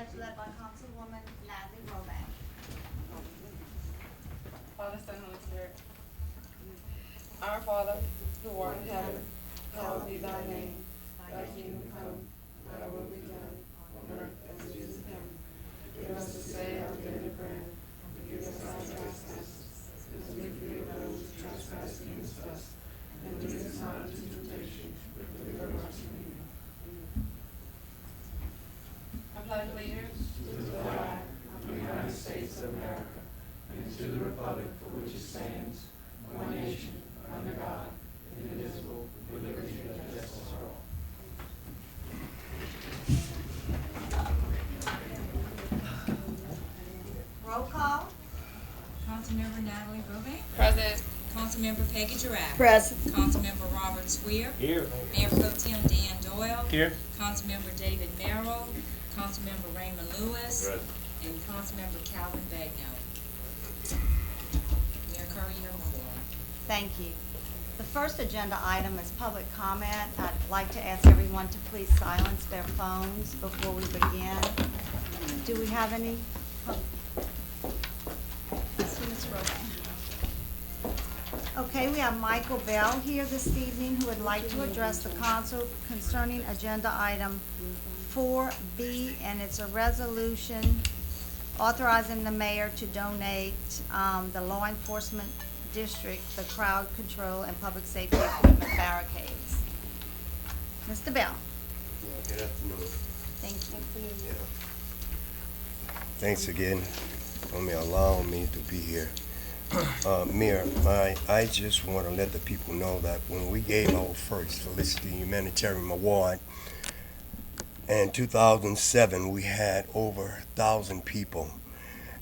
pledge led by Councilwoman Natalie Romack. Father, Son, Holy Spirit. Our Father, who art in heaven, hallowed be thy name. Thy kingdom come, thy will be done, on earth as it is in heaven. Give us this day our daily bread, and forgive us our trespasses, as we forgive those who trespass against us. And lead us not into temptation, but deliver us from evil. I pledge allegiance to the flag of the United States of America, and to the republic for which it stands, one nation, under God, indivisible, with liberty and justice for all. Roll call. Councilmember Natalie Romack. Present. Councilmember Peggy Giraffe. Present. Councilmember Robert Swear. Here. Mayor Pro Tem Dan Doyle. Here. Councilmember David Merrill. Councilmember Raymond Lewis. Present. And Councilmember Calvin Bagnell. Mayor Curry, you're on floor. Thank you. The first agenda item is public comment. I'd like to ask everyone to please silence their phones before we begin. Do we have any? See Ms. Romack. Okay, we have Michael Bell here this evening who would like to address the council concerning agenda item 4B, and it's a resolution authorizing the mayor to donate the law enforcement district the crowd control and public safety equipment barricades. Mr. Bell. Good afternoon. Thank you. Yeah. Thanks again for allowing me to be here. Mayor, I just want to let the people know that when we gave our first Felicity Humanitarian Award in 2007, we had over 1,000 people,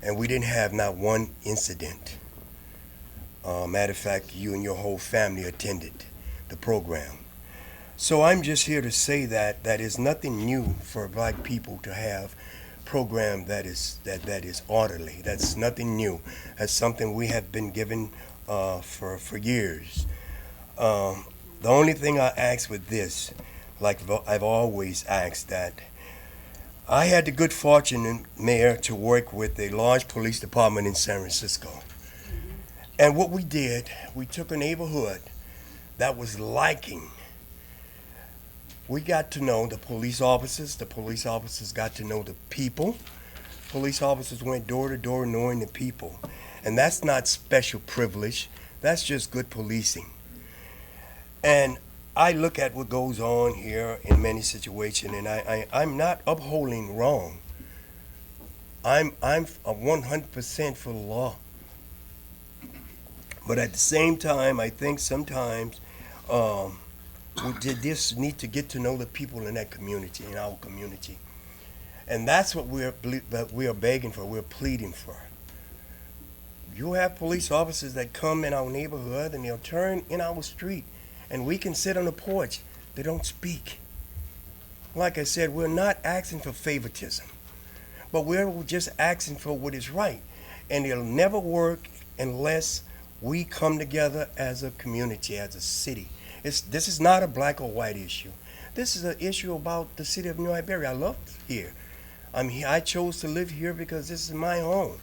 and we didn't have not one incident. Matter of fact, you and your whole family attended the program. So I'm just here to say that that is nothing new for black people to have program that is orderly. That's nothing new. That's something we have been given for years. The only thing I ask with this, like I've always asked, that I had the good fortune, Mayor, to work with a large police department in San Francisco. And what we did, we took a neighborhood that was lacking. We got to know the police officers got to know the people. Police officers went door to door knowing the people. And that's not special privilege, that's just good policing. And I look at what goes on here in many situations, and I'm not upholding wrong. I'm 100% for the law. But at the same time, I think sometimes we just need to get to know the people in that community, in our community. And that's what we are begging for, we're pleading for. You have police officers that come in our neighborhood and they'll turn in our street and we can sit on the porch. They don't speak. Like I said, we're not asking for favoritism, but we're just asking for what is right. And it'll never work unless we come together as a community, as a city. This is not a black or white issue. This is an issue about the city of New Iberia. I love here. I'm here. I chose to live here because this is my home.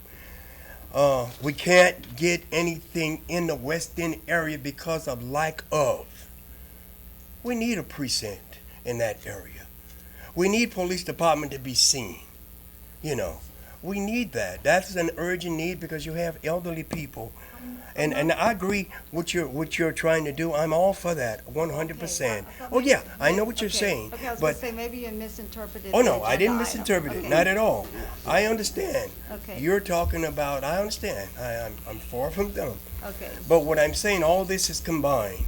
We can't get anything in the West End area because of lack of. We need a precinct in that area. We need police department to be seen. You know, we need that. That's an urgent need because you have elderly people. And I agree what you're trying to do. I'm all for that, 100%. Oh yeah, I know what you're saying. Okay, I was but gonna say, maybe you misinterpreted. oh the no, I agenda didn't item. misinterpret it, Okay. not at all. I understand. Okay. You're talking about. I understand. I'm far from them. Okay. But what I'm saying, all this is combined.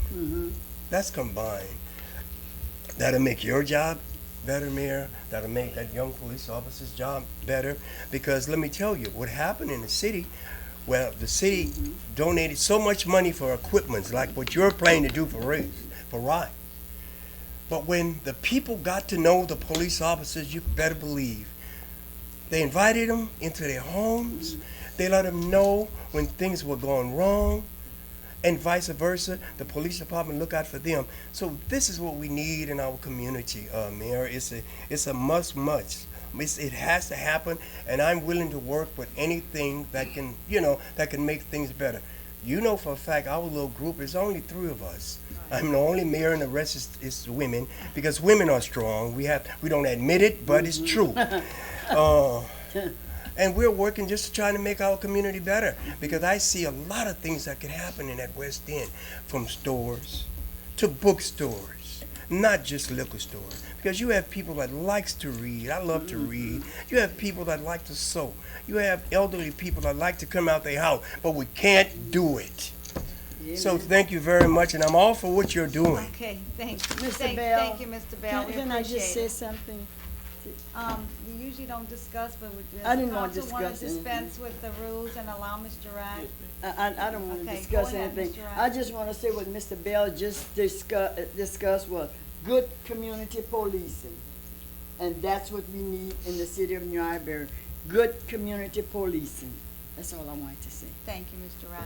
That's combined. That'll make your job better, Mayor. That'll make that young police officer's job better. Because let me tell you, what happened in the city. Well, the city donated so much money for equipment, like what you're planning to do for RIDE. But when the people got to know the police officers, you better believe, they invited them into their homes. They let them know when things were going wrong, and vice versa. The police department look out for them. So this is what we need in our community, Mayor. It's a must It has to happen, and I'm willing to work with anything that can, that can make things better. You know for a fact, our little group is only 3 of us. I'm the only mayor, and the rest is women, because women are strong. We don't admit it, but it's true. And we're working just to try to make our community better, because I see a lot of things that can happen in that West End, from stores to bookstores, not just liquor stores. Because you have people that likes to read. I love to read. You have people that like to sew. You have elderly people that like to come out their house, but we can't do it. So thank you very much, and I'm all for what you're doing. Okay, thank you. Mr. Bell. Thank you, Mr. Bell. We Can I just say appreciate it. something? We usually don't discuss, but I didn't want to does the council want to discuss anything. dispense with the rules and allow Mr. Rack? I don't want to Okay, discuss go ahead, anything. Mr. I Wright. just want to say what Mr. Bell just discussed was good community policing. And that's what we need in the city of New Iberia. Good community policing. That's all I wanted to say. Thank you, Mr. Rack.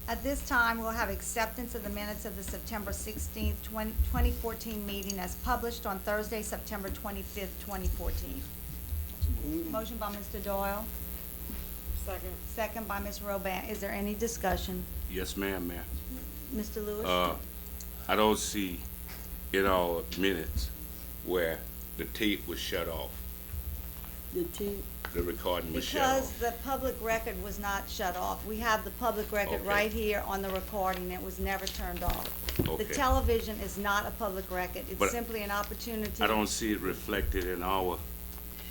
At this time, we'll have acceptance of the minutes of the September 16th, 2014 meeting as published on Thursday, September 25th, 2014. Motion by Mr. Doyle, Second. second by Ms. Robin. Is there any discussion? Yes, ma'am, ma'am. Mr. Lewis? I don't see in our minutes where the tape was shut off, The team, the recording was shut Because off. the public record was not shut off. We have the public record Okay. right here on the recording. It was never turned off. The Okay. television is not a public record. It's But simply an opportunity. I don't see it reflected in our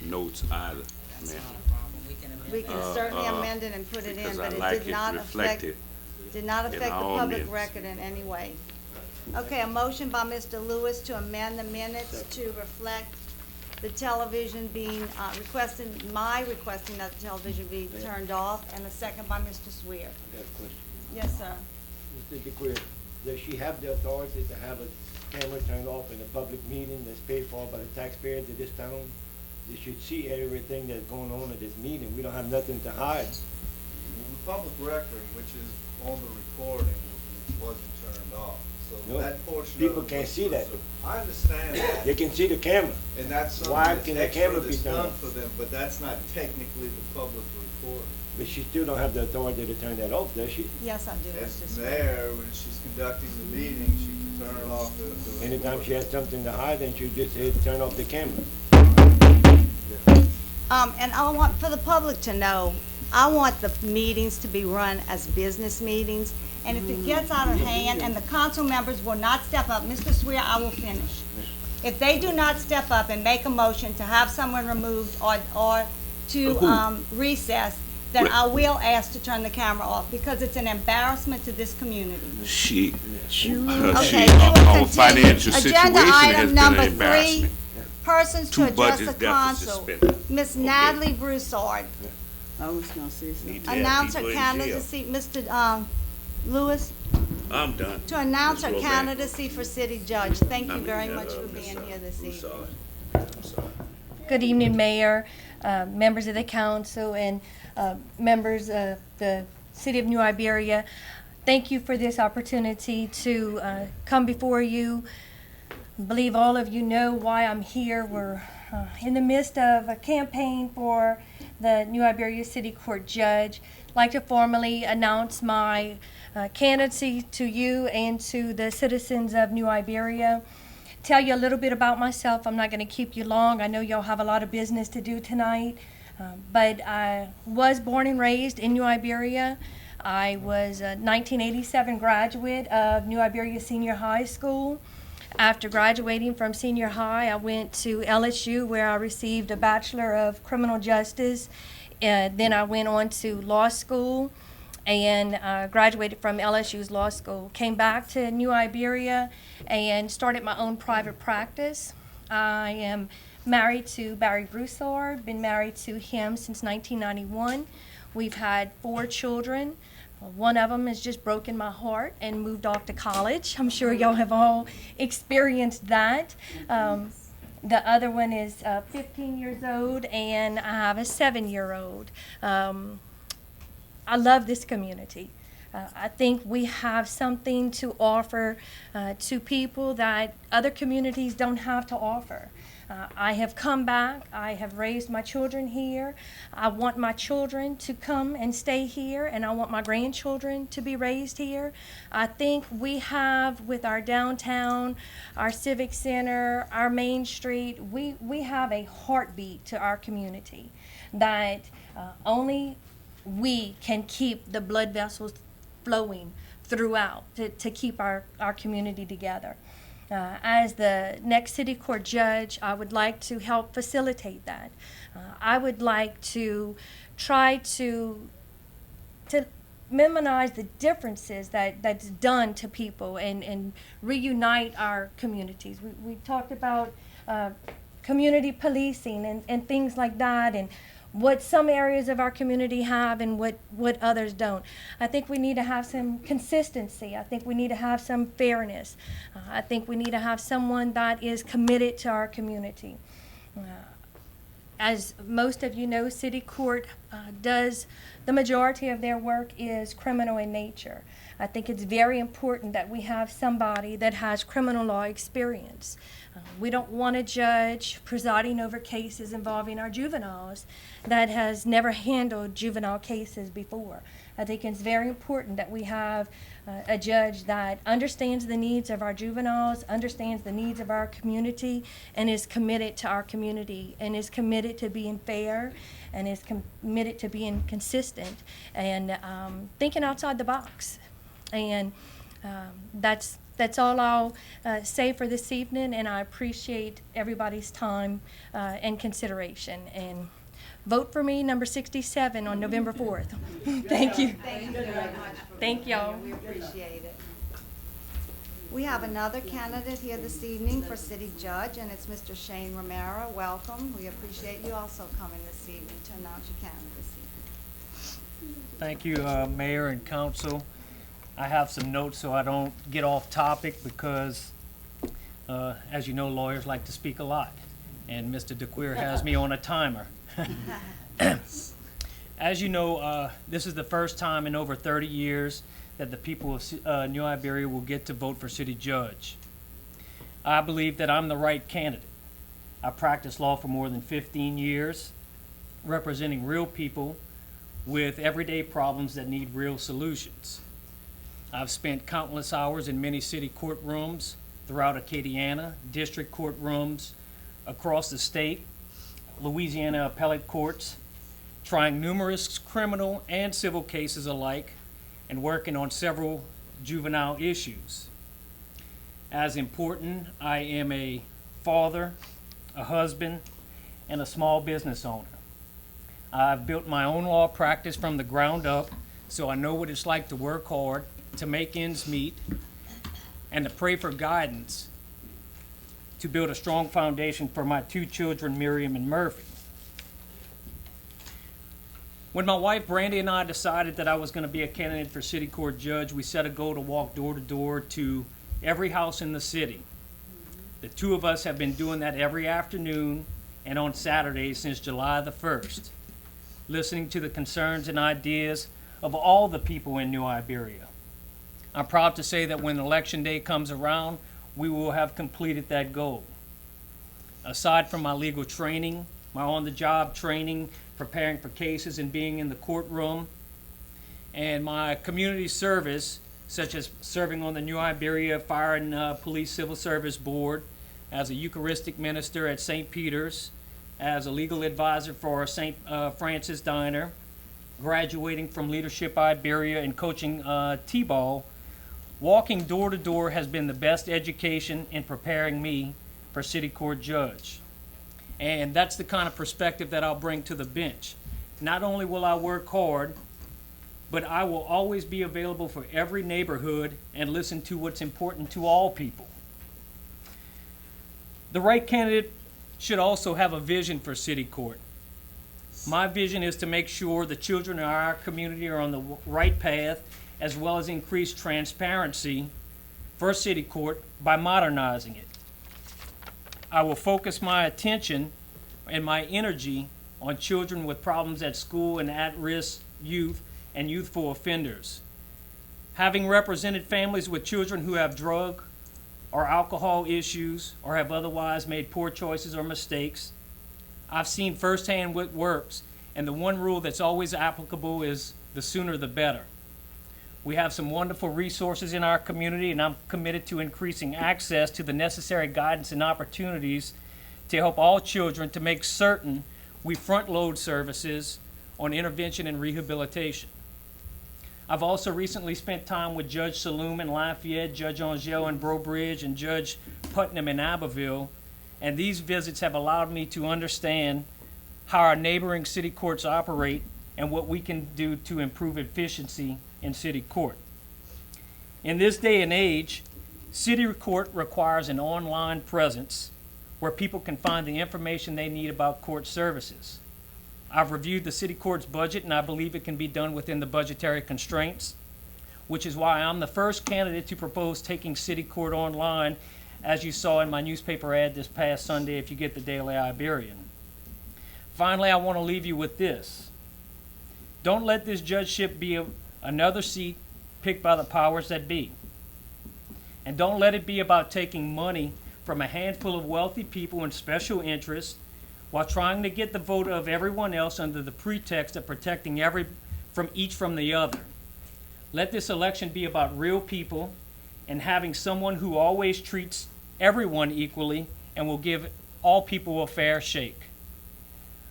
notes either, That's ma'am. not a problem, we can amend We that. can certainly amend it and put it in, Because but I it like did it not affect, reflected. did not in affect the our public minutes. record in any way. Okay, a motion by Mr. Lewis to amend the minutes to reflect the television being, requesting that the television be turned off, and a second by Mr. Swear. I got a question. Yes, sir. Just to be clear, does she have the authority to have a camera turned off in a public meeting that's paid for by the taxpayers of this town? They should see everything that's going on at this meeting. We don't have nothing to hide. The public record, which is on the recording, wasn't turned off, so No, that portion of it. people can't was see that. preserved. I understand that, They can see the camera. and that's Why something can that's the camera extra be that's turned done off? for them, but that's not technically the public recording. But she still don't have the authority to turn that off, does she? Yes, I do, Mr. As Swear. mayor, when she's conducting the meeting, she can turn off the Anytime she recording. has something to hide, then she just say, turn off the camera. And I want, for the public to know, I want the meetings to be run as business meetings. And if it gets out of hand and the council members will not step up, Mr. Swear, I will finish. If they do not step up and make a motion to have someone removed or to recess, then I will ask to turn the camera off, because it's an embarrassment to this community. Okay, Okay, we will our continue. financial situation Agenda has item been number an 3, embarrassment. persons to Two address the budget deficits council. spent. Ms. Okay. Natalie Broussard, I was gonna say something. Need to have announce her people in jail. candidacy, Mr. Lewis, I'm done. to announce her Ms. Roban. candidacy for city judge. Thank I you mean, very much for Ms. being here this evening. Broussard. I'm sorry. Good evening, Mayor, members of the council, and members of the City of New Iberia. Thank you for this opportunity to come before you. I believe all of you know why I'm here. We're in the midst of a campaign for the New Iberia City Court Judge. I'd like to formally announce my candidacy to you and to the citizens of New Iberia. Tell you a little bit about myself. I'm not going to keep you long. I know y'all have a lot of business to do tonight. But I was born and raised in New Iberia. I was a 1987 graduate of New Iberia Senior High School. After graduating from senior high, I went to LSU, where I received a Bachelor of Criminal Justice. Then I went on to law school and graduated from LSU's law school. Came back to New Iberia and started my own private practice. I am married to Barry Broussard, been married to him since 1991. We've had 4 children. One of them has just broken my heart and moved off to college. I'm sure y'all have all experienced that. The other one is 15 years old, and I have a 7-year-old. I love this community. I think we have something to offer to people that other communities don't have to offer. I have come back. I have raised my children here. I want my children to come and stay here, and I want my grandchildren to be raised here. I think we have, with our downtown, our civic center, our main street, we have a heartbeat to our community that only we can keep the blood vessels flowing throughout to keep our community together. As the next city court judge, I would like to help facilitate that. I would like to try to minimize the differences that's done to people and reunite our communities. We talked about community policing and things like that, and what some areas of our community have and what others don't. I think we need to have some consistency. I think we need to have some fairness. I think we need to have someone that is committed to our community. As most of you know, city court does, the majority of their work is criminal in nature. I think it's very important that we have somebody that has criminal law experience. We don't want a judge presiding over cases involving our juveniles that has never handled juvenile cases before. I think it's very important that we have a judge that understands the needs of our juveniles, understands the needs of our community, and is committed to our community, and is committed to being fair, and is committed to being consistent, and thinking outside the box. And that's all I'll say for this evening, and I appreciate everybody's time and consideration. And vote for me, number 67, on November 4th. Thank you. Thank you very much. Thank y'all. We appreciate it. We have another candidate here this evening for city judge, and it's Mr. Shane Romero. Welcome. We appreciate you also coming this evening to announce your candidacy. Thank you, Mayor and Council. I have some notes so I don't get off topic because, as you know, lawyers like to speak a lot, and Mr. DeQueer has me on a timer. As you know, this is the first time in over 30 years that the people of New Iberia will get to vote for city judge. I believe that I'm the right candidate. I practiced law for more than 15 years, representing real people with everyday problems that need real solutions. I've spent countless hours in many city courtrooms throughout Acadiana, district courtrooms across the state, Louisiana appellate courts, trying numerous criminal and civil cases alike, and working on several juvenile issues. As important, I am a father, a husband, and a small business owner. I've built my own law practice from the ground up, so I know what it's like to work hard, to make ends meet, and to pray for guidance to build a strong foundation for my two children, Miriam and Murphy. When my wife Brandy and I decided that I was going to be a candidate for city court judge, we set a goal to walk door to door to every house in the city. The two of us have been doing that every afternoon and on Saturdays since July the 1st, listening to the concerns and ideas of all the people in New Iberia. I'm proud to say that when election day comes around, we will have completed that goal. Aside from my legal training, my on-the-job training, preparing for cases and being in the courtroom, and my community service, such as serving on the New Iberia Fire and Police Civil Service Board, as a Eucharistic minister at St. Peter's, as a legal advisor for St. Francis Diner, graduating from Leadership Iberia and coaching T-ball, walking door to door has been the best education in preparing me for city court judge. And that's the kind of perspective that I'll bring to the bench. Not only will I work hard, but I will always be available for every neighborhood and listen to what's important to all people. The right candidate should also have a vision for city court. My vision is to make sure the children in our community are on the right path, as well as increase transparency for city court by modernizing it. I will focus my attention and my energy on children with problems at school and at-risk youth and youthful offenders. Having represented families with children who have drug or alcohol issues, or have otherwise made poor choices or mistakes. I've seen firsthand what works, and the one rule that's always applicable is the sooner the better. We have some wonderful resources in our community, and I'm committed to increasing access to the necessary guidance and opportunities to help all children, to make certain we front load services on intervention and rehabilitation. I've also recently spent time with Judge Saloom in Lafayette, Judge Angel in Breaux Bridge, and Judge Putnam in Abbeville, and these visits have allowed me to understand how our neighboring city courts operate and what we can do to improve efficiency in city court. In this day and age, city court requires an online presence where people can find the information they need about court services. I've reviewed the city court's budget, and I believe it can be done within the budgetary constraints, which is why I'm the first candidate to propose taking city court online, as you saw in my newspaper ad this past Sunday if you get the Daily Iberian. Finally, I want to leave you with this. Don't let this judgeship be another seat picked by the powers that be. And don't let it be about taking money from a handful of wealthy people and special interests while trying to get the vote of everyone else under the pretext of protecting each from the other. Let this election be about real people and having someone who always treats everyone equally and will give all people a fair shake.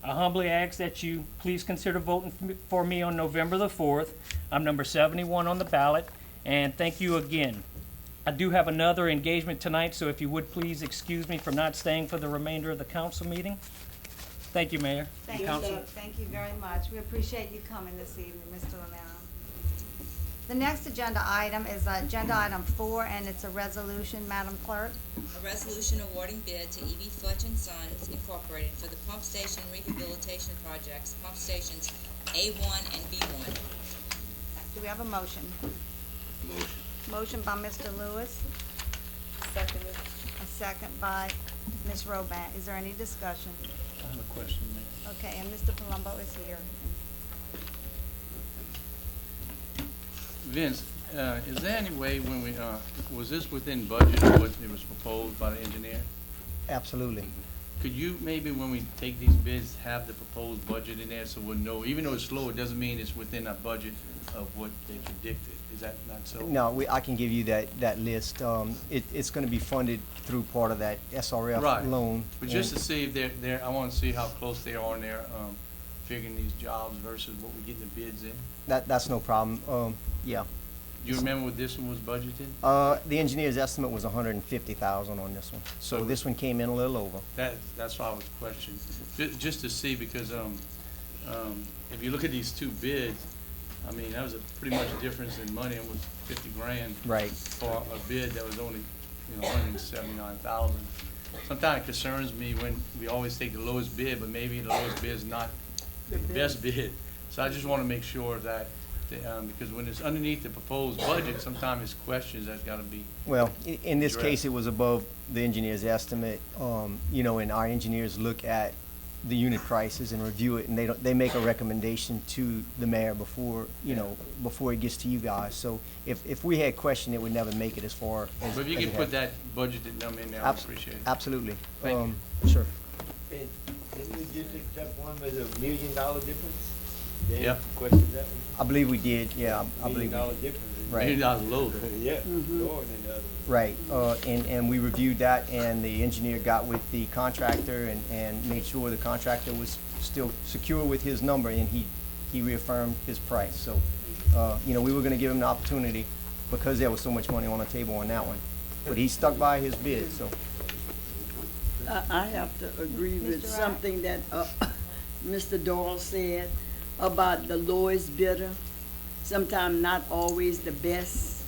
I humbly ask that you please consider voting for me on November the 4th. I'm number 71 on the ballot, and thank you again. I do have another engagement tonight, so if you would please excuse me from not staying for the remainder of the council meeting. Thank you, Mayor. Thank you, thank you very much. We appreciate you coming this evening, Mr. Romero. The next agenda item is agenda item 4, and it's a resolution, Madam Clerk. A resolution awarding bid to E.B. Fletch and Sons Incorporated for the pump station rehabilitation projects, pump stations A1 and B1. Do we have a motion? Motion. Motion by Mr. Lewis, Seconded. a second by Ms. Roban. Is there any discussion? I have a question, Mayor. Okay, and Mr. Palumbo is here. Vince, is there any way when we, was this within budget or what it was proposed by the engineer? Absolutely. Could you maybe, when we take these bids, have the proposed budget in there so we'll know, even though it's slow, it doesn't mean it's within our budget of what they predicted? Is that not so? No, I can give you that list. It's gonna be funded through part of that SRF Right. loan. But just to see if they're, I want to see how close they are on their, figuring these jobs versus what we're getting the bids in. That's no problem. Yeah. Do you remember what this one was budgeted? The engineer's estimate was 150,000 on this one. So this one came in a little over. That's why I was questioning. Just to see, because, if you look at these two bids, I mean, that was a pretty much difference in money. It was 50 grand. Right. For a bid that was only, 179,000. Sometimes it concerns me when we always take the lowest bid, but maybe the lowest bid is not the best bid. So I just want to make sure that, because when it's underneath the proposed budget, sometimes it's questions that's got to be. Well, in this addressed. case, it was above the engineer's estimate. And our engineers look at the unit prices and review it, and they make a recommendation to the mayor before it gets to you guys. So if we had questioned, it would never make it as far as. But if you as can it put has. that budgeted number in there, I appreciate it. Absolutely. Thank Sure. And didn't we just accept one with $1 million difference? They Yep. questioned that one? I believe we did, yeah, I $1 believe we million did. difference. Right. $1 million low. Yeah, lower than the other one. Right, and we reviewed that, and the engineer got with the contractor and made sure the contractor was still secure with his number, and he reaffirmed his price. So, we were gonna give him the opportunity because there was so much money on the table on that one. But he stuck by his bid, so. I have to agree with Mr. Wright? something that Mr. Doyle said about the lowest bidder. Sometimes not always the best.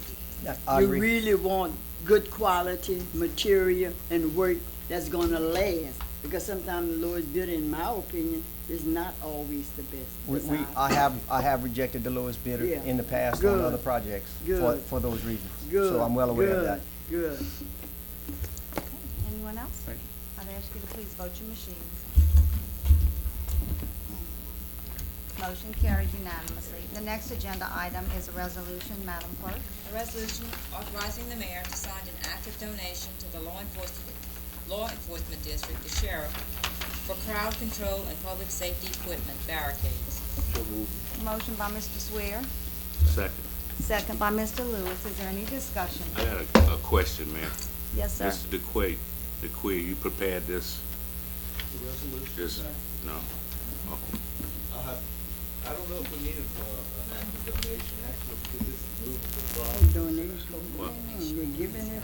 I You agree. really want good quality material and work that's gonna last. Because sometimes the lowest bidder, in my opinion, is not always the best. That's how I have rejected the lowest bidder Yeah. in the past on Good. other projects Good. for those reasons. Good. So I'm well aware of that. Good. Anyone else? Thank you. I'd ask you to please vote your machines. Motion carried unanimously. The next agenda item is a resolution, Madam Clerk. A resolution authorizing the mayor to sign an act of donation to the law enforcement district, the sheriff, for crowd control and public safety equipment barricades. Motion by Mr. Swear, Second. second by Mr. Lewis. Is there any discussion? I got a question, man. Yes, sir. Mr. DeQuay, you prepared this? This, no? Oh, I don't know if we need an act of donation, actually, because this is moving to the Donation. Well- They're giving it.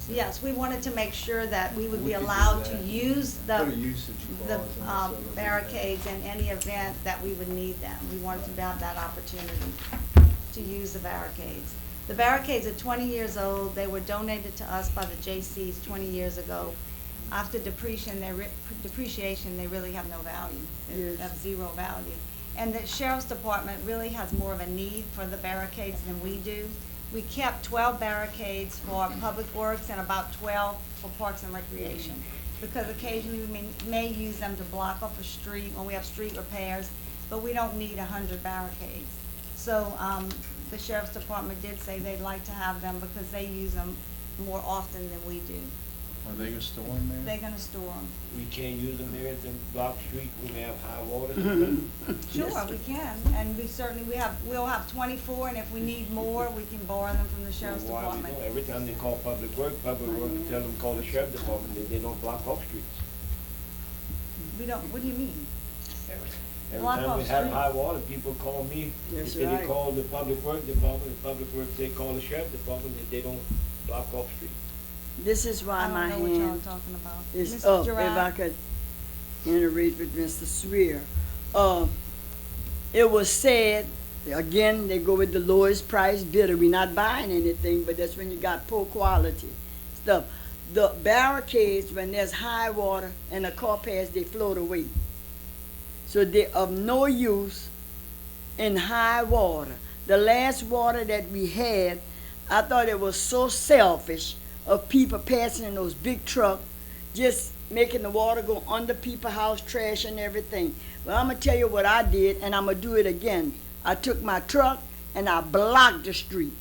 Yes, we wanted to make sure that we would be allowed to use Put a the usage clause in it so that we- barricades in any event that we would need them. We wanted to have that opportunity to use the barricades. The barricades are 20 years old. They were donated to us by the J.C.'s 20 years ago. After depreciation, they really have no value. They Yes. have zero value. And the Sheriff's Department really has more of a need for the barricades than we do. We kept 12 barricades for Public Works and about 12 for Parks and Recreation, because occasionally we may use them to block off a street when we have street repairs, but we don't need 100 barricades. So, the Sheriff's Department did say they'd like to have them because they use them more often than we do. Are they gonna store them there? They're gonna store them. We can't use them there to block street when we have high water. Sure, we can, and we'll have 24, and if we need more, we can borrow them from the Sheriff's Why we Department. don't? Every time they call Public Works tell them call the Sheriff Department, that they don't block off streets. We don't, what do you mean? Every Block time we off have streets. high water, people call me, they That's say they right. call the Public Works Department, the Public Works, they call the Sheriff Department, that they don't block off streets. This is why my I don't know what y'all hand talking about. is Mr. up. If Gerard? I could iterate with Mr. Swear. It was said, again, they go with the lowest price bidder. We're not buying anything, but that's when you got poor quality stuff. The barricades, when there's high water and a car pass, they float away. So they're of no use in high water. The last water that we had, I thought it was so selfish of people passing in those big trucks, just making the water go under people's house, trash and everything. Well, I'm gonna tell you what I did, and I'm gonna do it again. I took my truck and I blocked the street.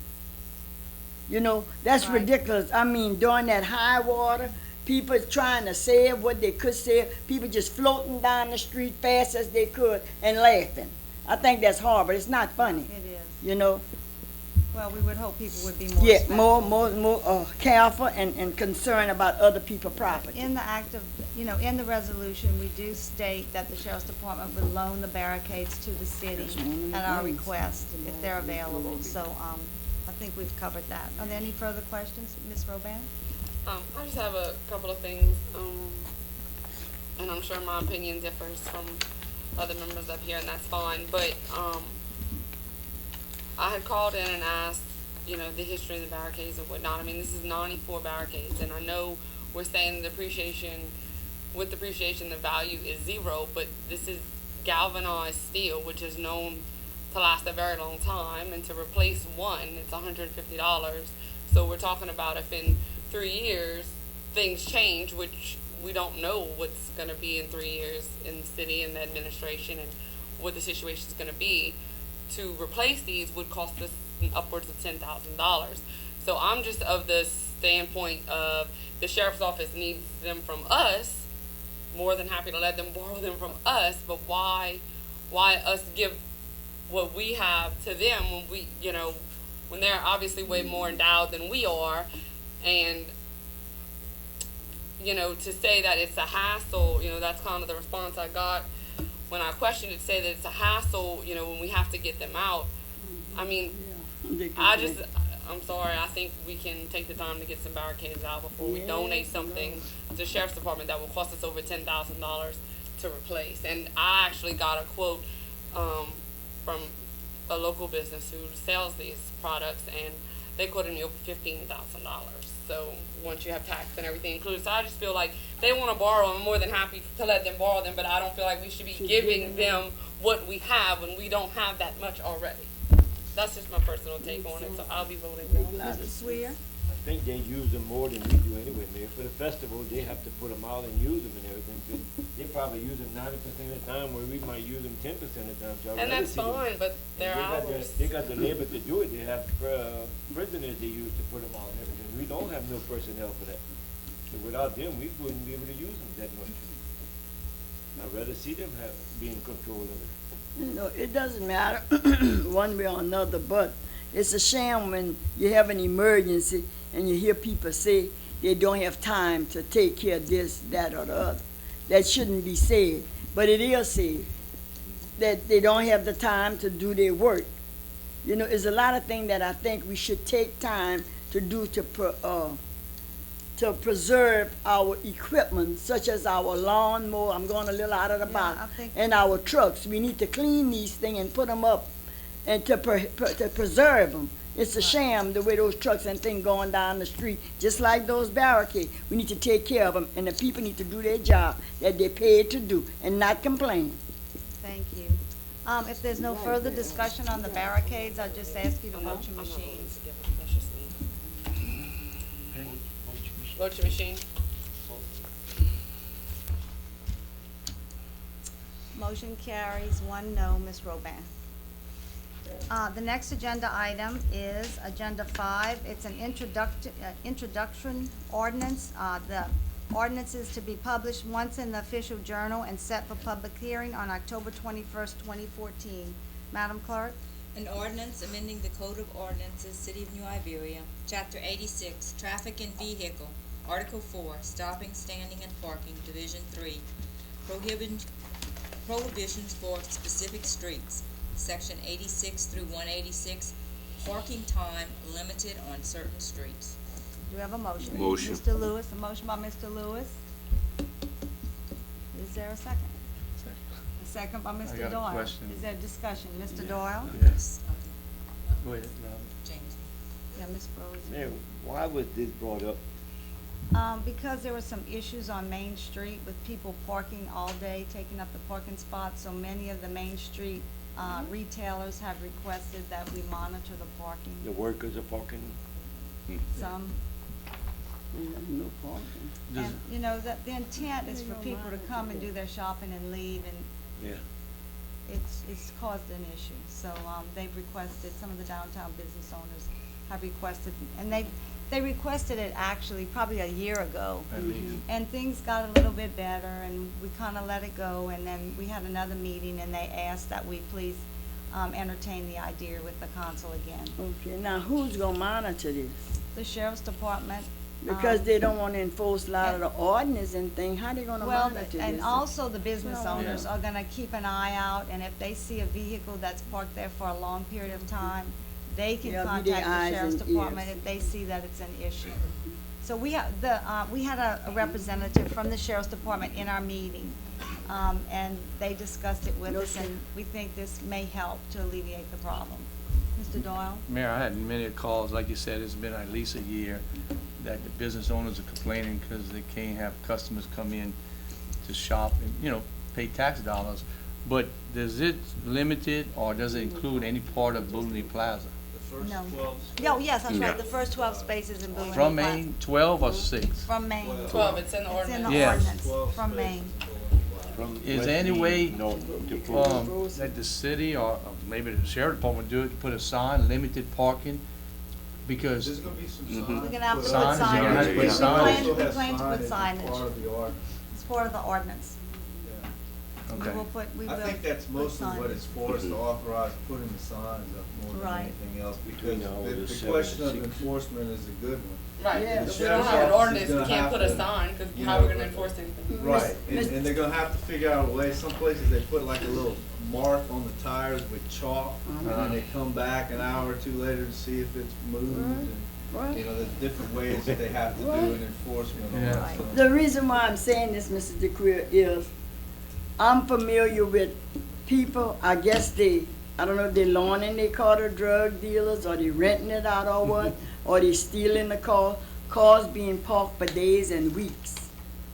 You know, that's Right. ridiculous. I mean, during that high water, people trying to save what they could save, people just floating down the street fast as they could and laughing. I think that's horrible. It's not funny, It is. you know. Well, we would hope people would be more Yeah, respectful. more careful and concerned about other people's property. In the act of, in the resolution, we do state that the Sheriff's Department would loan the barricades to the city That's one of the at our things. request, if they're available. So, I think we've covered that. Are there any further questions, Ms. Roban? I just have a couple of things, and I'm sure my opinion differs from other members up here, and that's fine, but, I had called in and asked, the history of the barricades and whatnot. I mean, this is 94 barricades, and I know we're saying with depreciation, the value is zero, but this is galvanized steel, which is known to last a very long time, and to replace one, it's $150. So we're talking about if in 3 years things change, which we don't know what's going to be in 3 years in the city and the administration and what the situation is going to be, to replace these would cost us upwards of $10,000. So I'm just of the standpoint of the sheriff's office needs them from us, more than happy to let them borrow them from us, but why us give what we have to them when when they're obviously way more endowed than we are, and to say that it's a hassle, that's kind of the response I got when I questioned it, say that it's a hassle, when we have to get them out. I mean, I'm sorry, I think we can take the time to get some barricades out before we donate something to the Sheriff's Department that will cost us over $10,000 to replace. And I actually got a quote from a local business who sells these products, and they quoted me over $15,000. So once you have tax and everything included, so I just feel like they want to borrow. I'm more than happy to let them borrow them, but I don't feel like we should be giving them what we have when we don't have that much already. That's just my personal take on it, so I'll be voting no. Mr. Swear? think they use them more than we do anyway, Mayor. For the festival, they have to put them out and use them and everything. So they probably use them 90% of the time, where we might use them 10% of the time. So I'd And rather that's see them. fine, but they're ours. They got the labor to do it. They have prisoners they use to put them out and everything. We don't have no personnel for that. So without them, we wouldn't be able to use them that much. I'd rather see them be in control of it. You know, it doesn't matter one way or another, but it's a shame when you have an emergency and you hear people say they don't have time to take care of this, that, or the other. That shouldn't be said, but it is said that they don't have the time to do their work. You know, there's a lot of things that I think we should take time to do to preserve our equipment, such as our lawnmower. I'm going a little out of the box. I think- And our trucks. We need to clean these things and put them up and to preserve them. It's a shame the way those trucks and things going down the street, just like those barricades. We need to take care of them, and the people need to do their job that they're paid to do and not complain. Thank you. If there's no further discussion on the barricades, I'll just ask you to vote your machines. Vote your machine. Motion carries, 1 no, Ms. Robin. The next agenda item is Agenda 5. It's an introduction ordinance. The ordinance is to be published once in the official journal and set for public hearing on October 21st, 2014. Madam Clerk? An ordinance amending the Code of Ordinances, City of New Iberia, Chapter 86, Traffic and Vehicle, Article 4, Stopping, Standing, and Parking, Division 3, Prohibitions for specific streets, Section 86 through 186, parking time limited on certain streets. Do we have a motion? Motion. Mr. Lewis, a motion by Mr. Lewis. Is there a second? A second by Mr. got a Doyle. question. Is there discussion? Mr. Doyle? Yes. Go ahead, Robert. James. Yeah, Ms. Rose. Mayor, why was this brought up? Because there were some issues on Main Street with people parking all day, taking up the parking spots, so many of the Main Street retailers have requested that we monitor the parking. The workers are parking. Some, No parking. and, you know, the intent is for people to come and do their shopping and leave, and Yeah. it's caused an issue. So, they've requested, some of the downtown business owners have requested, and they requested it actually probably a year ago. At least. And things got a little bit better, and we kinda let it go, and then we had another meeting, and they asked that we please, entertain the idea with the council again. Okay, now who's gonna monitor this? The sheriff's department. Because they don't wanna enforce a lot of the ordinance and things, how they gonna Well, monitor this? and also the business Yeah. owners are gonna keep an eye out, and if they see a vehicle that's parked there for a long period of time, they can Yeah, be contact their the eyes sheriff's and department ears. if they see that it's an issue. So we had a representative from the sheriff's department in our meeting, and they discussed it with us, and we think this may help to alleviate the problem. Mr. Doyle? Mayor, I had many calls, like you said, it's been at least a year, that the business owners are complaining because they can't have customers come in to shop and, you know, pay tax dollars. But does it limit it, or does it include any part of Boulevardy Plaza? The first No. 12 No, yes, that's Yeah. right, the first 12 spaces in Boone. From Maine, 12 or 6? From Maine. 12, it's in the It's in the ordinance. Yeah. ordinance, 12 from spaces Maine. From Is West there any Main way, north to Fulton. that the city or maybe the sheriff department do it, put a sign, limited parking? Because, There's gonna be some Mhm. signs. We're gonna have to put Signs, you're gonna have to signage. put We signs. plan Also we has plan to put signage as signage. part of the ordinance. It's part of the ordinance. Yeah. We okay. will put, we will. I think that's put mostly what signage. it's for, is to authorize putting the signs up more than Right. anything else, Between because all the the 7 question and of 6. enforcement is a good one. Right, Yeah. if The we don't sheriff's have an office is ordinance, we gonna can't have put a to, sign, because you how are we know, gonna enforce anything? Right, Miss- and they're gonna have to figure out a way, some places they put like a little mark on the tires with chalk, and then they come back an hour or two later to see if it's moved, and, Right. you know, there's different ways that they have to do an enforcement on Yeah. that stuff. The reason why I'm saying this, Mrs. DeQueer, is I'm familiar with people, I guess I don't know if they're loaning their car to drug dealers, or they renting it out or what, or they stealing the car, cars being parked for days and weeks.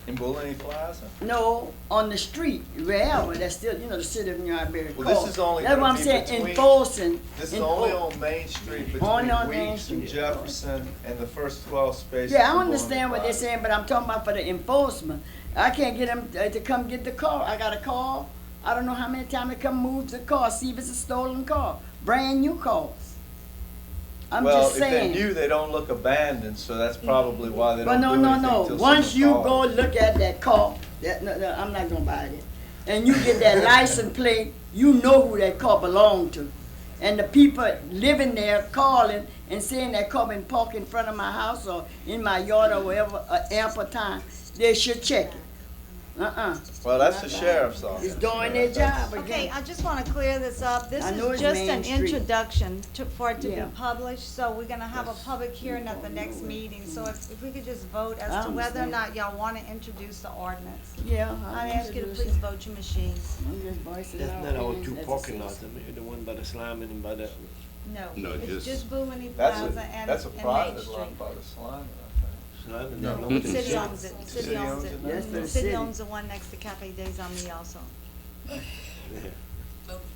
In Boulogne Plaza? No, on the street, wherever, that's still, you know, the city of New Iberia. Well, this is only That's what gonna I'm be saying, between- enforcing. This is only on Main Street between on Main Weeks and Street. Jefferson and the first 12 spaces. Yeah, I in understand what they're Boulogne saying, but I'm talking about for the enforcement. I can't get them to come get the car. I got a call. I don't know how many times they come move the car, see if it's a stolen car. Brand new cars. I'm Well, just if they're saying. new, they don't look abandoned, so that's probably why they But don't no, do no, anything no. till Once you someone go calls. look at that car, no, I'm not gonna buy it. And you get that license plate, you know who that car belonged to. And the people living there calling and saying that car been parked in front of my house or in my yard or wherever, ample time, they should check it. Well, that's the sheriff's It's office. doing their job Okay, again. I just want to clear this up. This I know is it's just Main an Street. introduction for it to Yeah. be published, so we're gonna have a public hearing at the next meeting. So if we could just vote I as to whether or understand. not y'all want to introduce the ordinance. Yeah. I'd ask you to please vote your machines. I'm just voicing That's my not our opinion two as a parking citizen. lots, I mean, the one by the slamming and by the, No, No, it's just- just Boulogne That's Plaza a, and that's a Main private Street. lot by the slime, slamming. No. no, The it's- city owns it, the city owns it. Yes, The the city city. owns the one next to Cafe Des Amis also. Yeah.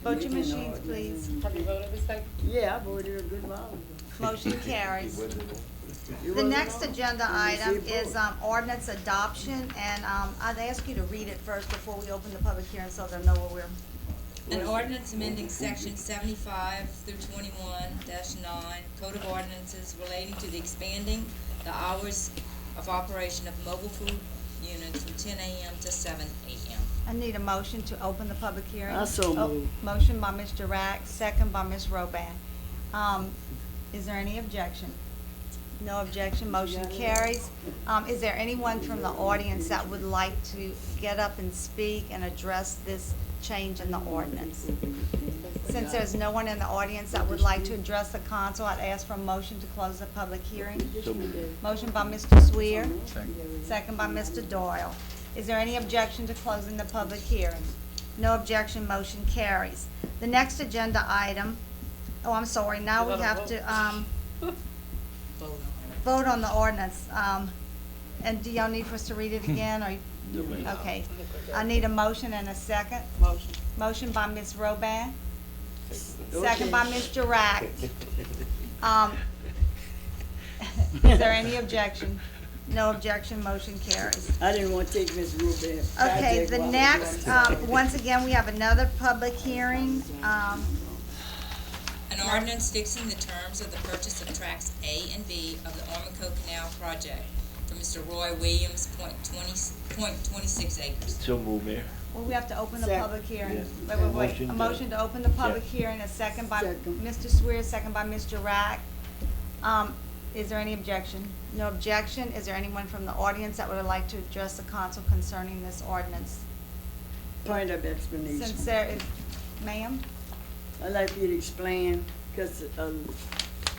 Vote your machines, please. Have you voted, Ms. Baker? Yeah, I voted a good while ago. Motion carries. You The voted next no? agenda Let me see item it is vote. ordinance adoption, and I'd ask you to read it first before we open the public hearing so they'll know what we're. An ordinance amending section 75 through 21-9 Code of Ordinances relating to the expanding the hours of operation of mobile food units from 10 a.m. to 7 a.m. I need a motion to open the public hearing. I so Oh, move. Motion by Mr. Rack, second by Ms. Roban. Is there any objection? No objection, motion carries. Is there anyone from the audience that would like to get up and speak and address this change in the ordinance? Since there's no one in the audience that would like to address the council, I'd ask for a motion to close the public hearing. Motion by Mr. Swear. Second by Mr. Doyle. Is there any objection to closing the public hearing? No objection, motion carries. The next agenda item, oh, I'm sorry, now we have to, vote on the ordinance. And do y'all need for us to read it again, or? Okay. I need a motion and a second. Motion. Motion by Ms. Roban. Second by Mr. Rack. Is there any objection? No objection, motion carries. I didn't want to take Ms. Rubin. Okay, the next, once again, we have another public hearing. An ordinance fixing the terms of the purchase of tracks A and B of the Ormico Canal project for Mr. Roy Williams, .26 acres. So move, Mayor. Well, we have to open the Second. public hearing. Yes. Wait. Motion A to- motion to open the public hearing, a second by Second. Mr. Swear, second by Mr. Rack. Is there any objection? No objection. Is there anyone from the audience that would like to address the council concerning this ordinance? Point of explanation. Since there is, ma'am? I'd like you to explain, because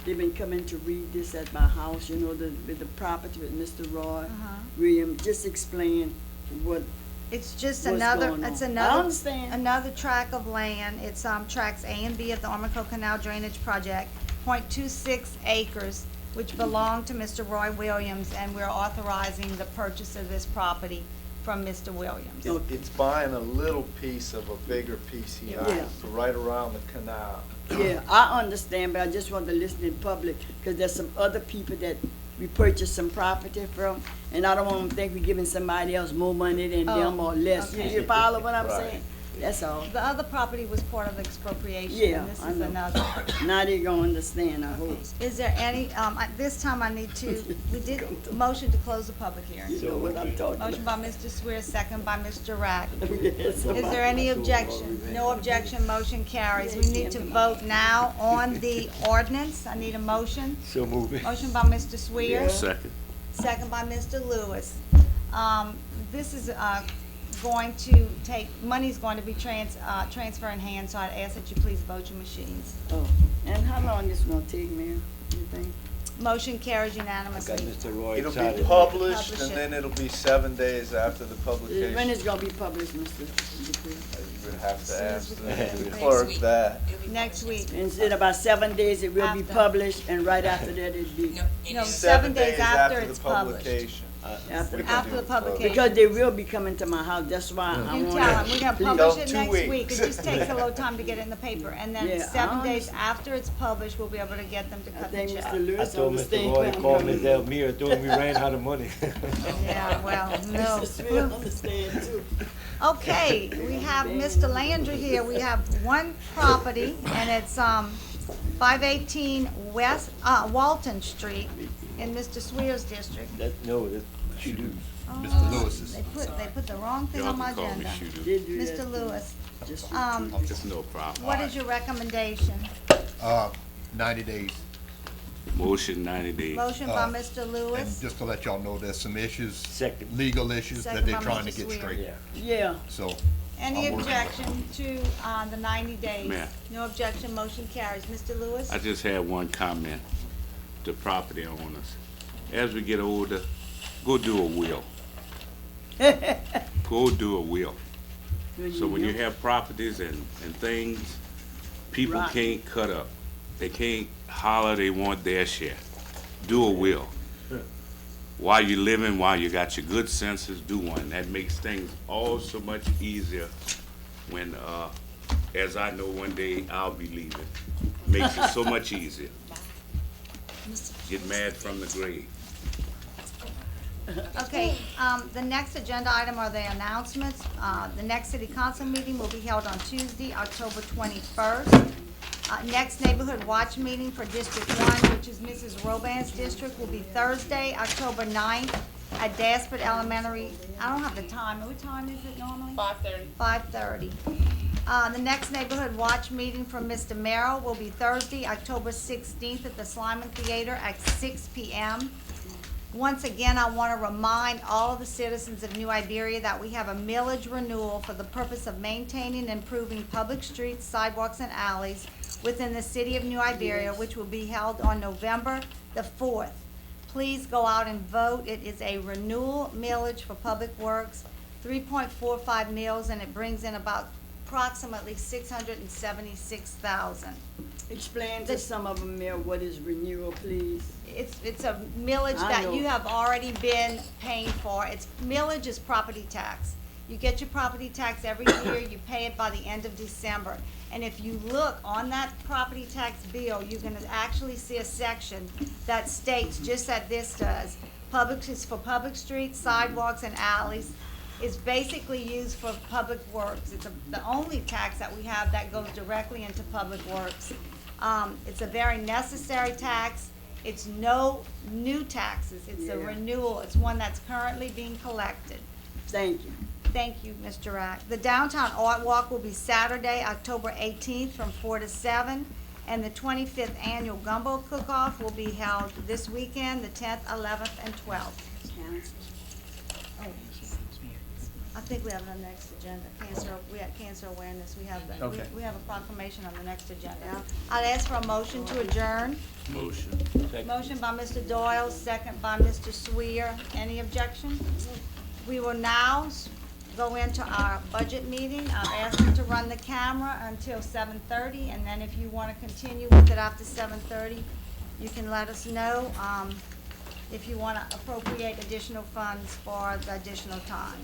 they've been coming to read this at my house, you know, with the property with Mr. Roy Uh-huh. Williams. Just explain what, It's just What's another, going it's on? I another, understand. another tract of land. It's, tracks A and B of the Ormico Canal Drainage Project, .26 acres, which belong to Mr. Roy Williams, and we're authorizing the purchase of this property from Mr. Williams. Okay. It's buying a little piece of a bigger piece he Yeah. owns, right around the canal. yeah, I understand, but I just want to listen in public, because there's some other people that we purchased some property from, and I don't want them to think we're giving somebody else more money than them or less. okay. You follow what I'm Right. saying? That's all. The other property was part of the expropriation, Yeah, and this I is know. another. Now they're gonna understand, I hope. Is there any, this time I need to, we did, motion to close the public hearing. You know what I'm talking Motion about. by Mr. Swear, second by Mr. Rack. Yes, Is there any objection? No objection, motion carries. We need to vote now on the ordinance. I need a motion. So move it. Motion by Mr. Swear, Second. second by Mr. Lewis. This is, going to take, money's going to be transfer in hand, so I'd ask that you please vote your machines. Oh, and how long is it gonna take, Mayor, you think? Motion carries Got unanimously. Mr. Roy It'll be excited. published, Publish and it. then it'll be 7 days after the When publication. is it gonna be published, Mr. Dupree? You would have to ask Soon the as we get it. clerk week. that. It'll be Next published week. In about 7 days, it will be After. published, and right after that, it'll be. No, it No, is- 7 days after it's the published. publication. After the publication. Because they will be coming to my house, that's why I You want tell them, we're gonna please. publish it 2 next weeks. week, it just takes a little time to get it in the paper, and then Yeah, 7 I days understand. after it's published, we'll be able to get them to I cut the think check. Mr. I Lewis told Mr. understands Roy where to I'm call coming Ms. Elmira, told him we ran out of money. Yeah, well, no. Mr. Smith understand too. Okay, we have Mr. Landry here, we have one property, and it's, 518 West, Walton Street in Mr. Swear's district. No, that's, she do. Mr. Lewis's. They put the wrong thing Y'all on my can call me agenda. Shooter. They do that Mr. too. Lewis, Just It's no problem. what is your recommendation? 90 days. Motion 90 days. Motion by Mr. And Lewis, just to let y'all know, there's some issues, Second. legal issues that Second they're by trying Mr. to get Swear. straight. Yeah. yeah. So, any I'm working on it. objection to, the 90 days? Ma'am. No objection, motion carries. Mr. Lewis? I just had one comment to property owners. As we get older, go do a will. Go do a will. So when you have properties and things, people Right. can't cut up. They can't holler they want their share. Do a will. While you're living, while you got your good senses, do one. That makes things all so much easier when, as I know one day I'll be leaving. Makes it so much easier. Get mad from the grave. Okay, the next agenda item are the announcements. The next city council meeting will be held on Tuesday, October 21st. Next neighborhood watch meeting for District 1, which is Mrs. Roban's district, will be Thursday, October 9th at Daspert Elementary. I don't have the time. What time is it normally? 5:30. 5:30. The next neighborhood watch meeting for Mr. Merrill will be Thursday, October 16th at the Slyman Theater at 6 p.m. Once again, I want to remind all of the citizens of New Iberia that we have a millage renewal for the purpose of maintaining and improving public streets, sidewalks, and alleys within the city of New Iberia, which will be held on November the 4th. Please go out and vote. It is a renewal millage for public works, 3.45 mills, and it brings in about approximately 676,000. Explain to some of them, Mayor, what is renewal, please? It's a millage I that know. you have already been paying for. Millage is property tax. You get your property tax every year, you pay it by the end of December. And if you look on that property tax bill, you're gonna actually see a section that states, just that this does, public, is for public streets, sidewalks, and alleys. It's basically used for public works. It's the only tax that we have that goes directly into public works. It's a very necessary tax. It's no new taxes. It's a Yeah. renewal. It's one that's currently being collected. Thank you. Thank you, Mr. Rack. The Downtown Art Walk will be Saturday, October 18th from 4 to 7. And the 25th Annual Gumbo Cook-Off will be held this weekend, the 10th, 11th, and 12th. I think we have the next agenda, we have cancer awareness, we have, Okay. we have a proclamation on the next agenda. I'd ask for a motion to adjourn. Motion. Motion by Mr. Doyle, second by Mr. Swear. Any objection? We will now go into our budget meeting. I've asked them to run the camera until 7:30, and then if you want to continue with it after 7:30, you can let us know, if you want to appropriate additional funds for the additional time.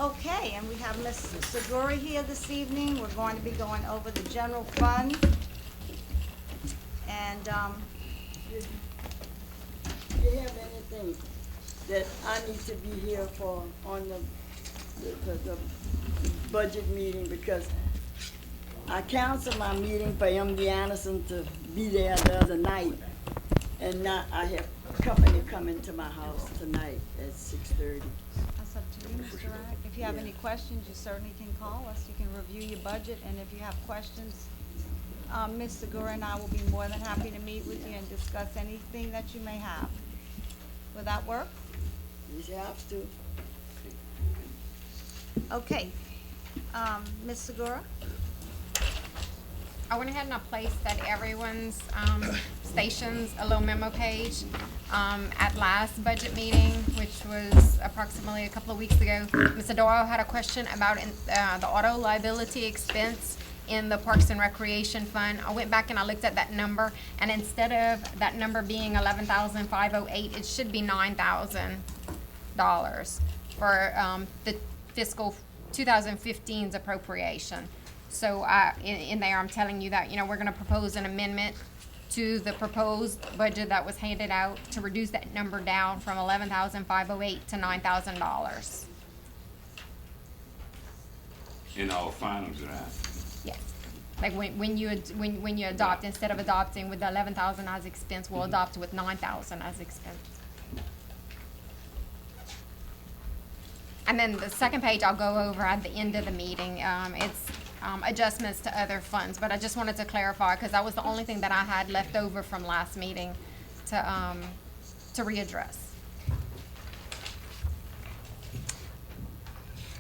Okay, and we have Ms. Seguri here this evening. We're going to be going over the general fund. And, Do you have anything that I need to be here for on the budget meeting? Because I canceled my meeting for MD Anderson to be there the other night. And now I have company coming to my house tonight at 6:30. that's up to you, Mr. Wright. If you have any questions, you certainly can call us. You can review your budget, and if you have questions, Ms. Segura and I will be more than happy to meet with you and discuss anything that you may have. Will that work? You have to. Okay. Ms. Segura? I went ahead and I placed at everyone's stations a little memo page. At last budget meeting, which was approximately a couple of weeks ago, Mr. Doyle had a question about the auto liability expense in the Parks and Recreation Fund. I went back and I looked at that number, and instead of that number being $11,508, it should be $9,000 for the fiscal 2015's appropriation. So in there, I'm telling you that, we're gonna propose an amendment to the proposed budget that was handed out to reduce that number down from $11,508 to $9,000. In our final draft. Yes. Like when you adopt, instead of adopting with the 11,000 as expense, we'll adopt with 9,000 as expense. And then the second page I'll go over at the end of the meeting. It's adjustments to other funds, but I just wanted to clarify because that was the only thing that I had left over from last meeting to readdress.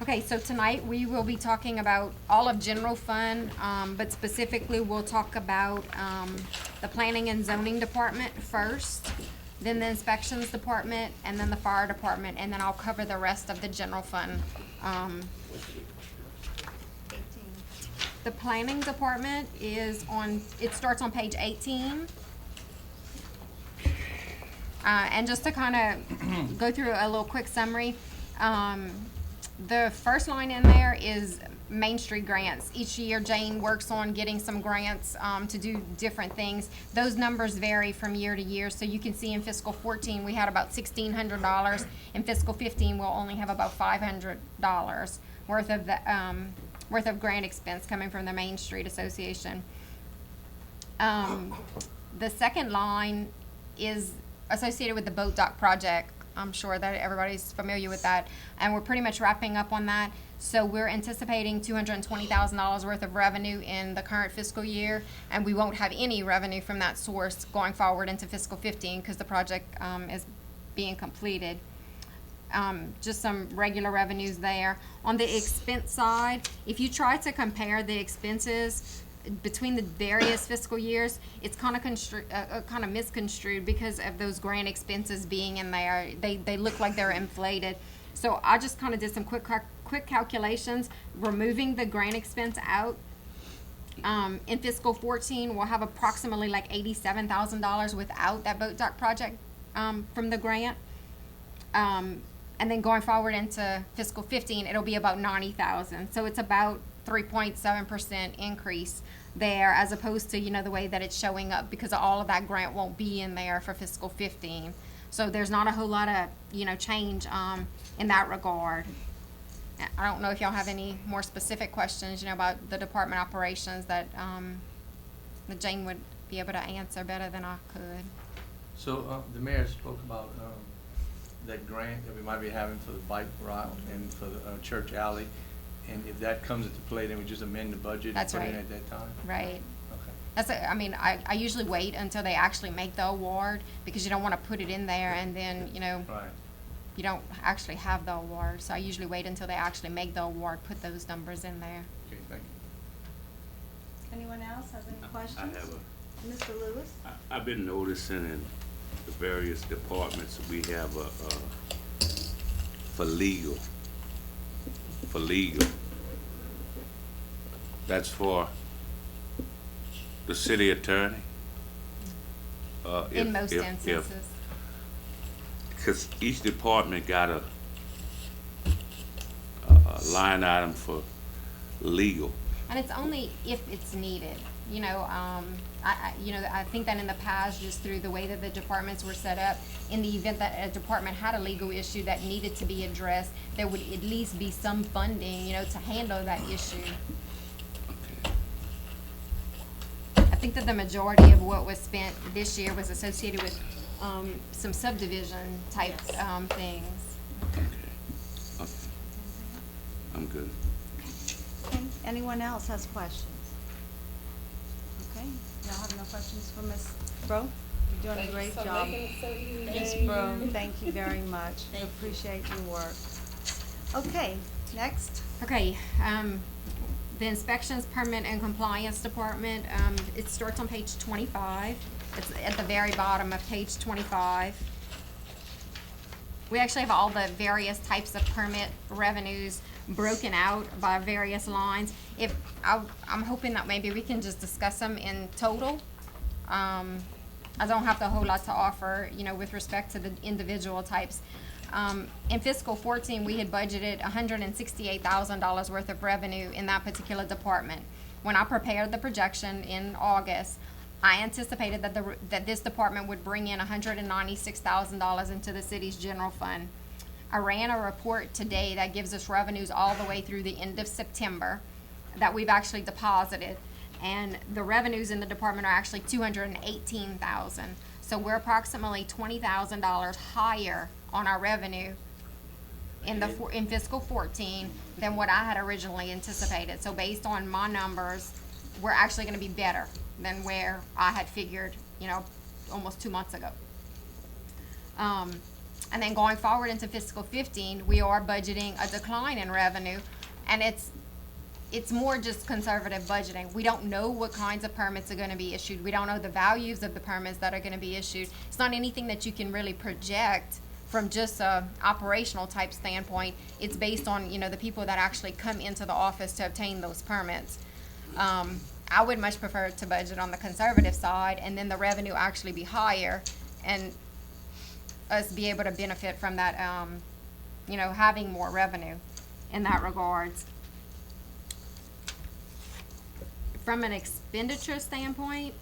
Okay, so tonight we will be talking about all of general fund, but specifically we'll talk about the planning and zoning department first, then the inspections department, and then the fire department, and then I'll cover the rest of the general fund. The planning department it starts on page 18. And just to kind of go through a little quick summary, the first line in there is Main Street grants. Each year Jane works on getting some grants to do different things. Those numbers vary from year to year, so you can see in fiscal 14 we had about $1,600. In fiscal 15 we'll only have about $500 worth of grant expense coming from the Main Street Association. The second line is associated with the boat dock project. I'm sure that everybody's familiar with that, and we're pretty much wrapping up on that. So we're anticipating $220,000 worth of revenue in the current fiscal year, and we won't have any revenue from that source going forward into fiscal 15 because the project is being completed. Just some regular revenues there. On the expense side, if you try to compare the expenses between the various fiscal years, it's kind of misconstrued because of those grant expenses being in there. They look like they're inflated. So I just kind of did some quick calculations, removing the grant expense out. In fiscal 14, we'll have approximately like $87,000 without that boat dock project from the grant. And then going forward into fiscal 15, it'll be about $90,000. So it's about 3.7% increase there, as opposed to, the way that it's showing up, because all of that grant won't be in there for fiscal 15. So there's not a whole lot of, change in that regard. I don't know if y'all have any more specific questions, about the department operations that Jane would be able to answer better than I could. So the mayor spoke about that grant that we might be having for the bike route and for the church alley. And if that comes into play, then we just amend the budget and put it in at that time? Right. Okay. I usually wait until they actually make the award, because you don't want to put it in there and then, Right. you don't actually have the award. So I usually wait until they actually make the award, put those numbers in there. Okay, thank you. Anyone else has any I questions? have Mr. Lewis? I've been noticing in the various departments, we have for legal. That's for the city attorney. In most instances. Because each department got a line item for legal. And it's only if it's needed. I think that in the past, just through the way that the departments were set up, in the event that a department had a legal issue that needed to be addressed, there would at least be some funding, to handle that issue. I think that the majority of what was spent this year was associated with some subdivision type things. Okay. I'm good. Okay. Anyone else has questions? Okay, y'all have no questions for Ms. Bro? You're doing a great job. Ms. Bro, thank you very much. We appreciate your work. Okay, next. Okay, the inspections, permit, and compliance department, it starts on page 25. It's at the very bottom of page 25. we actually have all the various types of permit revenues broken out by various lines. I'm hoping that maybe we can just discuss them in total. I don't have a whole lot to offer, with respect to the individual types. In fiscal 14, we had budgeted $168,000 worth of revenue in that particular department. When I prepared the projection in August, I anticipated that this department would bring in $196,000 into the city's general fund. I ran a report today that gives us revenues all the way through the end of September that we've actually deposited. And the revenues in the department are actually $218,000. So we're approximately $20,000 higher on our revenue in fiscal 14 than what I had originally anticipated. So based on my numbers, we're actually gonna be better than where I had figured, almost 2 months ago. And then going forward into fiscal 15, we are budgeting a decline in revenue, and it's more just conservative budgeting. We don't know what kinds of permits are gonna be issued. We don't know the values of the permits that are gonna be issued. It's not anything that you can really project from just a operational type standpoint. It's based on, the people that actually come into the office to obtain those permits. I would much prefer to budget on the conservative side, and then the revenue actually be higher, and us be able to benefit from that, having more revenue in that regards. From an expenditure standpoint,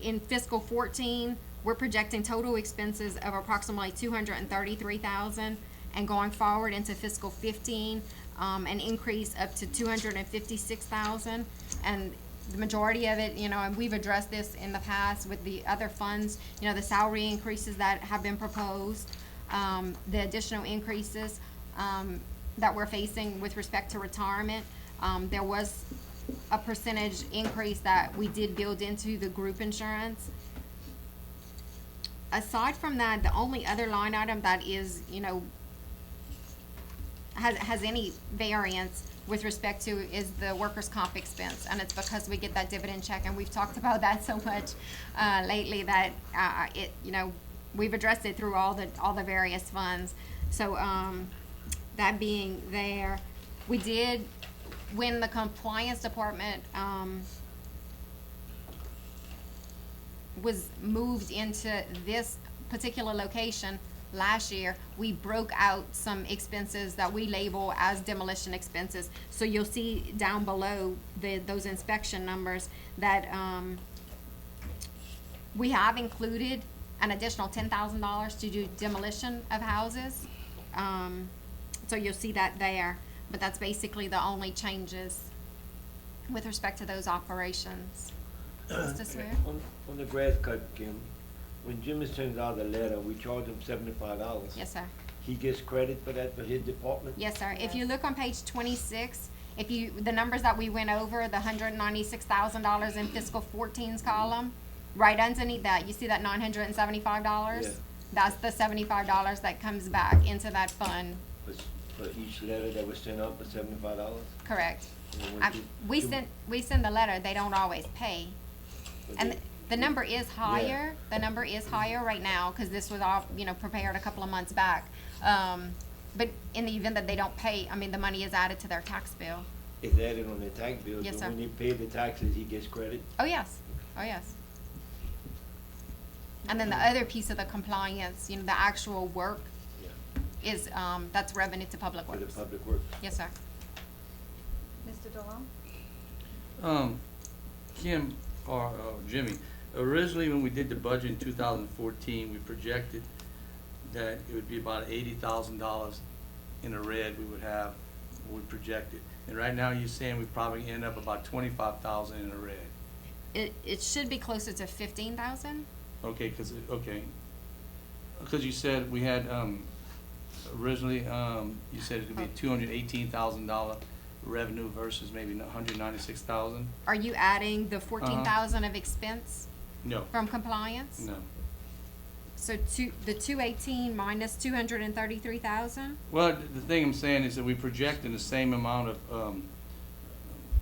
in fiscal 14, we're projecting total expenses of approximately $233,000, and going forward into fiscal 15, an increase up to $256,000, and the majority of it, and we've addressed this in the past with the other funds, the salary increases that have been proposed, the additional increases that we're facing with respect to retirement. There was a percentage increase that we did build into the group insurance. Aside from that, the only other line item that is, has any variance with respect to is the workers' comp expense, and it's because we get that dividend check, and we've talked about that so much lately that we've addressed it through all the various funds. So that being there, we did, when the compliance department was moved into this particular location last year, we broke out some expenses that we label as demolition expenses. So you'll see down below those inspection numbers that we have included an additional $10,000 to do demolition of houses. So you'll see that there, but that's basically the only changes with respect to those operations. Mr. Swear? On the grass cut, Kim, when Jimmy sends out a letter, we charge him $75. Yes, sir. He gets credit for that for his department? Yes, sir. If you look on page 26, the numbers that we went over, the $196,000 in fiscal 14's column, right underneath that, you see that $975? Yeah. That's the $75 that comes back into that fund. For each letter that was sent out for $75? Correct. And when We send the letter, they don't always pay. but And they- the number is higher. The number is higher right now because this was all, prepared a couple of months back. But in the event that they don't pay, the money is added to their tax bill. It's added on the tax bill, Yes, so sir. when he pays the taxes, he gets credit? Oh, yes. Oh, yes. And then the other piece of the compliance, the actual work Yeah. is, that's revenue to public For the works. public works. Yes, sir. Mr. DeLong? Kim, or Jimmy, originally when we did the budget in 2014, we projected that it would be about $80,000 in the red we would have, we projected. And right now you're saying we probably end up about 25,000 in the red. It should be closer to 15,000. Okay, because you said we had, originally, you said it could be $218,000 revenue versus maybe 196,000? Are you adding the 14,000 of expense No, from compliance? no. So the 218 minus 233,000? Well, the thing I'm saying is that we projected the same amount of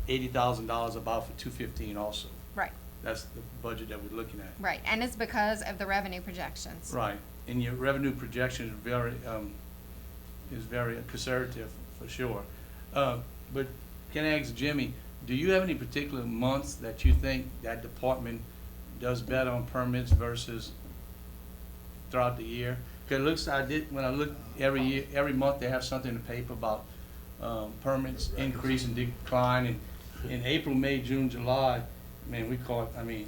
$80,000 about for 215 also. Right, That's the budget that we're looking at. right. And it's because of the revenue projections. Right. and your revenue projection is very conservative, for sure. But can I ask Jimmy, do you have any particular months that you think that department does better on permits versus throughout the year? Because when I look every year, every month they have something in the paper about permits increase and decline, and in April, May, June, July, man,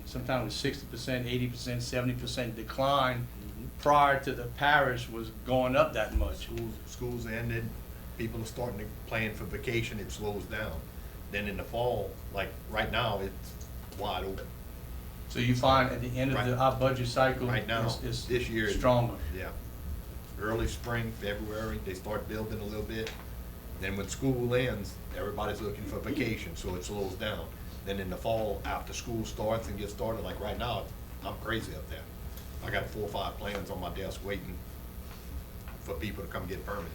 sometimes it was 60%, 80%, 70% decline. Prior to the parish was going up that much. Schools ended, people are starting to plan for vacation, it slows down. Then in the fall, like right now, it's wide open. So you find at the end of our budget cycle, Right now, is this year. stronger. Yeah. Early spring, February, they start building a little bit. Then when school ends, everybody's looking for vacation, so it slows down. Then in the fall, after school starts and gets started, like right now, I'm crazy up there. I got 4 or 5 plans on my desk waiting for people to come get permits.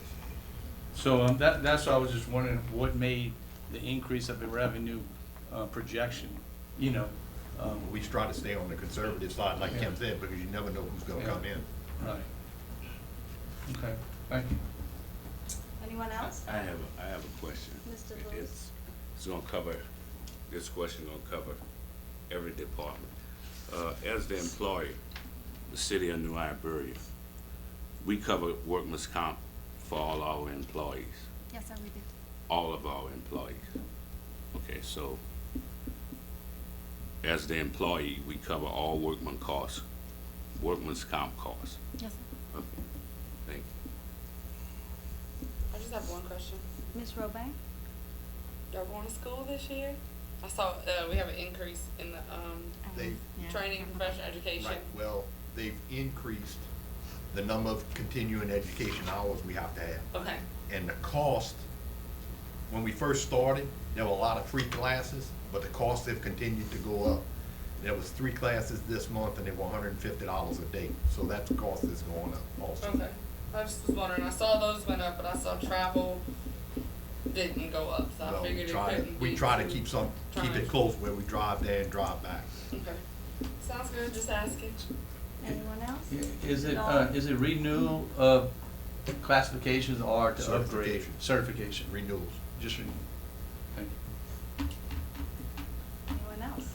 So that's why I was just wondering what made the increase of the revenue projection, you know? We try to stay on the conservative side, like Kim said, because you never know who's gonna come in. Right. Okay, thank you. Anyone else? I have a question. Mr. Lewis. It's gonna cover, this question gonna cover every department. As the employer, the city of New Iberia, we cover workman's comp for all our employees, Yes, sir, we do. all of our employees. Okay, so as the employee, we cover all workman's comp costs. Yes, sir. Okay, thank you. I just have one question. Ms. Robank? Y'all going to school this year? I saw, we have an increase in the, They, training and professional education. right, well, they've increased the number of continuing education hours we have to have. Okay, And the cost, when we first started, there were a lot of free classes, but the costs have continued to go up. There was 3 classes this month and they were $150 a day, so that cost is going up also. okay. I just was wondering, I saw those went up, but I saw travel didn't go up, so I Well, figured it couldn't be. we try to keep Trying. it close where we drive there and drive back. Okay. Sounds good, just asking. Anyone else? Is it renewal of classifications or to upgrade? Certification. Certification. Renewals. Just renewal. Thank you. Anyone else?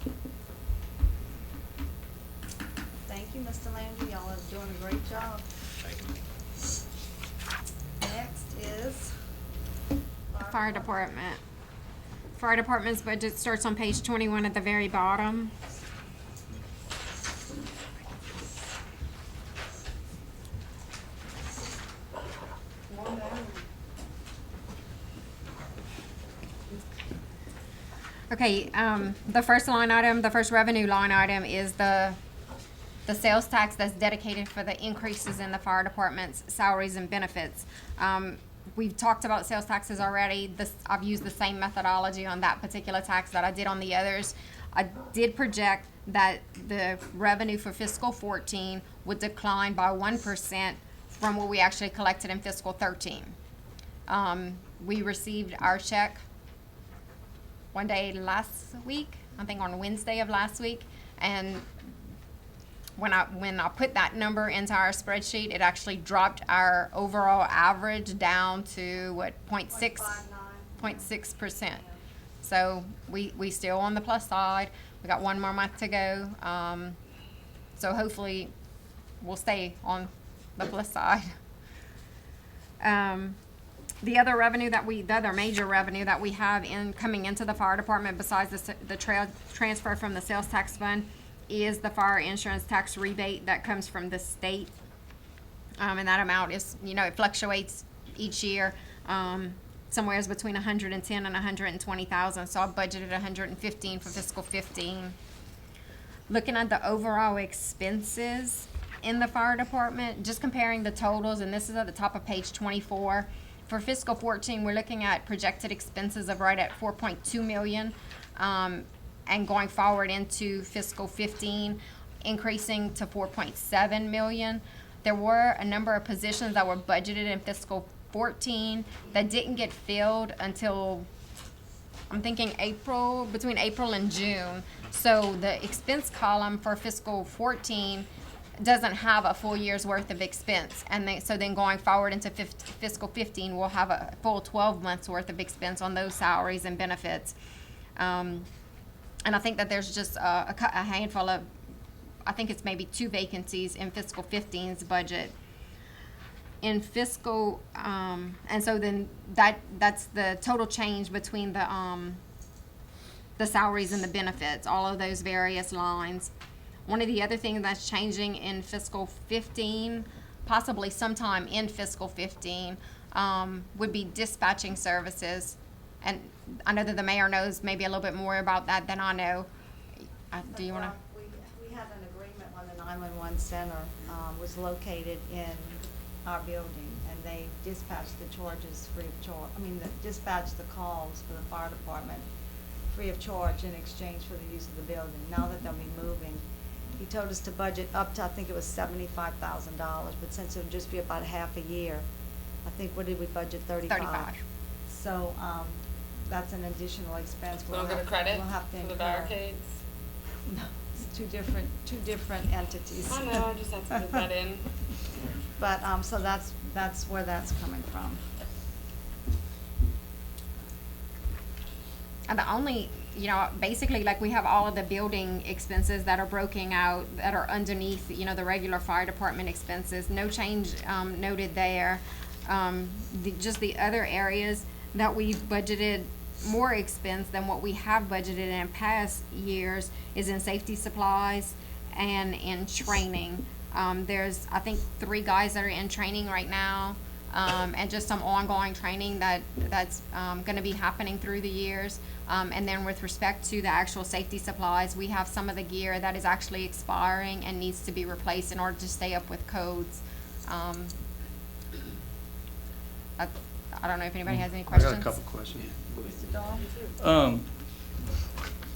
Thank you, Mr. Landry. Y'all are doing a great job. Thank you. Next is Fire department. Fire department's budget starts on page 21 at the very bottom. Okay, the first line item, the first revenue line item is the sales tax that's dedicated for the increases in the fire department's salaries and benefits. We've talked about sales taxes already. I've used the same methodology on that particular tax that I did on the others. I did project that the revenue for fiscal 14 would decline by 1% from what we actually collected in fiscal 13. We received our check one day last week, I think on Wednesday of last week, and when I put that number into our spreadsheet, it actually dropped our overall average down to what, 0.6%. So we still on the plus side. We got 1 more month to go. So hopefully we'll stay on the plus side. The other revenue the other major revenue that we have coming into the fire department besides the transfer from the sales tax fund is the fire insurance tax rebate that comes from the state. And that amount is, it fluctuates each year, somewhere between 110 and 120,000. So I budgeted 115 for fiscal 15. Looking at the overall expenses in the fire department, just comparing the totals, and this is at the top of page 24. For fiscal 14, we're looking at projected expenses of right at 4.2 million. And going forward into fiscal 15, increasing to 4.7 million. There were a number of positions that were budgeted in fiscal 14 that didn't get filled until, I'm thinking between April and June. So the expense column for fiscal 14 doesn't have a full year's worth of expense. And so then going forward into fiscal 15, we'll have a full 12 months worth of expense on those salaries and benefits. And I think that there's just a handful of, I think it's maybe 2 vacancies in fiscal 15's budget. In fiscal, and so then that's the total change between the salaries and the benefits, all of those various lines. One of the other things that's changing in fiscal 15, possibly sometime in fiscal 15, would be dispatching services. And I know that the mayor knows maybe a little bit more about that than I know. Do you want to? We had an agreement when the 911 center was located in our building, and they dispatched the charges free of charge. Dispatched the calls for the fire department free of charge in exchange for the use of the building. Now that they'll be moving, he told us to budget up to, I think it was $75,000, but since it'll just be about a half a year, I think, what did we budget, 35? So, that's an additional expense. We'll get a credit We'll have to for the incur. barricades? No, it's two different entities. I know, I just have to put that in. But, so that's where that's coming from. And the only, basically, like, we have all of the building expenses that are broken out, that are underneath, the regular fire department expenses. No change noted there. Just the other areas that we've budgeted more expense than what we have budgeted in past years is in safety supplies and in training. There's, I think, 3 guys that are in training right now, and just some ongoing training that's going to be happening through the years. And then with respect to the actual safety supplies, we have some of the gear that is actually expiring and needs to be replaced in order to stay up with codes. I don't know if anybody has any questions. I got a couple questions. Mr. Dahl?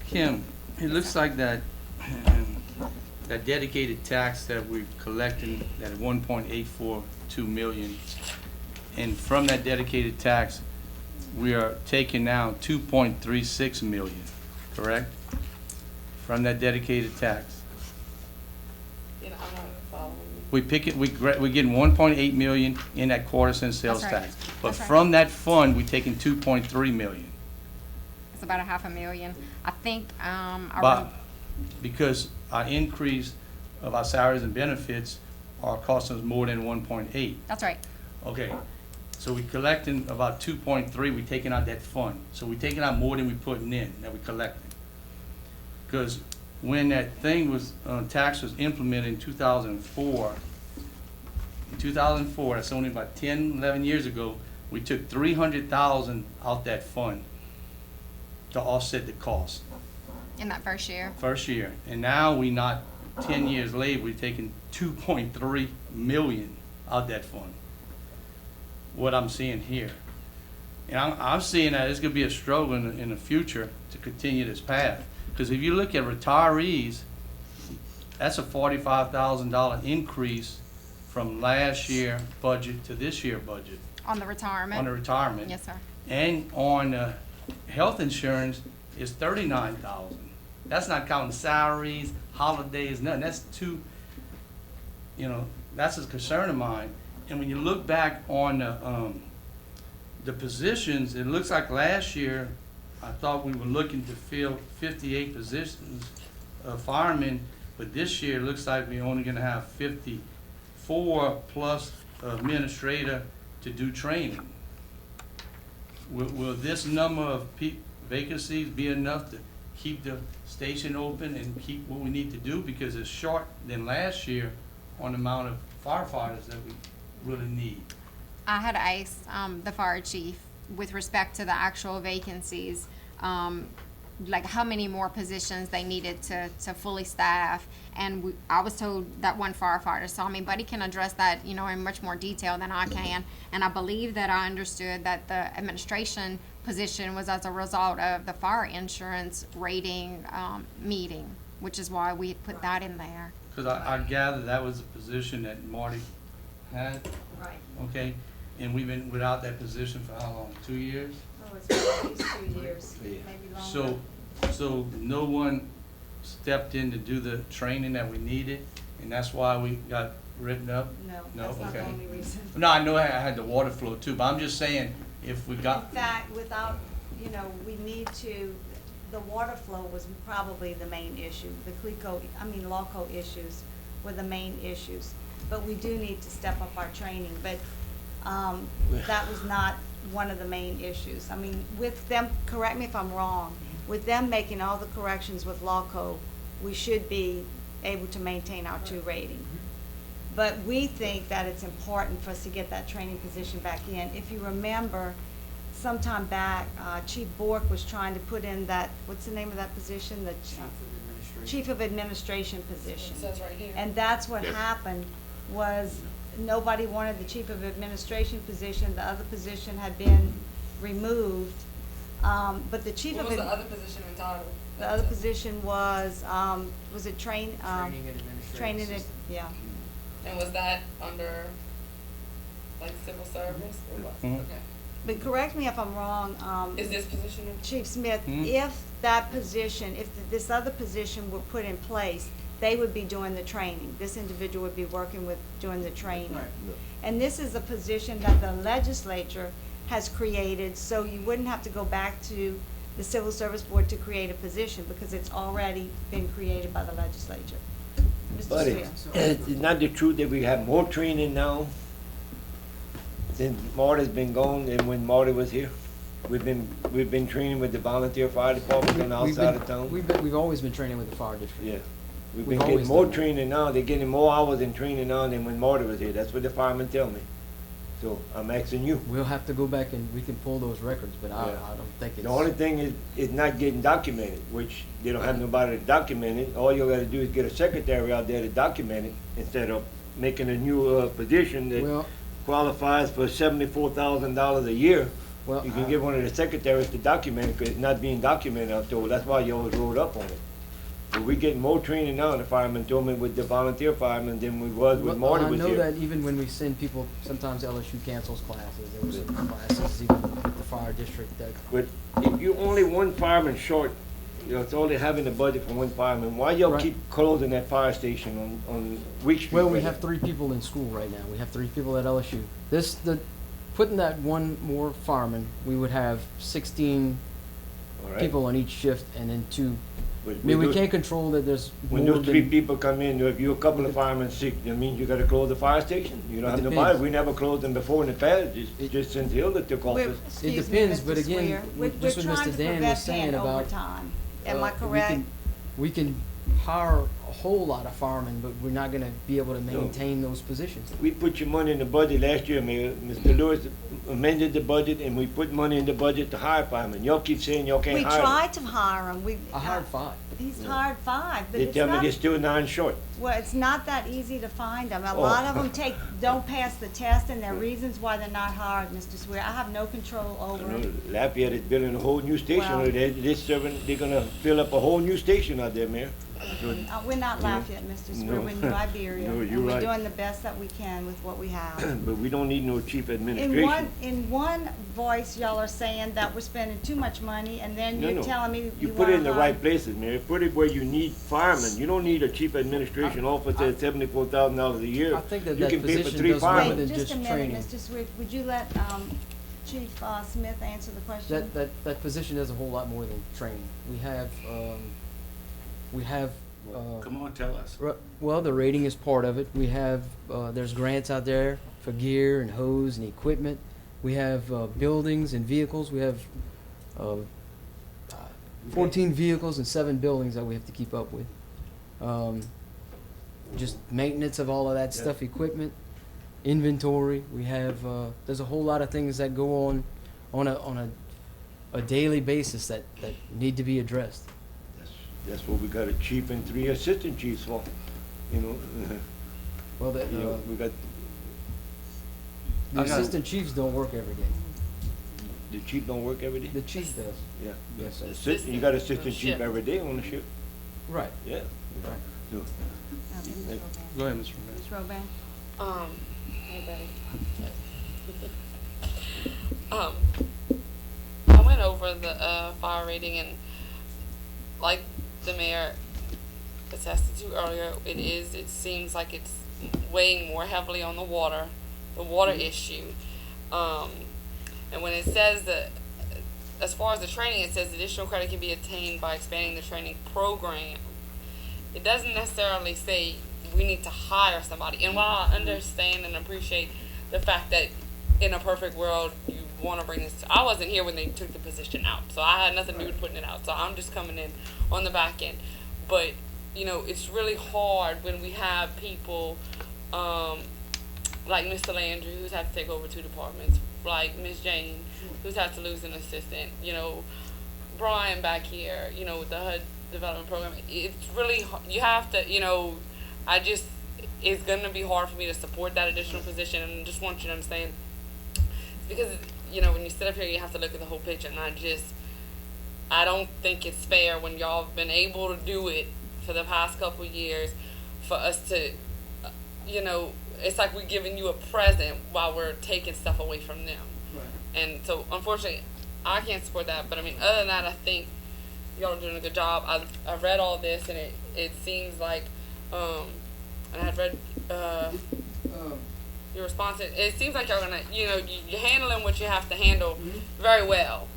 Kim, it looks like that dedicated tax that we're collecting, that 1.842 million, and from that dedicated tax, we are taking now 2.36 million, correct? From that dedicated tax. I'm not following. We're getting 1.8 million in that quarter-cent sales That's right. tax. But That's right. from that fund, we're taking 2.3 million. It's about $500,000. I think, But because our increase of our salaries and benefits are costing us more than 1.8. that's right. Okay, so we're collecting about 2.3, we're taking out that fund. So we're taking out more than we're putting in, that we're collecting. Because when that thing was, tax was implemented in 2004, that's only about 10, 11 years ago, we took 300,000 out that fund to offset the cost. In that first year. First year, and now we not, 10 years later, we're taking 2.3 million out that fund. What I'm seeing here. And I'm seeing that it's gonna be a struggle in the future to continue this path. Because if you look at retirees, that's a $45,000 increase from last year budget to this year budget. On the retirement. On the retirement. Yes, sir. And on health insurance is $39,000. That's not counting salaries, holidays, nothing. That's that's a concern of mine. And when you look back on the positions, it looks like last year, I thought we were looking to fill 58 positions of firemen, but this year it looks like we're only gonna have 54 plus administrator to do training. Will this number of vacancies be enough to keep the station open and keep what we need to do? Because it's short than last year on the amount of firefighters that we really need. I had asked the fire chief with respect to the actual vacancies, like how many more positions they needed to fully staff. And I was told that one firefighter, so I mean, Buddy can address that, in much more detail than I can. And I believe that I understood that the administration position was as a result of the fire insurance rating meeting, which is why we put that in there. Because I gather that was a position that Marty had, Right. okay? And we've been without that position for how long, 2 years? Oh, it's been at least 2 years, maybe longer. So no one stepped in to do the training that we needed, And that's why we got written up? No, No, that's not the okay. only reason. No, I know I had the water flow too, but I'm just saying, if we In got, fact, without, we need to, the water flow was probably the main issue. The LAWCO issues were the main issues. But we do need to step up our training, but, that was not one of the main issues. I mean, with them, correct me if I'm wrong, with them making all the corrections with LAWCO, we should be able to maintain our 2 rating. But we think that it's important for us to get that training position back in. If you remember, sometime back, Chief Bork was trying to put in that, what's the name of that position? The Chief of Administration position. It says right here. And that's what Yes. happened, was nobody wanted the Chief of Administration position. The other position had been removed. But the Chief What of, was the other position entitled? the other position was it Training and Administration. yeah. And was that under, like, civil service or what? Mhm. Okay. But correct me if I'm wrong, Is this position in? Chief Smith, Mhm. if that position, if this other position were put in place, they would be doing the training. This individual would be working with, doing the training. And this is a position that the legislature has created, so you wouldn't have to go back to the Civil Service Board to create a position, because it's already been created by the legislature. Mr. But Swear. it's not the truth that we have more training now since Marty's been gone than when Marty was here. We've been training with the volunteer fire department on the outside of town. We've always been training with the fire district. Yeah. We've We've been getting always more done that. training now. They're getting more hours in training now than when Marty was here. That's what the firemen tell me. So I'm asking you. We'll have to go back and we can pull those records, but I Yeah. don't think it's. The only thing is not getting documented, which they don't have nobody to document it. All you gotta do is get a secretary out there to document it instead of making a new, position that Well, qualifies for $74,000 a year. well, You can get one of the secretaries to document it, 'cause it's not being documented out there. That's why you always rolled up on it. But we getting more training now, the firemen told me, with the volunteer firemen than we was when well, Marty I was know here. that even when we send people, sometimes LSU cancels classes. There were some classes even with the fire district that. But if you only one fireman short, it's only having the budget for one fireman, why y'all Right. keep closing that fire station on Week Street? Well, we right have there? 3 people in school right now. We have 3 people at LSU. Putting that one more fireman, we would have 16 All right. people on each shift, and then 2. But I mean, we those- can't control that there's When more those 3 than. people come in, if you a couple of firemen sick, that means you gotta close the fire station? You don't It have nobody, depends. we never closed them before in the past, just since Hilda took We're- office. excuse me, depends, Mr. but again, Swear. We're just what trying Mr. to Dan prevent was saying paying about, overtime. Am I we correct? We can hire a whole lot of firemen, but we're not gonna be able to maintain those positions. We put your money in the budget last year, Mayor. Mr. Lewis amended the budget, and we put money in the budget to hire firemen. Y'all keep saying y'all can't We hire them. tried to hire him. I hired 5. He's hired 5, but They it's tell me not, they're still 9 short. well, it's not that easy to find them. A Oh. lot of them don't pass the test, and there are reasons why they're not hired, Mr. Swear. I have no control over I know it. Lafayette is building a whole new station. Well- They're gonna fill up a whole new station out there, Mayor. We're not Lafayette, Mr. Swear. No. We're New Iberia. No, you're And we're right. doing the best that we can with what we have. But we don't need no chief administration. In one voice, y'all are saying that we're spending too much money, and then No, you're no. telling me You you put it in wanna the hire. right places, Mayor. Put it where you need firemen. You don't need a chief administration officer at $74,000 a year. I think that You that can pay for position 3 does more firemen. than Wait, just a just minute, training. Mr. Swift, would you let, Chief, Smith answer the question? That position does a whole lot more than training. We have, Come on, tell us. well, the rating is part of it. We have, there's grants out there for gear and hose and equipment. We have, buildings and vehicles. We have, 14 vehicles and 7 buildings that we have to keep up with. Just maintenance of all of that stuff, equipment, inventory. We have, there's a whole lot of things that go on a daily basis that need to be addressed. That's what we got a chief and 3 assistant chiefs for, you know. Well, We got, the I got- assistant chiefs don't work every day. the chief don't work every day? The chief does. Yeah. Yes, sir. Assistant, you got assistant chief Shift. every day on the ship? Right. Yeah. Right. So, Ms. Roban. go ahead, Mr. Romero. Ms. Roban? Hey, buddy. I went over the fire rating, and like the mayor, attested to earlier, it seems like it's weighing more heavily on the water issue. And when it says that, as far as the training, it says additional credit can be attained by expanding the training program. It doesn't necessarily say we need to hire somebody. And while I understand and appreciate the fact that in a perfect world you want to bring this, I wasn't here when they took the position out, so I had nothing to do with putting it out. So I'm just coming in on the back end. But it's really hard when we have people like Mr. Landry, who's had to take over 2 departments, like Ms. Jane, who's had to lose an assistant, Brian back here, with the HUD development program. It's really, you have to, it's going to be hard for me to support that additional position, and I just want you to understand, because, when you sit up here, you have to look at the whole picture, and I don't think it's fair when y'all have been able to do it for the past couple of years for us to, it's like we're giving you a present while we're taking stuff away from them. Right. And so, unfortunately, I can't support that. But, other than that, I think y'all are doing a good job. I've read all this, and it seems like, and I've read your response. It seems like y'all going to, you're handling what you have to handle very well.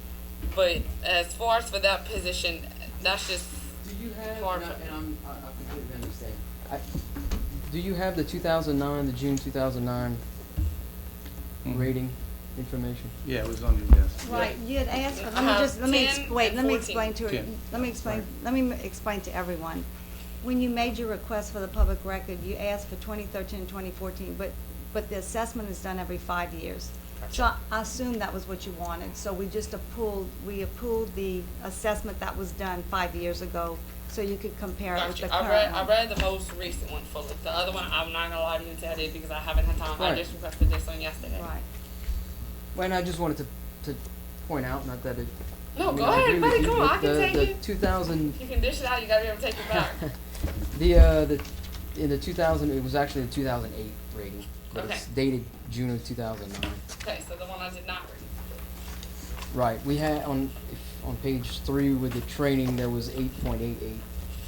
But as far as for that position, that's just Do you have, hard. I completely understand. Do you have the 2009, the June 2009 rating information? Yeah, it was on your desk. Right, you had asked, but let me explain to her, let me explain to everyone. When you made your request for the public record, you asked for 2013 and 2014, but the assessment is done every 5 years. So I assume that was what you wanted, so we just appooled the assessment that was done 5 years ago, so you could compare it with the current I one. read the most recent one fully. The other one, I'm not gonna lie to you and say I did because I haven't had time. I Right. just requested this one yesterday. Right. Well, and I just wanted to point out, not that it. No, I mean, go I ahead, agree buddy, with you, come on, but I can take the it. 2000. You can dish it out, you gotta be able to take it back. In the 2000, it was actually the 2008 rating, but Okay. it's dated June of 2009. Okay, so the one I did not read. Right, we had on page 3 with the training, there was 8.88,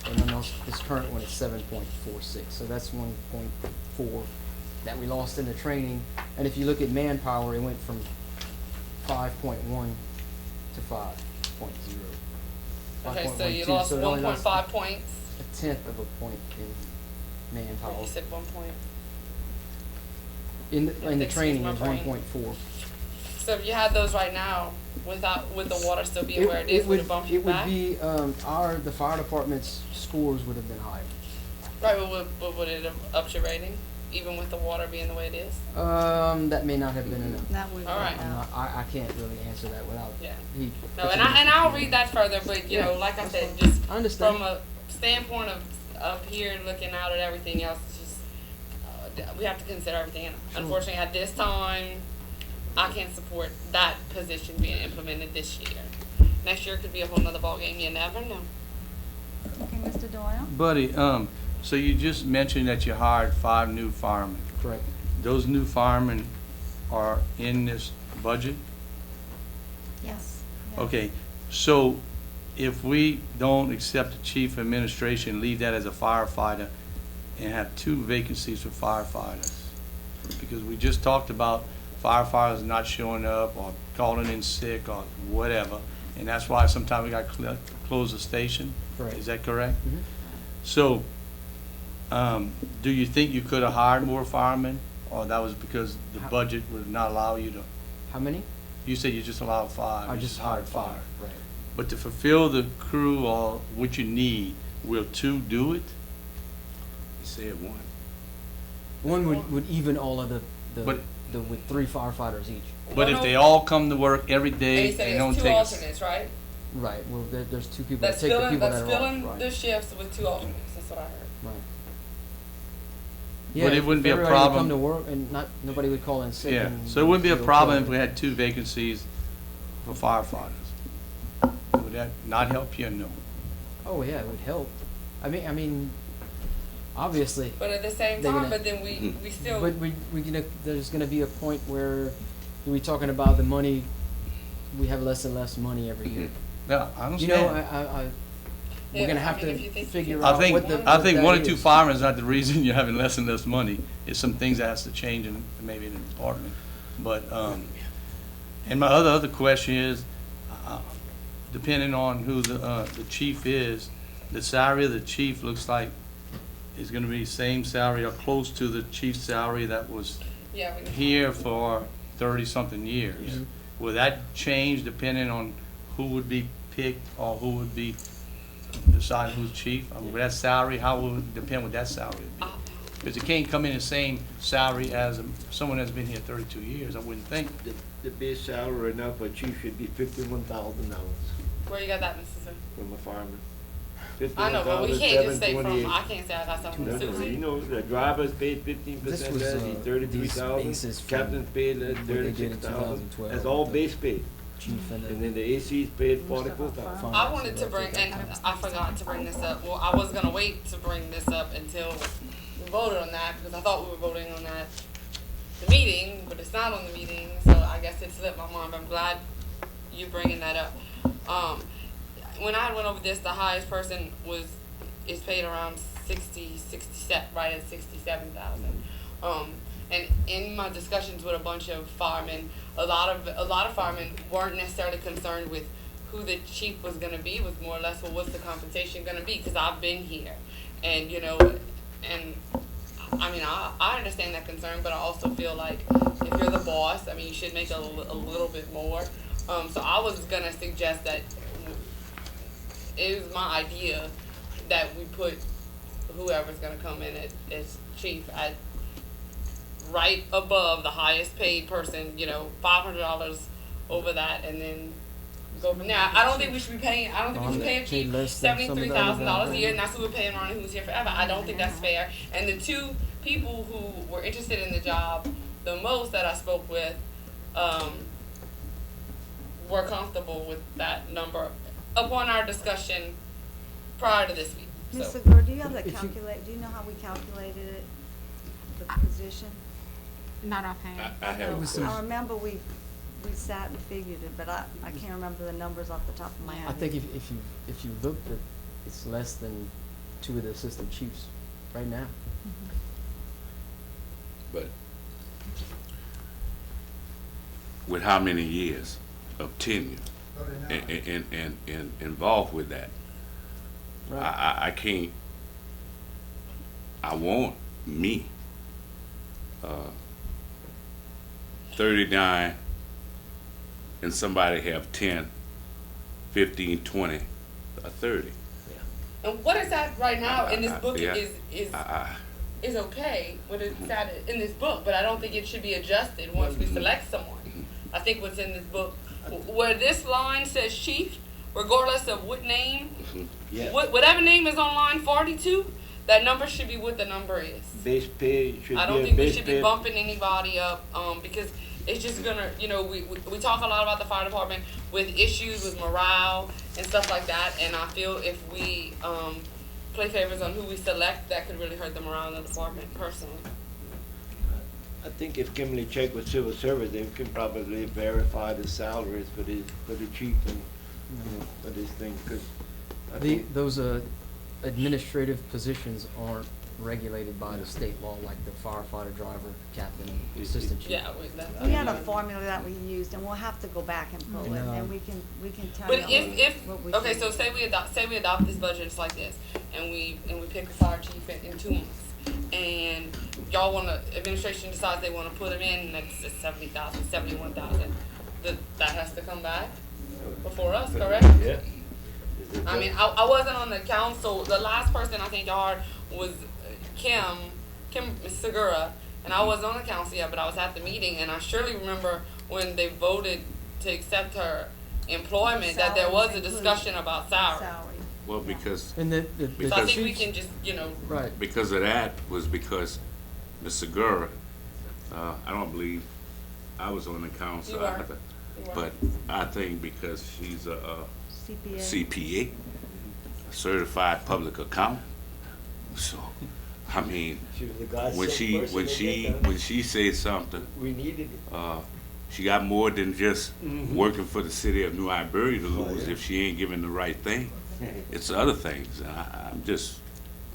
and then this current one is 7.46, so that's 1.4 that we lost in the training. And if you look at manpower, it went from 5.1 to 5.0. Okay, so you 5.12, lost it only 1.5 points. a tenth of a point in manpower. You said 1 point. In the Excuse training, my it was brain. 1.4. So if you had those right now, with the water still being where it is, would it bump you back? It would be, the fire department's scores would have been higher. Right, but would it have upped your rating, even with the water being the way it is? That may not have been enough. That would All right. I can't really answer that without. Yeah. he No, puts and it in. I'll read that further, but Yeah, like I that's said, fine. just I understand. from a standpoint of up here looking out at everything else, it's just we have to consider everything. And unfortunately, at this time, I can't support that position being implemented this year. Next year could be a whole nother ballgame. You never know. Okay, Mr. Doyle? Buddy, so you just mentioned that you hired 5 new firemen. Correct. Those new firemen are in this budget? Yes. Okay, so if we don't accept the chief administration, leave that as a firefighter, and have 2 vacancies for firefighters, because we just talked about firefighters not showing up or calling in sick or whatever, and that's why sometimes we got to close the station. Correct. Is that correct? Mhm. So, do you think you could have hired more firemen, or that was because the budget would not allow you to? How many? You said you just allowed 5. I You just hired 5. Right. But to fulfill the crew or what you need, will 2 do it? You said 1. One would even all of But- with 3 firefighters each. But if they all come to work every And day you said and don't it's 2 take us. alternates, right? Right. Well, there's 2 people That's that take the people that's that are off. filling Right. the shifts with 2 alternates. That's what I heard. Right. But it if wouldn't be a everybody would problem- come to work and nobody would call in sick. Yeah, and so it wouldn't be a feel problem if covered. we had 2 vacancies for firefighters. Would that not help you or no? Oh yeah, it would help. I mean, obviously. But at the same they're time, gonna- but then we still. But there's gonna be a point where we're talking about the money. We have less and less money every year. Yeah, I You know, understand. we're gonna have I mean, to if you think you figure can- out I think, what the. I what think that one or two is. firemen is not the reason you're having less and less money. It's some things that has to change in, maybe in the department. But, and my other question is, depending on who the chief is, the salary of the chief looks like is gonna be same salary or close to the chief's salary that was Yeah, we- here for 30-something years. Mhm. Will that change depending on who would be picked or who would be deciding who's chief? I mean, with that salary, how will it depend what that salary would be? Because it can't come in the same salary as someone that's been here 32 years, I wouldn't think. The base salary right now for a chief should be $51,000 Where you got that, Mr. Sir? from a fireman. I know, but we can't just say from, 51,728. I can't say I got something from No, no, you Susie. know, the drivers paid 15%, This was, that, these 33,000, bases from captains paid what they did in 36,000. 2012, That's all the base pay. Chief and And then the ACs paid 44,000. I wanted to bring, and I forgot to bring this up, well, I was gonna wait to bring this up until we voted on that, because I thought we were voting on that the meeting, but it's not on the meeting, so I guess it slipped my mind, but I'm glad you bringing that up. When I went over this, the highest person is paid around 67, right at 67,000. And in my discussions with a bunch of firemen, a lot of firemen weren't necessarily concerned with who the chief was gonna be, was more or less, well, what's the compensation gonna be? Cause I've been here, and you know, and I mean, I understand that concern, but I also feel like if you're the boss, I mean, you should make a little bit more. So I was gonna suggest that it was my idea that we put whoever's gonna come in as chief at right above the highest paid person, you know, $500 over that, and then go from there. I don't think we should be paying. I don't think we should pay a chief $73,000 a year, and that's what we're paying Ronnie, who's here forever. I don't think that's fair. And the two people who were interested in the job the most that I spoke with were comfortable with that number upon our discussion prior to this week. So. Mr. Gore, do you have that If you- do you know how we calculated it, the position? Not offhand. I have a question. I remember we sat and figured it, but I can't remember the numbers off the top of my head. I think if you look at, it's less than 2 of the assistant chiefs right now. But with how many years of tenure and involved with that, I can't. I want me 39 and somebody have 10, 15, 20, or 30. And what is that right now in this book Yeah. is okay what it's at in this book, but I don't think it should be adjusted once we select someone. I think what's in this book, where this line says chief, regardless of what name, whatever name is on line 42, that number should be what the number is. Base pay should be I don't a think we base should pay. be bumping anybody up, because it's just gonna, you know, we talk a lot about the fire department with issues with morale and stuff like that, and I feel if we play favors on who we select, that could really hurt the morale of the department personally. I think if Kimberly checked with civil service, they can probably verify the salaries for the chief and, you know, for this thing, because I think Those administrative positions aren't regulated by the state law like the firefighter, driver, captain, assistant chief. Yeah, We had a formula that we used, and we'll have to go back and pull it, No. and we can tell But you if what we okay, should- so say we adopt this budget just like this, and we pick a fire chief in 2 months, and y'all administration decides they wanna put him in, and that's 70,000, 71,000, that has to come back before us, correct? Yeah. I mean, I wasn't on the council. The last person I think y'all heard was Kim Segura, and I wasn't on the council yet, but I was at the meeting, and I surely remember when they voted to accept her employment, that there was a discussion about salary. Well, because And the So I think we chiefs- can just, you know, Right. because of that was because Ms. Segura, I don't believe I was on the council You were. either, but I think because she's a CPA. CPA, certified public accountant, so I mean, she was the guy's when she said something, we needed it. she got more than just Mhm. working for the city of New Iberia to lose yeah. if she ain't giving the right thing. It's other things, and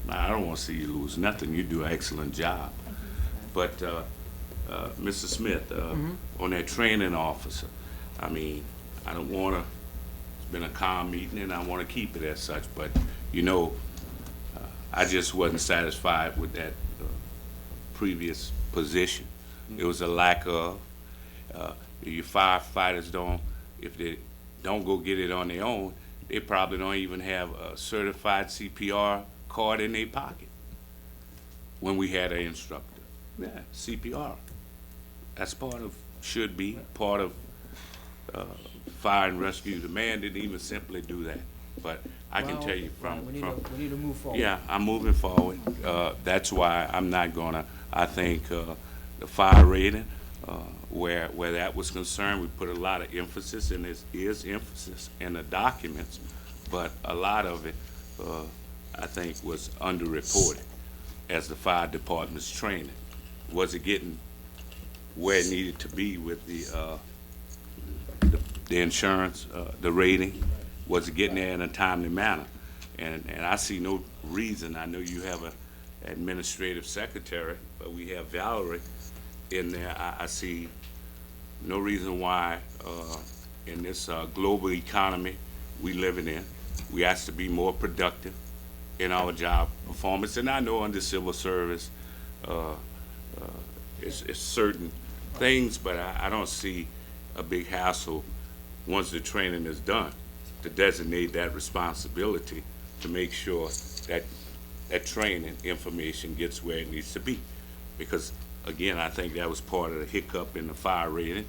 I don't wanna see you lose nothing. You do an excellent job. But, Mr. Smith, on that training officer, I mean, I don't wanna, it's been a calm meeting and I wanna keep it as such, but, you know, I just wasn't satisfied with that, previous position. There was a lack of, your firefighters if they don't go get it on their own, they probably don't even have a certified CPR card in their pocket. When we had an instructor, yeah, CPR. That's should be part of fire and rescue. The man didn't even simply do that. But I can tell you we need to move forward. yeah, I'm moving forward. That's why I'm not gonna, I think, the fire rating, where that was concerned, we put a lot of emphasis, and there is emphasis in the documents, but a lot of it, I think, was underreported as the fire department's training. Was it getting where it needed to be with the insurance, the rating? Was it getting there in a timely manner? And I see no reason. I know you have an administrative secretary, but we have Valerie in there. I see no reason why in this global economy we living in, we have to be more productive in our job performance. And I know under civil service, it's certain things, but I don't see a big hassle once the training is done to designate that responsibility to make sure that that training information gets where it needs to be. Because again, I think that was part of the hiccup in the fire rating,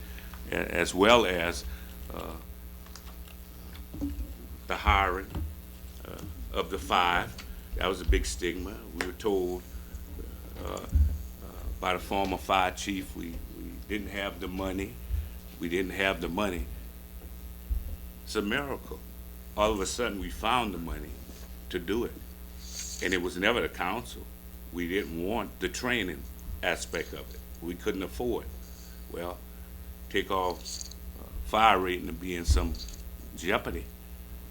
as well as the hiring of the 5. That was a big stigma. We were told by the former fire chief we didn't have the money. We didn't have the money. It's a miracle. All of a sudden, we found the money to do it. And it was never the council. We didn't want the training aspect of it. We couldn't afford it. Well, take off fire rating to be in some jeopardy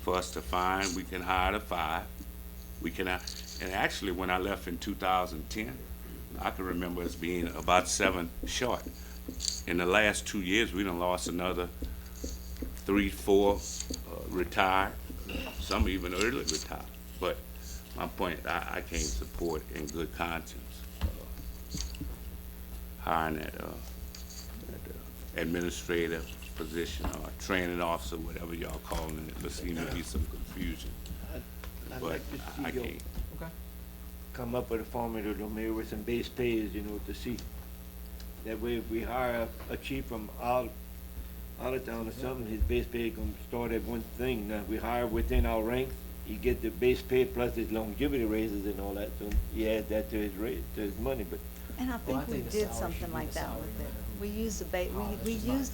for us to find. We can hire the 5. We can, and actually, when I left in 2010, I can remember us being about 7 short. In the last 2 years, we done lost another 3, 4 retired, some even early retired. But my point, I can't support in good conscience hiring that administrative position or training officer, whatever y'all calling it. There seems to be some confusion. I'd But like to see I y'all can't. come up with a formula, maybe with some base pays, to see. That way, if we hire a chief from out of town or something, his base pay gonna start at one thing. Now, if we hire within our ranks, he get the base pay plus his longevity raises and all that, so he adds that to his rate, to his money, but. And I think we did something like that with it. We used the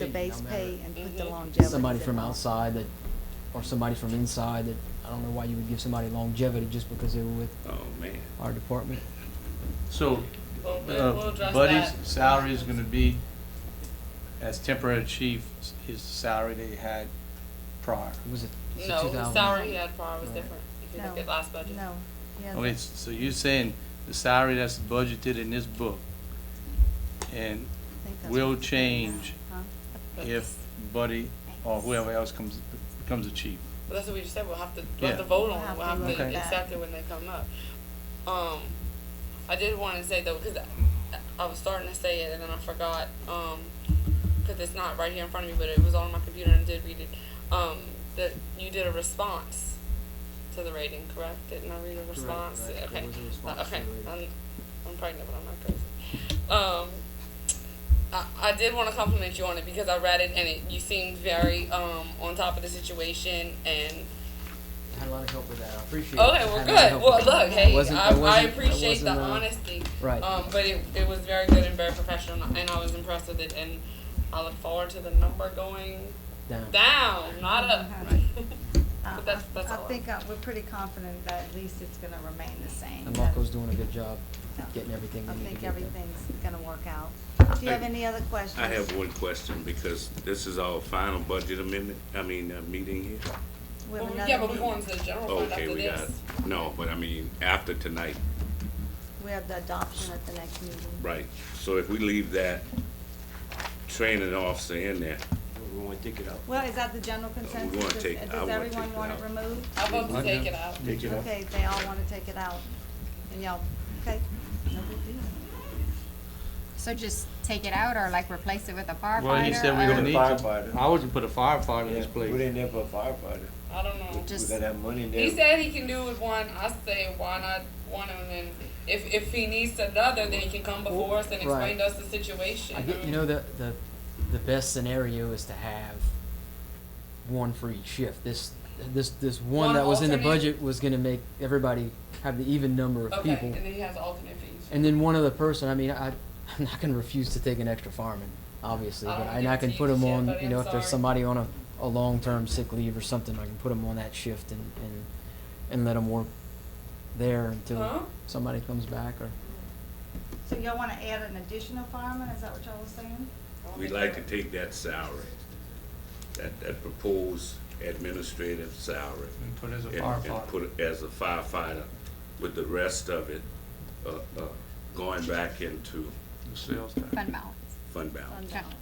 base pay and put the longevity. Somebody from outside that, or somebody from inside that, I don't know why you would give somebody longevity just because they were with our department. So, we'll address Buddy's that. salary is gonna be, as temporary chief, his salary that he had prior. Was it No, the 2000? salary he had prior was different, if you look No. at last budget. No. Yeah, Okay, so you're saying the salary that's budgeted in this book and I think that's will what it's saying now, change huh? if Buddy or whoever else becomes a chief? But that's what we just said, we'll have to Yeah. vote on We'll it, have we'll to have look to at that. accept it when they come up. I did wanna say though, cause I was starting to say it and then I forgot, cause it's not right here in front of me, but it was on my computer and I did read it. That you did a response to the rating, correct? Didn't I read a response? right. There Okay. was a response to Okay, the rating. I'm pregnant, but I'm not crazy. I did want to compliment you on it because I read it and you seemed very on top of the situation and. I had a lot of help with that. I appreciate it. Okay, I well, had a lot of good. help Well, with that. look, hey, Wasn't- I wasn't- appreciate the wasn't, honesty. Right. But it was very good and very professional, and I was impressed with it, and I look forward to the number going down, not up. But that's I all. think we're pretty confident that at least it's gonna remain the same. And Marco's doing a good job Yeah. getting everything I we need to think get done. everything's gonna work out. Do you have any other questions? I have one question, because this is our final budget amendment, meeting here. We have Well, another yeah, but we're meeting. going to the general fund Okay, after we got, this. no, but I mean, after tonight, We have the adoption at the next meeting. right. So if we leave that training officer in there, We wanna take it out. Well, is that the general consensus? wanna Does- take- I Does wanna everyone take it want it out. removed? I vote to take it out. Take it out. Okay, they all wanna take it out. And y'all, okay, no big deal. So just take it out or like replace it with a firefighter? Well, he said we're or- gonna need to. Firefighter. I was put a firefighter in Yeah, his place. put in there for a firefighter. I don't know. We Just- gotta have money in there. He said he can do with one. I say, why not one? And then if he needs another, then he can come before us and explain Right. to us the situation. I get, you know, the best scenario is to have one for each shift. This one One that was in the alternate? budget was gonna make everybody have the even number of Okay, people. and then he has alternate fees. And then one other person, I mean, I'm not gonna refuse to take an extra fireman, obviously, I but don't and I give can to put you them shit, on, buddy, you know, I'm if there's sorry. somebody on a long-term sick leave or something, I can put them on that shift and let them work there until Huh? somebody comes back or. So y'all wanna add an additional fireman, is that what y'all was saying? we'd like to take that salary, that proposed administrative salary, And put it as a and firefighter. put it as a firefighter, with the rest of it, going back into The sales tax. Fund balance. fund Fund balance. Okay. balance.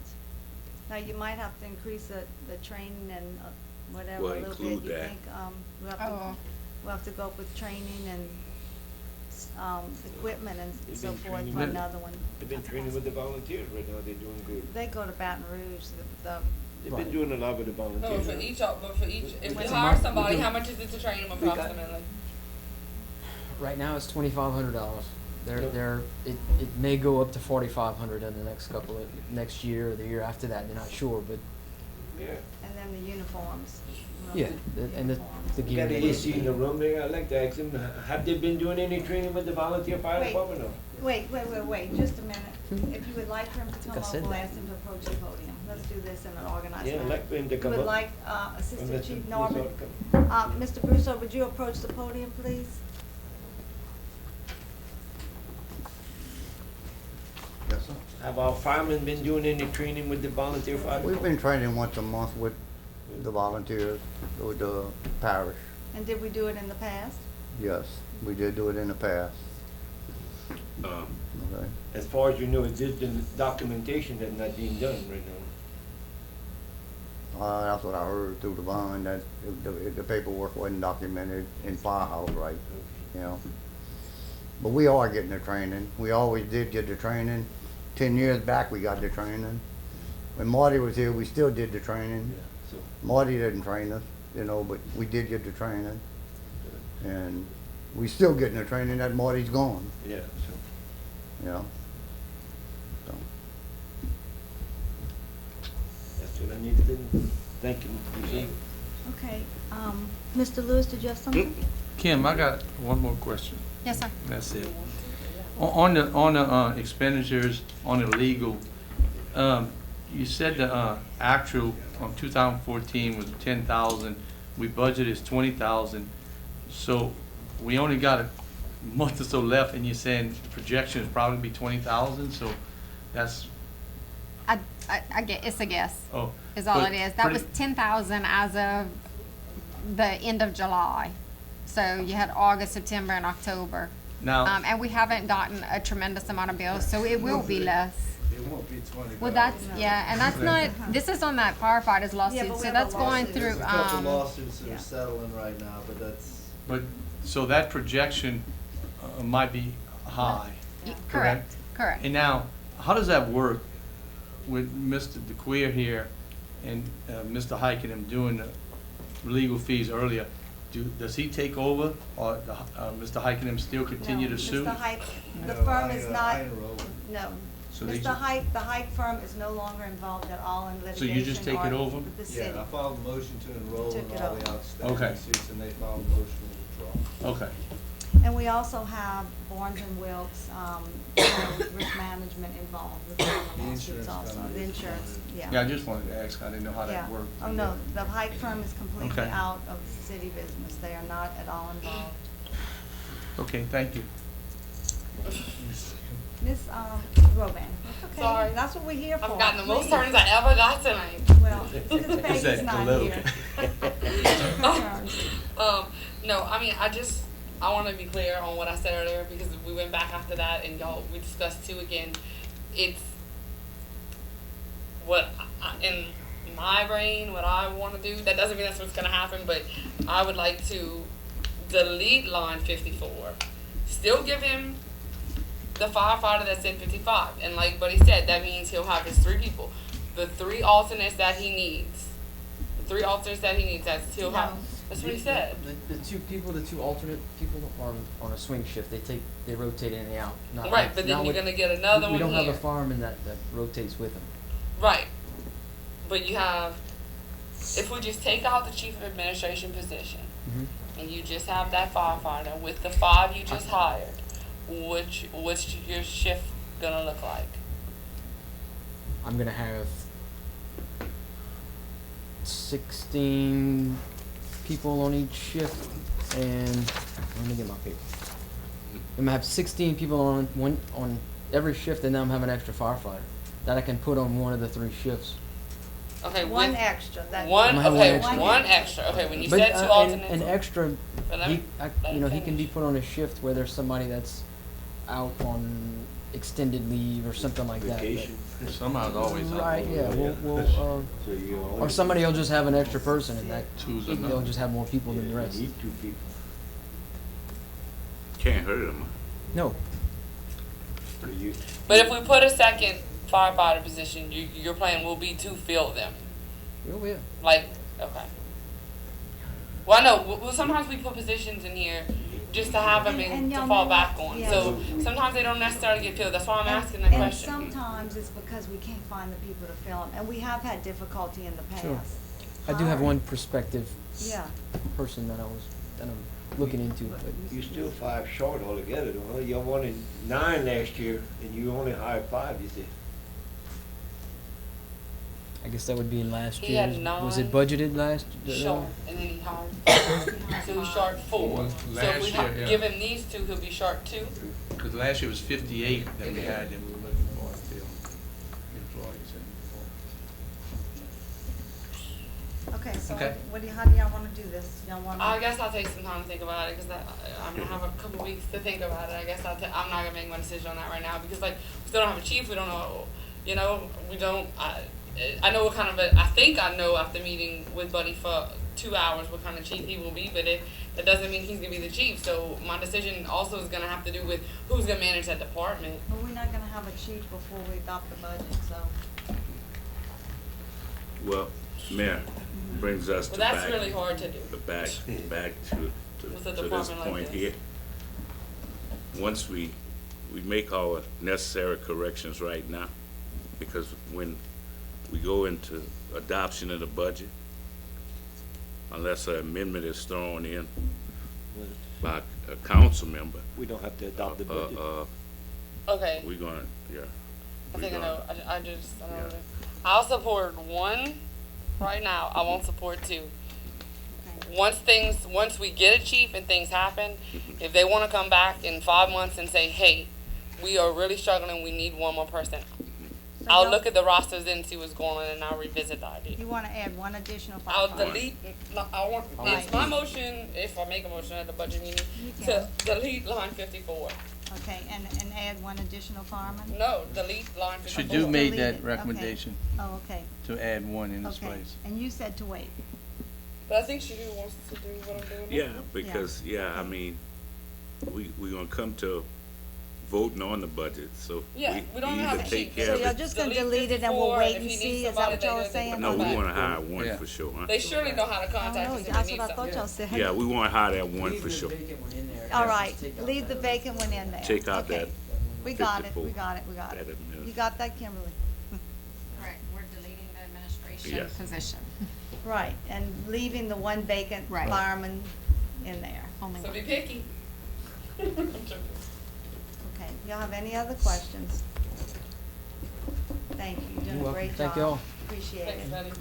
Now, you might have to increase the training and whatever Well, a little bit, include you that. think, we'll have Oh. to, we'll have to go up with training and, equipment and They've so been forth training for with- another one. They've been training with the volunteers right now, they're doing good. They go to Baton Rouge, They've been Right. doing a lot with the No, volunteers. for each, but for each, if we What's hire the- somebody, we do- how much is it to train them We got- approximately? Right now, it's $2,500. Yep. It may go up to 4,500 in the next year or the year after that. They're not sure, but Yeah. and then the uniforms. yeah, and the We gear. got the AC in the room there, I'd like to ask them, have they been doing any training with the volunteer fire Wait. department or? Wait, just a minute. If you would like for him to come I up, said we'll that. ask him to approach the podium. Let's do this in an organized Yeah, I'd manner. like for him to You come would up. like, Assistant Unless Chief it's Norman, all come. Mr. Brusso, would you approach the podium, please? Yes, sir. Have our firemen been doing any training with the volunteer fire? We've been training once a month with the volunteers, with the parish. And did we do it in the past? Yes, we did do it in the past, Um, okay? As far as you know, it did the documentation that's not being done right now. That's what I heard through the bond, that the paperwork wasn't documented in firehouse right, you know? But we are getting the training. We always did get the training. 10 years back, we got the training. When Marty was here, we still did the training. So, Marty didn't train us, you know, but we did get the training. And we still getting the training that Marty's gone, yeah, so. you know? So, That's what I needed to do. Thank you, Mr. Okay, Mr. Lewis, did you have something? Kim, I got one more question. Yes, sir. That's it. On the expenditures, on the legal, you said the actual on 2014 was 10,000. We budgeted is 20,000. So we only got a month or so left, and you're saying projection is probably be 20,000. So that's I get, it's a guess, oh. is all but it is. That was pretty- 10,000 as of the end of July. So you had August, September, and October. Now. And we haven't gotten a tremendous amount of bills, so it will be less. It won't be 20. Well, that's, yeah, and that's not, this is on that firefighters Yeah, lawsuit, but we so have that's a going lawsuit. through, There's a couple lawsuits that yeah. are settling right now, but that's, But, so that projection might be high. correct, correct. And now, how does that work with Mr. DeQueer here and Mr. Heikkinen doing the legal fees earlier? Does he take over, or Mr. Heikkinen still continue No, to sue? Mr. Hyde, the No, firm I, is uh, not, I enrolled. no. So they Mr. just- Hyde, the Hyde firm is no longer involved at all in litigation. So you just take it or over? with the city. Yeah, I filed a motion to enroll Took in it all the over. outstanding Okay. suits, and they filed a motion to withdraw. Okay, And we also have Barnes and Wilkes, risk management involved with the lawsuits insurance also, company the is insurance, one yeah. I just wanted to ask, I didn't know how Yeah. that worked. Oh, no, the Hyde firm is completely Okay. out of city business. They are not at all involved. Okay, thank you. Ms. Rovan, that's okay. Sorry. That's what we're here for. I've gotten the most Please. turns I ever got tonight. Well, since Peggy's that not glow? here. No, I mean, I want to be clear on what I said earlier because we went back after that and we discussed too again. It's what in my brain, what I want to do. That doesn't mean that's what's going to happen, but I would like to delete line 54. Still give him the firefighter that's in 55. And like Buddy said, that means he'll have his 3 people. The 3 alternates that he needs. He'll have. That's what he said. The two alternate people are on a swing shift. They rotate in and out. Right, but then you're going to get another one We don't here. have a fireman that rotates with them. Right. But you have, if we just take out the chief of administration position, and you just have that firefighter with the 5 you just hired, what's your shift gonna look like? I'm gonna have 16 people on each shift, and let me get my paper. I'm gonna have 16 people on every shift, and then I'm having an extra firefighter that I can put on one of the 3 shifts. Okay, One extra. That one. I'm Okay, having one extra. Okay, when you But, said 2 alternates. an extra, But let me- he can be put on a shift where there's somebody that's out on extended leave or something like that. Vacation. Somebody's always out. Right, yeah, we'll So you or somebody will just have an extra person and that, Choose they'll another. just have more people than the rest. You need 2 people. Can't hurt them. No, So you, But if we put a second firefighter position, your plan will be to fill them. oh yeah. Like, okay. Well, I know. Well, sometimes we put positions in here just to have them And to y'all fall know back what? on. Yeah. So sometimes they don't necessarily get filled. That's why I'm asking that and question. sometimes it's because we can't find the people to fill them, and we have had difficulty in the past. Sure. I do have hiring. one prospective Yeah. person that I'm looking into, but you're still 5 short altogether, though, huh? You wanted 9 last year, and you only hired 5, you said. I guess that would be in last He year's. had Was it 9 budgeted last? Short, and then he hired. So he's short 4. So if Last we year, yeah. give him these 2, he'll be short 2. Because last year was 58 that we had, and we were looking for still employees. Okay, so Okay. how do y'all wanna do this? Y'all wanna? I guess I'll take some time to think about it because I'm gonna have a couple weeks to think about it. I guess I'm not gonna make my decision on that right now because like we still don't have a chief. We don't know, we don't. I know what kind of I think I know after meeting with Buddy for 2 hours what kind of chief he will be, but that doesn't mean he's gonna be the chief. So my decision also is gonna have to do with who's gonna manage that department. But we're not gonna have a chief before we adopt the budget, so. Well, Mayor, brings us Well, to that's back, really hard to do. back With a to this department like point this. here. Once we make our necessary corrections right now, because when we go into adoption of the budget, unless an amendment is thrown in by a council member, We don't have to adopt the budget. Okay. we're gonna, yeah. I think I know. I just don't know. Yeah. I'll support 1 right now. I won't support 2. Once we get a chief and things happen, if they want to come back in 5 months and say, hey, we are really struggling, we need 1 more person, So I'll y'all- look at the rosters and see what's going on and I'll revisit the idea. You wanna add 1 additional I'll firefighter? delete, it's my motion, if I make a motion at the budget meeting, You to delete line 54. Okay, and add 1 additional fireman? No, delete line 54. Should do made Delete that it, okay. recommendation Oh, okay, to add 1 in this okay. place. And you said to wait. But I think she wants to do what I'm doing. Yeah, because, I mean, we're gonna come to voting on the budget, so Yeah, we don't either have a take chief. care So of y'all it. just gonna Delete delete it and we'll 54, wait and and if he see, needs is that what somebody, y'all are they saying? No, we come back. wanna hire 1 Yeah. for sure, huh? They surely know how to I contact don't know, us if that's they need what I thought something. y'all said. Yeah, we wanna hire that 1 for sure. All right, leave the vacant one in there. Take out Okay. that We got it, 54. we got it, we got it. That admin- You got that, Kimberly? Correct, we're deleting the administration Yes. position. Right, and leaving the 1 vacant Right. fireman in there. Only So one. be picky. I'm joking. Okay, y'all have any other questions? Thank you, you're doing You're a great welcome. job. Thank y'all. Appreciate Thanks, it. buddy.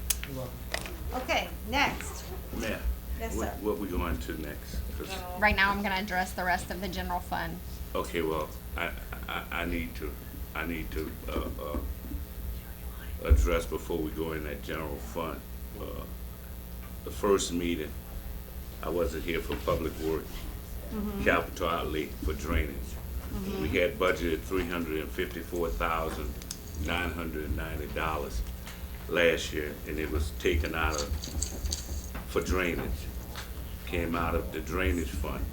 Okay, next. Mayor, Yes, sir. what we going to next? 'Cause- Right now, I'm gonna address the rest of the general fund. okay, well, I need to address before we go in that general fund. The first meeting, I wasn't here for public works, capital outlay for drainage. We had budgeted $354,990 last year, and it was taken out of, for drainage. Came out of the drainage fund,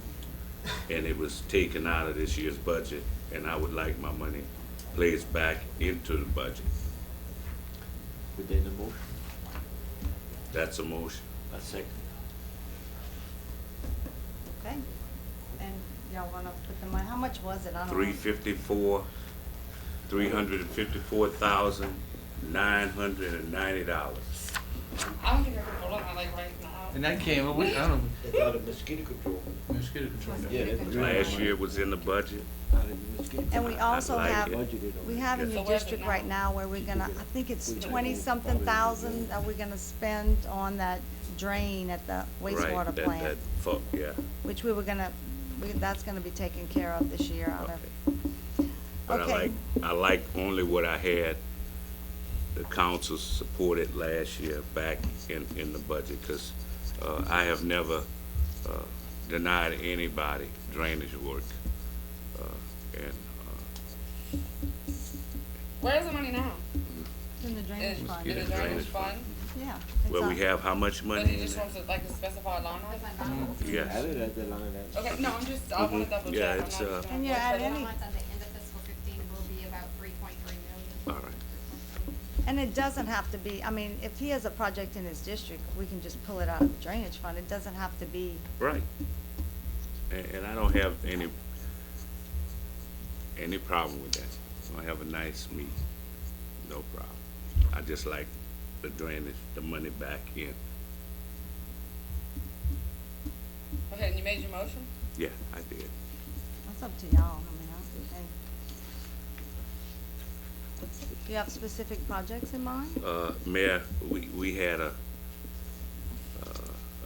and it was taken out of this year's budget, and I would like my money placed back into the budget. Within the motion, That's a motion. a second. Okay. And y'all wanna put the money, how much was it? I don't know. $354,990. I don't think I can pull up my like right now. And that came, I don't know, It's out of mosquito control. mosquito control. Yeah, that's Last year was in the budget. out of mosquito. And we also like have, it. Budgeted on we it. have in So your where's it district now? right now where we're gonna, I think it's 20-something thousand that we're gonna spend on that drain at the Right, wastewater that- plant, that fuck, yeah. which we were gonna, that's gonna be taken care of this year out of. But Okay. I like only what I had, the council supported last year back in the budget, because I have never denied anybody drainage work. And Where's the money now? It's in the drainage fund. In the drainage fund? Yeah. well, we have how much But money he in just there? wants to, like, a specified line item? Yes. Added at the line item. Okay, no, I'm just, I wanna double check. Yeah, I'm it's, not just And gonna yeah, look at for the any- month. At the end of fiscal 15 will be about 3.3 million. All right. And it doesn't have to be, I mean, if he has a project in his district, we can just pull it out of the drainage fund. It doesn't have to be, Right. And I don't have any problem with that. I have a nice meeting, no problem. I just like the drainage, the money back in. Okay, and you made your motion? Yeah, I did. that's up to y'all. I mean, hey. Do you have specific projects in mind? Mayor, we had a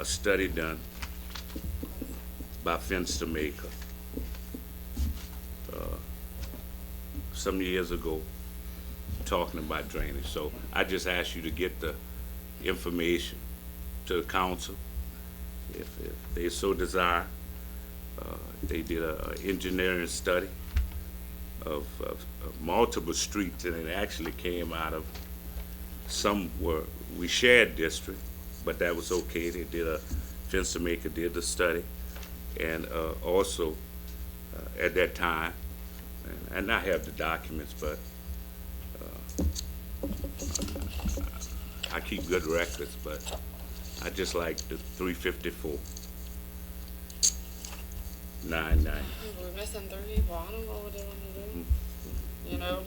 study done by Fenster Maker some years ago, talking about drainage. So I just asked you to get the information to the council, if they so desire. They did a engineering study of multiple streets, and it actually came out of some were, we shared district, but that was okay. They did Fenster Maker did the study, and also at that time, and I have the documents, but I keep good records, but I just like the 354,990. We're missing 3 people, I don't know what they wanna do. You know?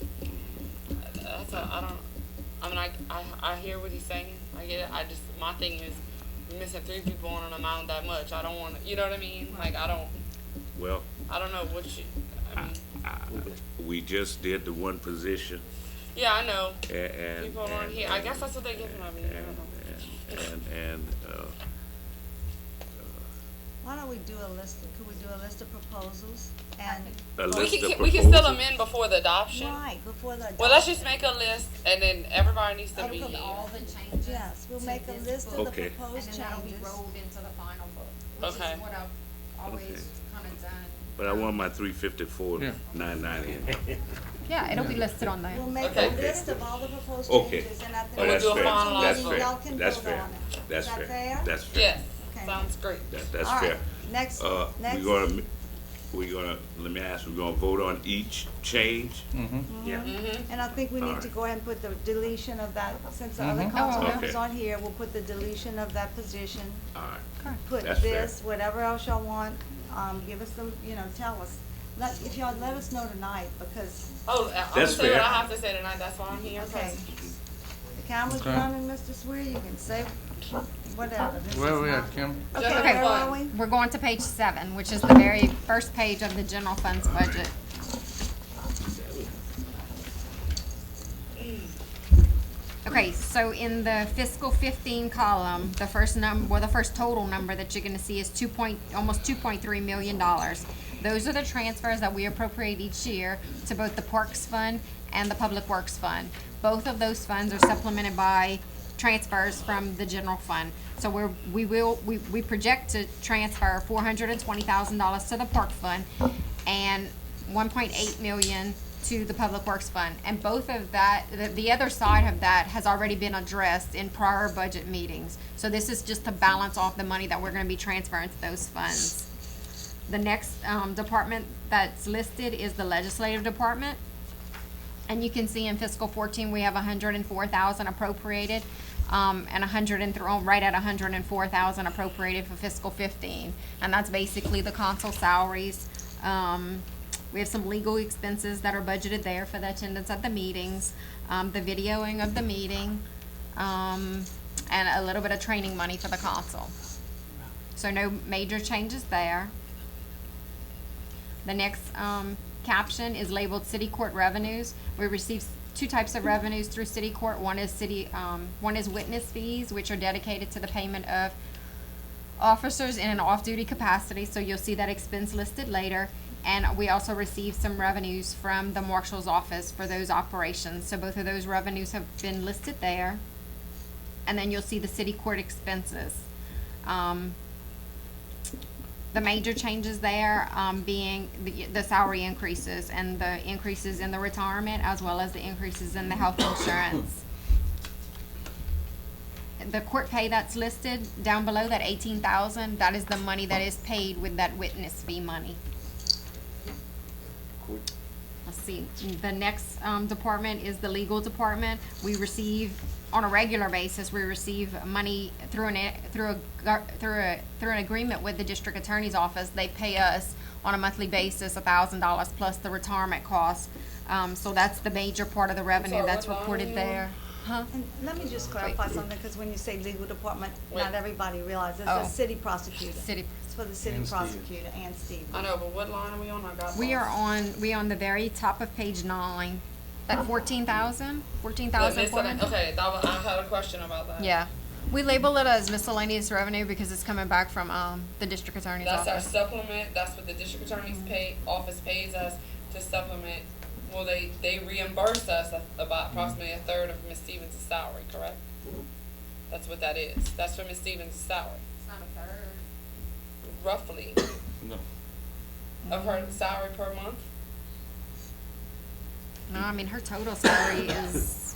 That's I don't, I mean, I hear what he's saying, I get it, my thing is, we're missing 3 people on an amount that much, I don't wanna, you know what I mean? Like, I don't Well, know what you, I mean, we just did the one position, yeah, I know, and people aren't here, I guess that's what they give them, I mean, I don't know. Why don't we do a list, could we do a list of proposals and? a We list of can still proposals. amend before the adoption. Right, before the. Well, let's just make a list, and then everybody needs to be here. All the changes. Yes, we'll to make a this list book, of the Okay. proposed And then that'll be changes. rolled into the final book, which Okay. is what I've always Okay. kind of done. But I want my 354,990 in there. Yeah, it'll be listed on there. We'll make Okay. a list of all the proposed Okay. changes and at the. Oh, that's we'll do a fair. finalized That's vote. fair. Y'all can That's vote fair. on it. That's Is that fair. fair? That's fair. Yes, Okay. sounds great. That's All right. fair. Next, We're next. gonna, let me ask, we're gonna vote on each change? Yeah. And I think we need to Alright. go ahead and put the deletion of that, since the other council Okay. members on here, we'll put the deletion of that position. All right. Put That's fair. this, whatever else y'all want, give us some, tell us. If y'all let us know tonight, because, Oh, I'm gonna That's say what fair. I have to say tonight, that's why I'm here. okay. The camera's Okay. running, Mr. Swear, you can say whatever. This Where is we not- at, Kim? Okay, Okay. where are we? We're going to page 7, which is the very first page of the general funds budget. Okay, so in the fiscal 15 column, the first the first total number that you're gonna see is almost $2.3 million. Those are the transfers that we appropriate each year to both the Parks Fund and the Public Works Fund. Both of those funds are supplemented by transfers from the general fund. So we project to transfer $420,000 to the park fund and 1.8 million to the Public Works Fund. And both of that, the other side of that has already been addressed in prior budget meetings. So this is just to balance off the money that we're gonna be transferring to those funds. The next department that's listed is the Legislative Department. And you can see in fiscal 14, we have 104,000 appropriated, and right at 104,000 appropriated for fiscal 15. And that's basically the consul salaries. We have some legal expenses that are budgeted there for the attendance at the meetings, the videoing of the meeting, and a little bit of training money for the consul. So no major changes there. The next caption is labeled City Court Revenues. We receive two types of revenues through City Court. One is witness fees, which are dedicated to the payment of officers in an off-duty capacity, so you'll see that expense listed later. And we also receive some revenues from the marshal's office for those operations. So both of those revenues have been listed there. And then you'll see the city court expenses. The major changes there being the salary increases and the increases in the retirement, as well as the increases in the health insurance. The court pay that's listed down below, that 18,000, that is the money that is paid with that witness fee money. Let's see, the next department is the legal department. We receive, on a regular basis, we receive money through an agreement with the district attorney's office. They pay us on a monthly basis $1,000 plus the retirement costs. So that's the major part of the revenue that's reported there. Huh? And let me just clarify something, because when you say legal department, not everybody realizes it's Oh. a city prosecutor. City. It's for the city And Steve. prosecutor and Steve. I know, but what line are we on? I got We lost. are on the very top of page 9. That 14,000? But 14,400? okay, I had a question about that. Yeah. We label it as miscellaneous revenue because it's coming back from the district attorney's That's our office. supplement, that's what the district attorney's office pays us to supplement. Well, they reimburse us about approximately a third of Ms. Stevens' salary, correct? That's what that is. That's for Ms. Stevens' salary. It's not a third. Roughly. No. Of her salary per month? No, I mean, her total salary is,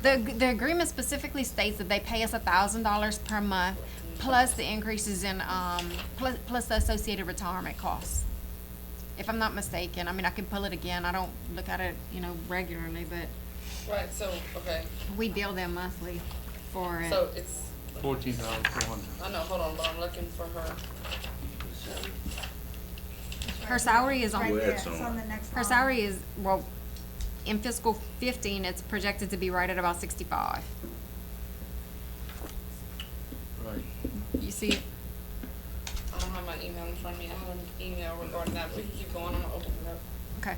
the agreement specifically states that they pay us $1,000 per month, plus the increases in, plus the associated retirement costs. If I'm not mistaken, I mean, I can pull it again, I don't look at it, regularly, but Right, so, okay, we bill them monthly for it. so it's, 14,400. I know, hold on, but I'm looking for her. Her salary is Right on, there, it's on the next her line. salary is, well, in fiscal 15, it's projected to be right at about 65. Right. You see it? I don't have my email in front of me. I have an email regarding that. We can keep going. I'm gonna open it up. Okay.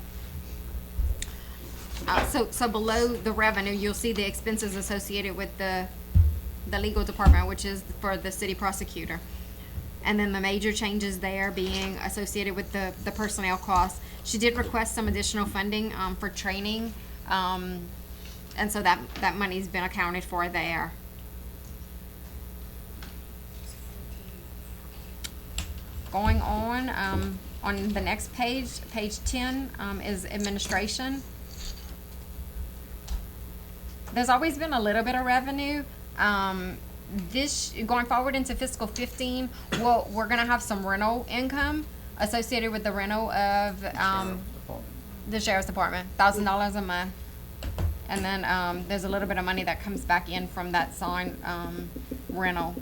So below the revenue, you'll see the expenses associated with the legal department, which is for the city prosecutor. And then the major changes there being associated with the personnel costs. She did request some additional funding, for training, and so that money's been accounted for there. Going on the next page, page 10, is administration. There's always been a little bit of revenue. Going forward into fiscal 15, we're gonna have some rental income associated with the rental of, the sheriff's department, $1,000 a month. And then, there's a little bit of money that comes back in from that sign, rental.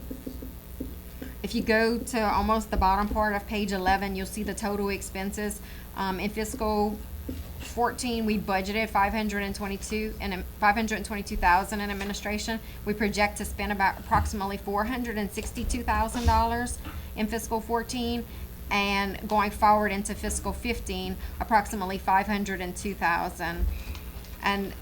If you go to almost the bottom part of page 11, you'll see the total expenses. In fiscal 14, we budgeted $522,000 in administration. We project to spend about approximately $462,000 in fiscal 14, and going forward into fiscal 15, approximately $502,000. And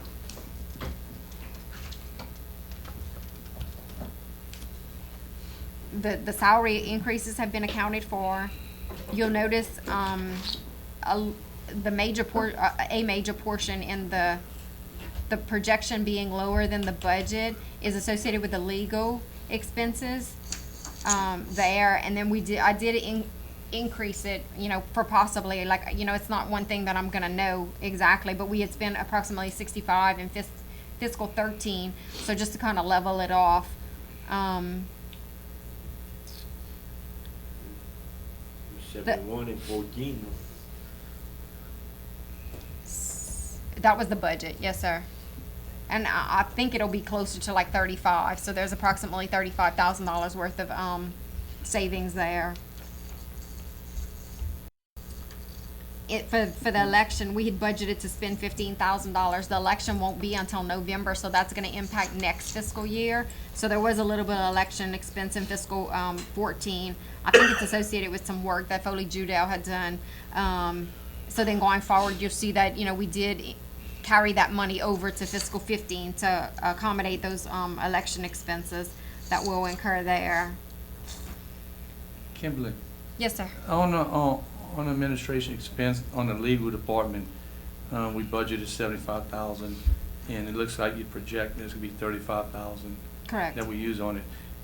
the salary increases have been accounted for. You'll notice a major portion in the the projection being lower than the budget is associated with the legal expenses, there, and then I did increase it, for possibly, like, it's not one thing that I'm gonna know exactly, but we had spent approximately 65 in fiscal 13, so just to kind of level it off. 71 and 14. That was the budget, yes, sir. And I think it'll be closer to like 35, so there's approximately $35,000 worth of savings there. For the election, we had budgeted to spend $15,000. The election won't be until November, so that's gonna impact next fiscal year. So there was a little bit of election expense in fiscal 14. I think it's associated with some work that Foley Judell had done. So then going forward, you'll see that, we did carry that money over to fiscal 15 to accommodate those election expenses that we'll incur there. Kimberly, Yes, sir. on administration expense, on the legal department, we budgeted 75,000, and it looks like you project there's gonna be 35,000 Correct. that we use on it.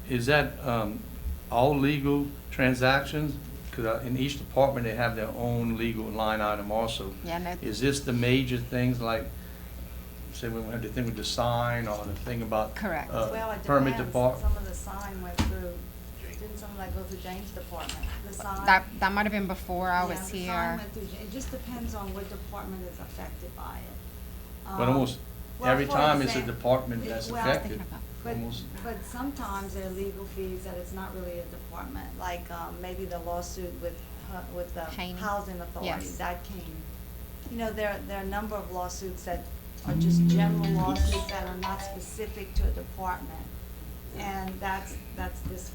Is that, all legal transactions? Cause in each department, they have their own legal line item also. Yeah, no. Is this the major things like, say, when we had the thing with the sign, or the thing about, Correct. Well, it permit depends. department? Some of the sign went through, didn't some of that go through James' department? The sign? That might have been before I was Yeah, the sign here. went through it just depends on what department is affected by it. But almost well, every for time it's a example, department that's well, affected. But, Almost. but sometimes there are legal fees that it's not really a department, like, maybe the lawsuit with the Haney. housing authority, Yes. that came. There are a number of lawsuits that are just general lawsuits that are not specific to a department. And that's this,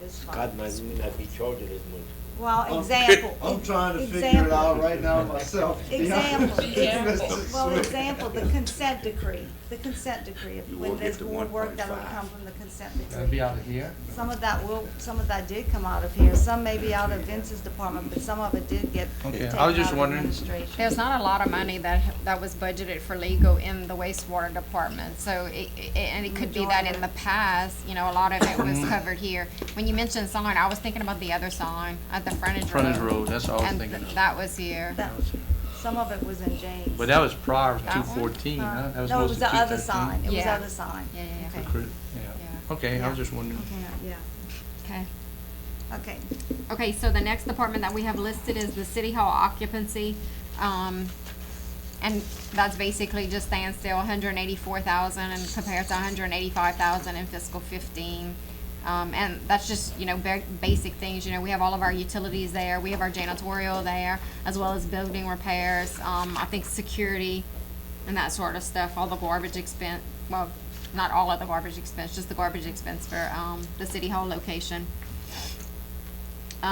this fund. God might not be charging as much. Well, example. I'm trying to figure it out right now myself. Example, Mr. well, Swift. example, the consent decree, when there's more work that'll come from the consent That'll be decree. out of here? Some of that did come out of here, some may be out of Vince's department, but some of it did get Okay, taken I was out just of wondering. administration. There's not a lot of money that was budgeted for legal in the wastewater department, so and it could be that in the past, a lot of it was covered here. When you mentioned sign, I was thinking about the other sign at the frontage road. Frontage road, that's all I was And thinking of. that was here. Some of it was in James. But that was prior to That one? 214, huh? That was No, it was supposed the to other 213. sign, it was the Yeah. other sign. Yeah. Yeah. Okay, I was just wondering. Yeah, Okay. okay. Okay, so the next department that we have listed is the city hall occupancy. And that's basically just standstill, 184,000 and compared to 185,000 in fiscal 15. And that's just, basic things, we have all of our utilities there, we have our janitorial there, as well as building repairs, I think security and that sort of stuff, all the garbage expense, well, not all of the garbage expense, just the garbage expense for, the city hall location.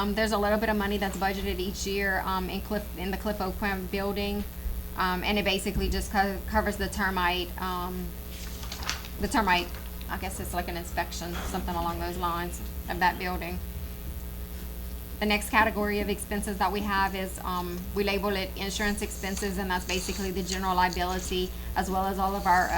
There's a little bit of money that's budgeted each year, in the Cliff Oakland building, and it basically just covers the termite, I guess it's like an inspection, something along those lines of that building. The next category of expenses that we have is, we label it insurance expenses, and that's basically the general liability, as well as all of our,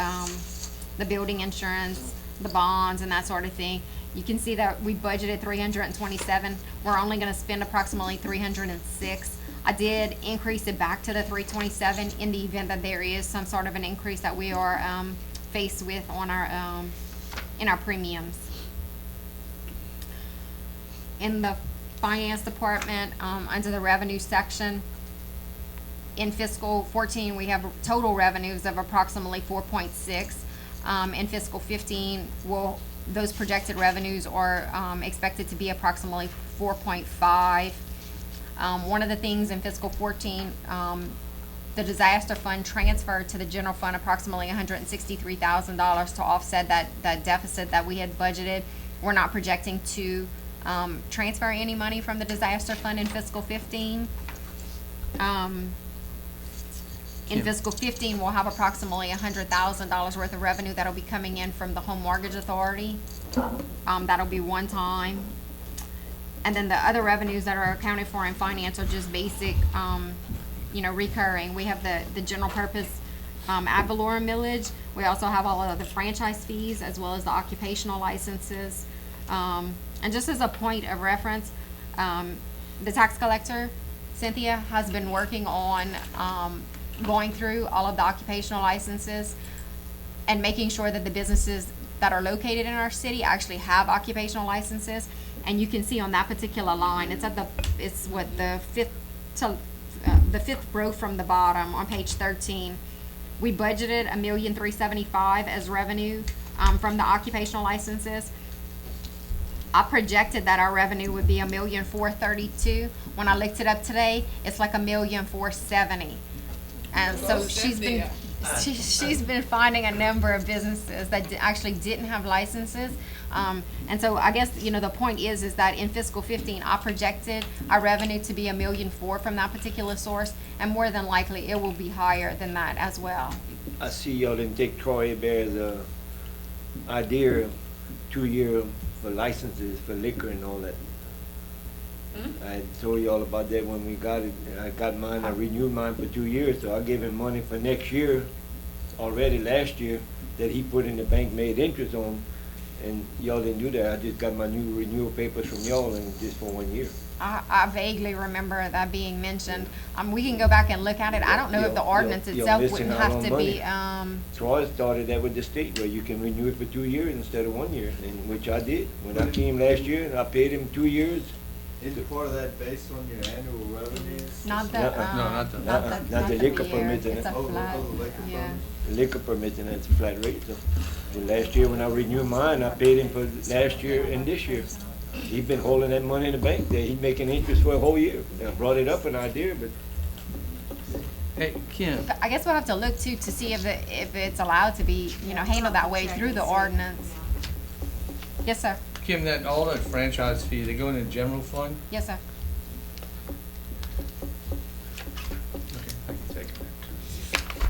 the building insurance, the bonds, and that sort of thing. You can see that we budgeted 327. We're only gonna spend approximately 306. I did increase it back to the 327 in the event that there is some sort of an increase that we are, faced with on our, in our premiums. In the finance department, under the revenue section, in fiscal 14, we have total revenues of approximately 4.6. In fiscal 15, those projected revenues are expected to be approximately 4.5. One of the things in fiscal 14, the disaster fund transferred to the general fund approximately $163,000 to offset that deficit that we had budgeted. We're not projecting to transfer any money from the disaster fund in fiscal 15. In fiscal 15, we'll have approximately $100,000 worth of revenue that'll be coming in from the Home Mortgage Authority. That'll be one time. And then the other revenues that are accounted for in finance are just basic, recurring. We have the general purpose ad valorem millage. We also have all of the franchise fees as well as the occupational licenses. And just as a point of reference, the tax collector, Cynthia, has been working on going through all of the occupational licenses and making sure that the businesses that are located in our city actually have occupational licenses. And you can see on that particular line, the fifth row from the bottom on page 13. We budgeted $1,375,000 as revenue from the occupational licenses. I projected that our revenue would be $1,432,000. When I looked it up today, it's like $1,470,000. And so she's been finding a number of businesses that actually didn't have licenses. And so I guess, the point is that in fiscal 15, I projected our revenue to be $1,000,004 from that particular source, and more than likely it will be higher than that as well. I see y'all didn't take Troy Bear's idea of 2-year for licenses for liquor and all that. I told y'all about that when we got it. I got mine, I renewed mine for 2 years, so I gave him money for next year, already last year, that he put in the bank, made interest on, and y'all didn't do that. I just got my new renewal papers from y'all, and just for 1 year. I vaguely remember that being mentioned. We can go back and look at it. I don't know if the ordinance itself wouldn't have to be, Troy started that with the state, where you can renew it for 2 years instead of 1 year, and which I did. When I came last year, and I paid him 2 years. Isn't part of that based on your annual revenues? Not the, Not the liquor permits and it's a flat, yeah. liquor permits, and it's a flat rate. So last year when I renewed mine, I paid him for last year and this year. He's been holding that money in the bank there. He's making interest for a whole year. I brought it up an idea, but. Hey, Kim. I guess we'll have to look too to see if it's allowed to be, handled that way through the ordinance. Yes, sir. Kim, all the franchise fees, they go in the general fund? Yes, sir. Okay, I can take that.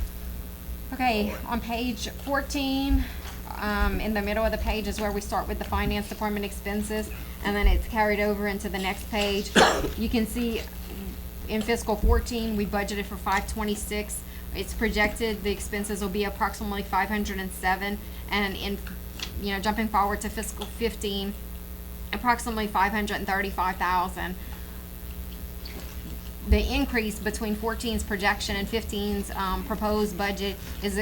Okay, on page 14, in the middle of the page is where we start with the finance department expenses, and then it's carried over into the next page. You can see in fiscal 14, we budgeted for 526. It's projected the expenses will be approximately 507, and in jumping forward to fiscal 15, approximately 535,000. The increase between 14's projection and 15's proposed budget is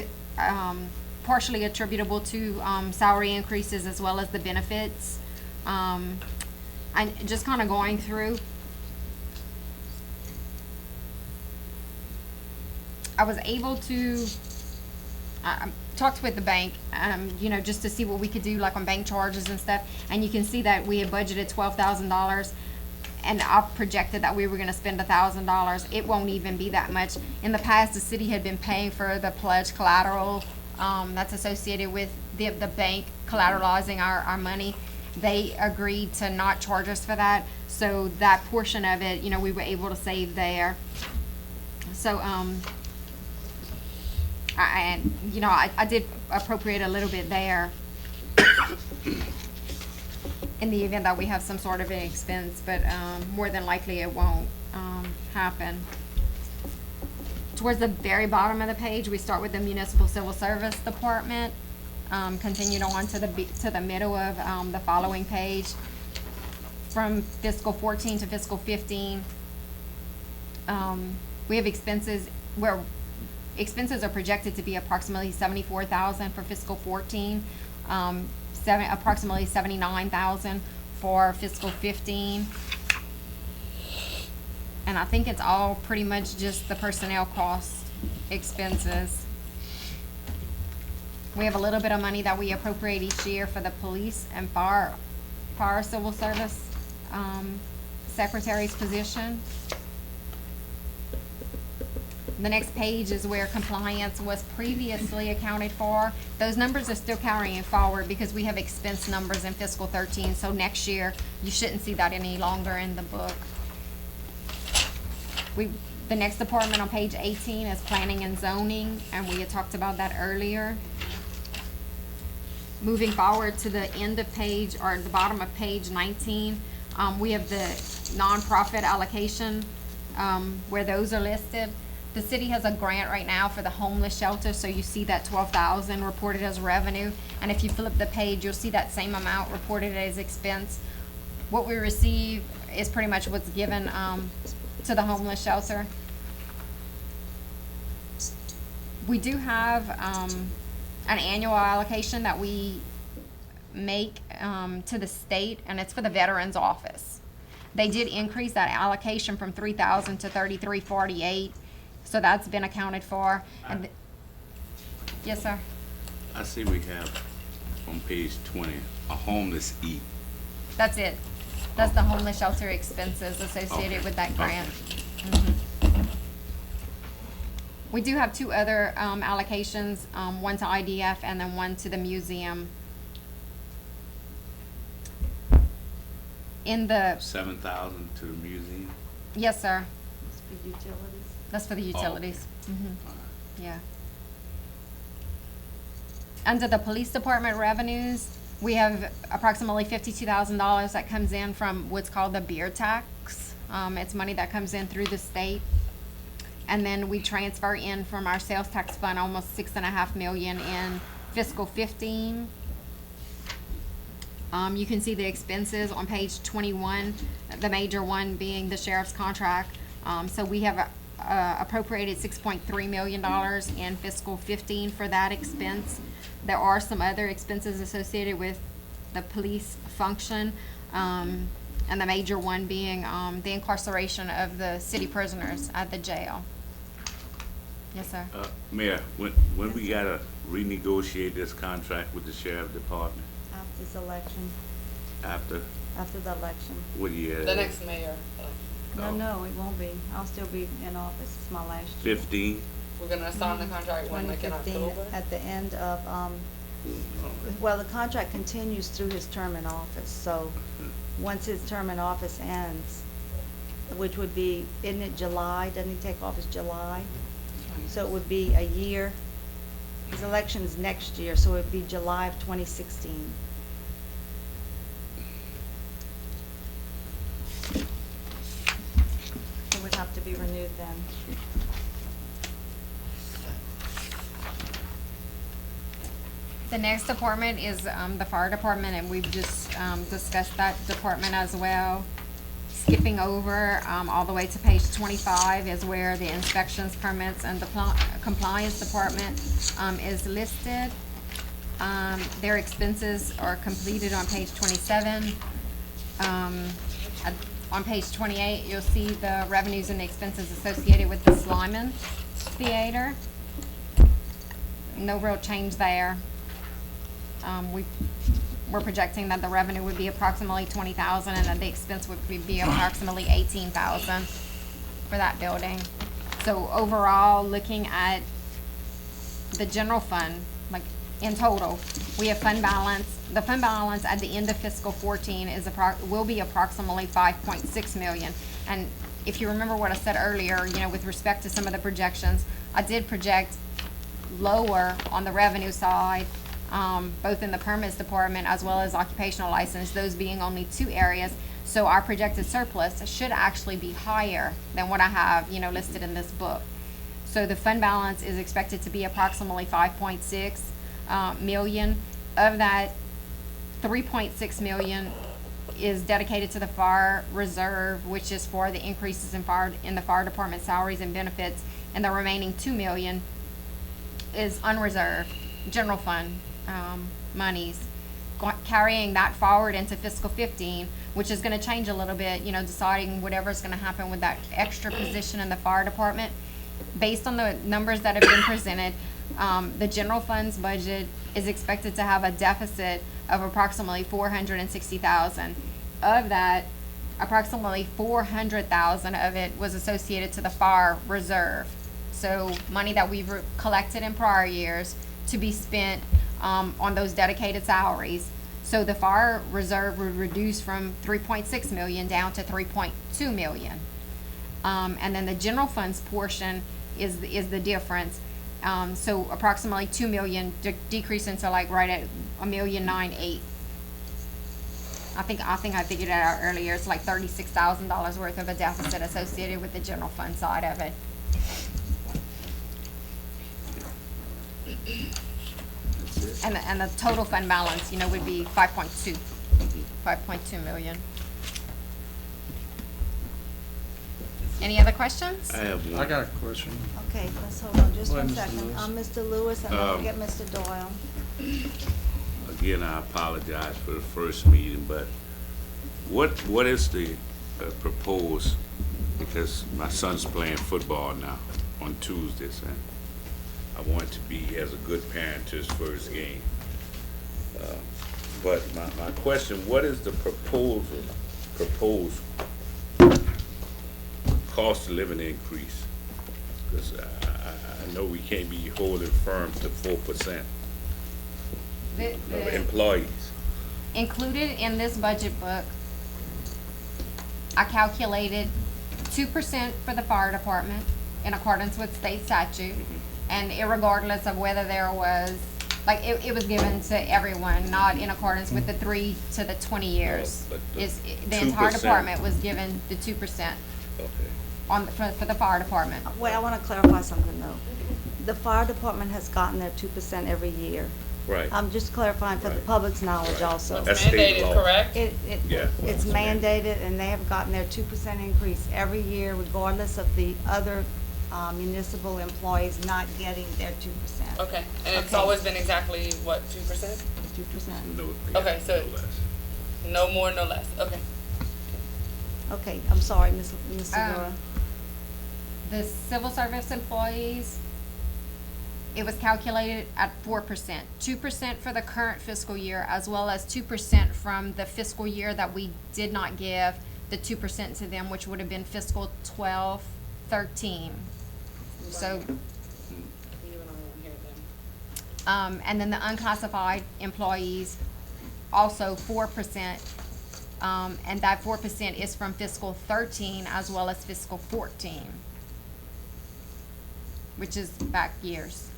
partially attributable to salary increases as well as the benefits. And just kind of going through, I was able to talked with the bank, just to see what we could do, like on bank charges and stuff. And you can see that we had budgeted $12,000, and I projected that we were going to spend $1,000. It won't even be that much. In the past, the city had been paying for the pledge collateral that's associated with the bank collateralizing our money. They agreed to not charge us for that, so that portion of it, we were able to save there. So, I did appropriate a little bit there in the event that we have some sort of an expense, but more than likely it won't happen. Towards the very bottom of the page, we start with the Municipal Civil Service Department, continued on to the middle of the following page. From fiscal 14 to fiscal 15, we have expenses where expenses are projected to be approximately $74,000 for fiscal 14, approximately $79,000 for fiscal 15. And I think it's all pretty much just the personnel cost expenses. We have a little bit of money that we appropriate each year for the police and fire civil service secretary's position. The next page is where compliance was previously accounted for. Those numbers are still carrying forward because we have expense numbers in fiscal 13, so next year you shouldn't see that any longer in the book. The next department on page 18 is planning and zoning, and we had talked about that earlier. Moving forward to the end of page, or the bottom of page 19, we have the nonprofit allocation, where those are listed. the city has a grant right now for the homeless shelter, so you see that 12,000 reported as revenue. And if you flip the page, you'll see that same amount reported as expense. What we receive is pretty much what's given, to the homeless shelter. We do have, an annual allocation that we make, to the state, and it's for the Veterans Office. They did increase that allocation from 3,000 to 3348, so that's been accounted for. And yes, sir. I see we have on page 20, a homeless eat. That's it. That's the homeless shelter expenses associated with that grant. We do have two other allocations, one to IDF and then one to the museum. In the, 7,000 to the museum. yes, sir. For utilities. That's for the okay. utilities. All right. Yeah. Under the police department revenues, we have approximately $52,000 that comes in from what's called the beer tax. It's money that comes in through the state. And then we transfer in from our sales tax fund almost $6.5 million in fiscal 15. You can see the expenses on page 21, the major one being the sheriff's contract. So we have appropriated $6.3 million in fiscal 15 for that expense. There are some other expenses associated with the police function, and the major one being the incarceration of the city prisoners at the jail. Yes, sir. Mayor, when we gotta renegotiate this contract with the sheriff department? After this election, After, after the election. what year? The next mayor, No, it won't be. I'll still be in office. It's my last year. 15? we're gonna sign the contract when, like in 2015, October? at the end of, well, the contract continues through his term in office, so once his term in office ends, which would be, isn't it July? Doesn't he take office July? So it would be a year. His election is next year, so it would be July of 2016. It would have to be renewed then. The next department is the fire department, and we've just discussed that department as well. Skipping over all the way to page 25 is where the inspections, permits, and the compliance department is listed. Their expenses are completed on page 27. On page 28, you'll see the revenues and expenses associated with the Slyman Theater. No real change there. We're projecting that the revenue would be approximately 20,000 and that the expense would be approximately 18,000 for that building. So overall, looking at the general fund, like in total, we have fund balance. The fund balance at the end of fiscal 14 is will be approximately 5.6 million. And if you remember what I said earlier, you know, with respect to some of the projections, I did project lower on the revenue side, both in the permits department as well as occupational license, those being only two areas. So our projected surplus should actually be higher than what I have, you know, listed in this book. So the fund balance is expected to be approximately 5.6 million. Of that, 3.6 million is dedicated to the fire reserve, which is for the increases in the fire department salaries and benefits, and the remaining 2 million is unreserved general fund monies, carrying that forward into fiscal 15, which is going to change a little bit, you know, deciding whatever's going to happen with that extra position in the fire department. Based on the numbers that have been presented, the general fund's budget is expected to have a deficit of approximately 460,000. Of that, approximately 400,000 of it was associated to the fire reserve. So money that we've collected in prior years to be spent on those dedicated salaries. So the fire reserve would reduce from 3.6 million down to 3.2 million. And then the general funds portion is the difference. So approximately 2 million decrease into like right at 1,980,000. I think I figured it out earlier. It's like $36,000 worth of a deficit associated with the general fund side of it. And the total fund balance, you know, would be 5.2 million. Any other questions? I have one. I got a question. Okay, let's hold on just Go ahead, one Mr. second. Lewis. Mr. Lewis, and then we'll get Mr. Doyle. Again, I apologize for the first meeting, but what is the proposed, because my son's playing football now on Tuesdays, and I want to be as a good parent to his first game. But my question, what is the proposed cost of living increase? Because I know we can't be holding firm to 4% of employees. Included in this budget book, I calculated 2% for the fire department in accordance with state statute. And irregardless of whether there was, like, it was given to everyone, not in accordance with the 3 to the 20 years. But The entire 2%. department was given the 2% Okay. for the fire department. Wait, I want to clarify something though. The fire department has gotten their 2% every year. Right. I'm just clarifying for the public's knowledge also. That's state law. Yeah. It's mandated, and they have gotten their 2% increase every year regardless of the other municipal employees not getting their 2%. Okay, and it's Okay. always been exactly what, 2%? 2%. No, Okay, so no less. no more, no less. Okay. Okay, I'm sorry, Mr. Dora. The civil service employees, it was calculated at 4%. 2% for the current fiscal year, as well as 2% from the fiscal year that we did not give the 2% to them, which would have been fiscal 12-13. So, and then the unclassified employees, also 4%. And that 4% is from fiscal 13 as well as fiscal 14, which is back years.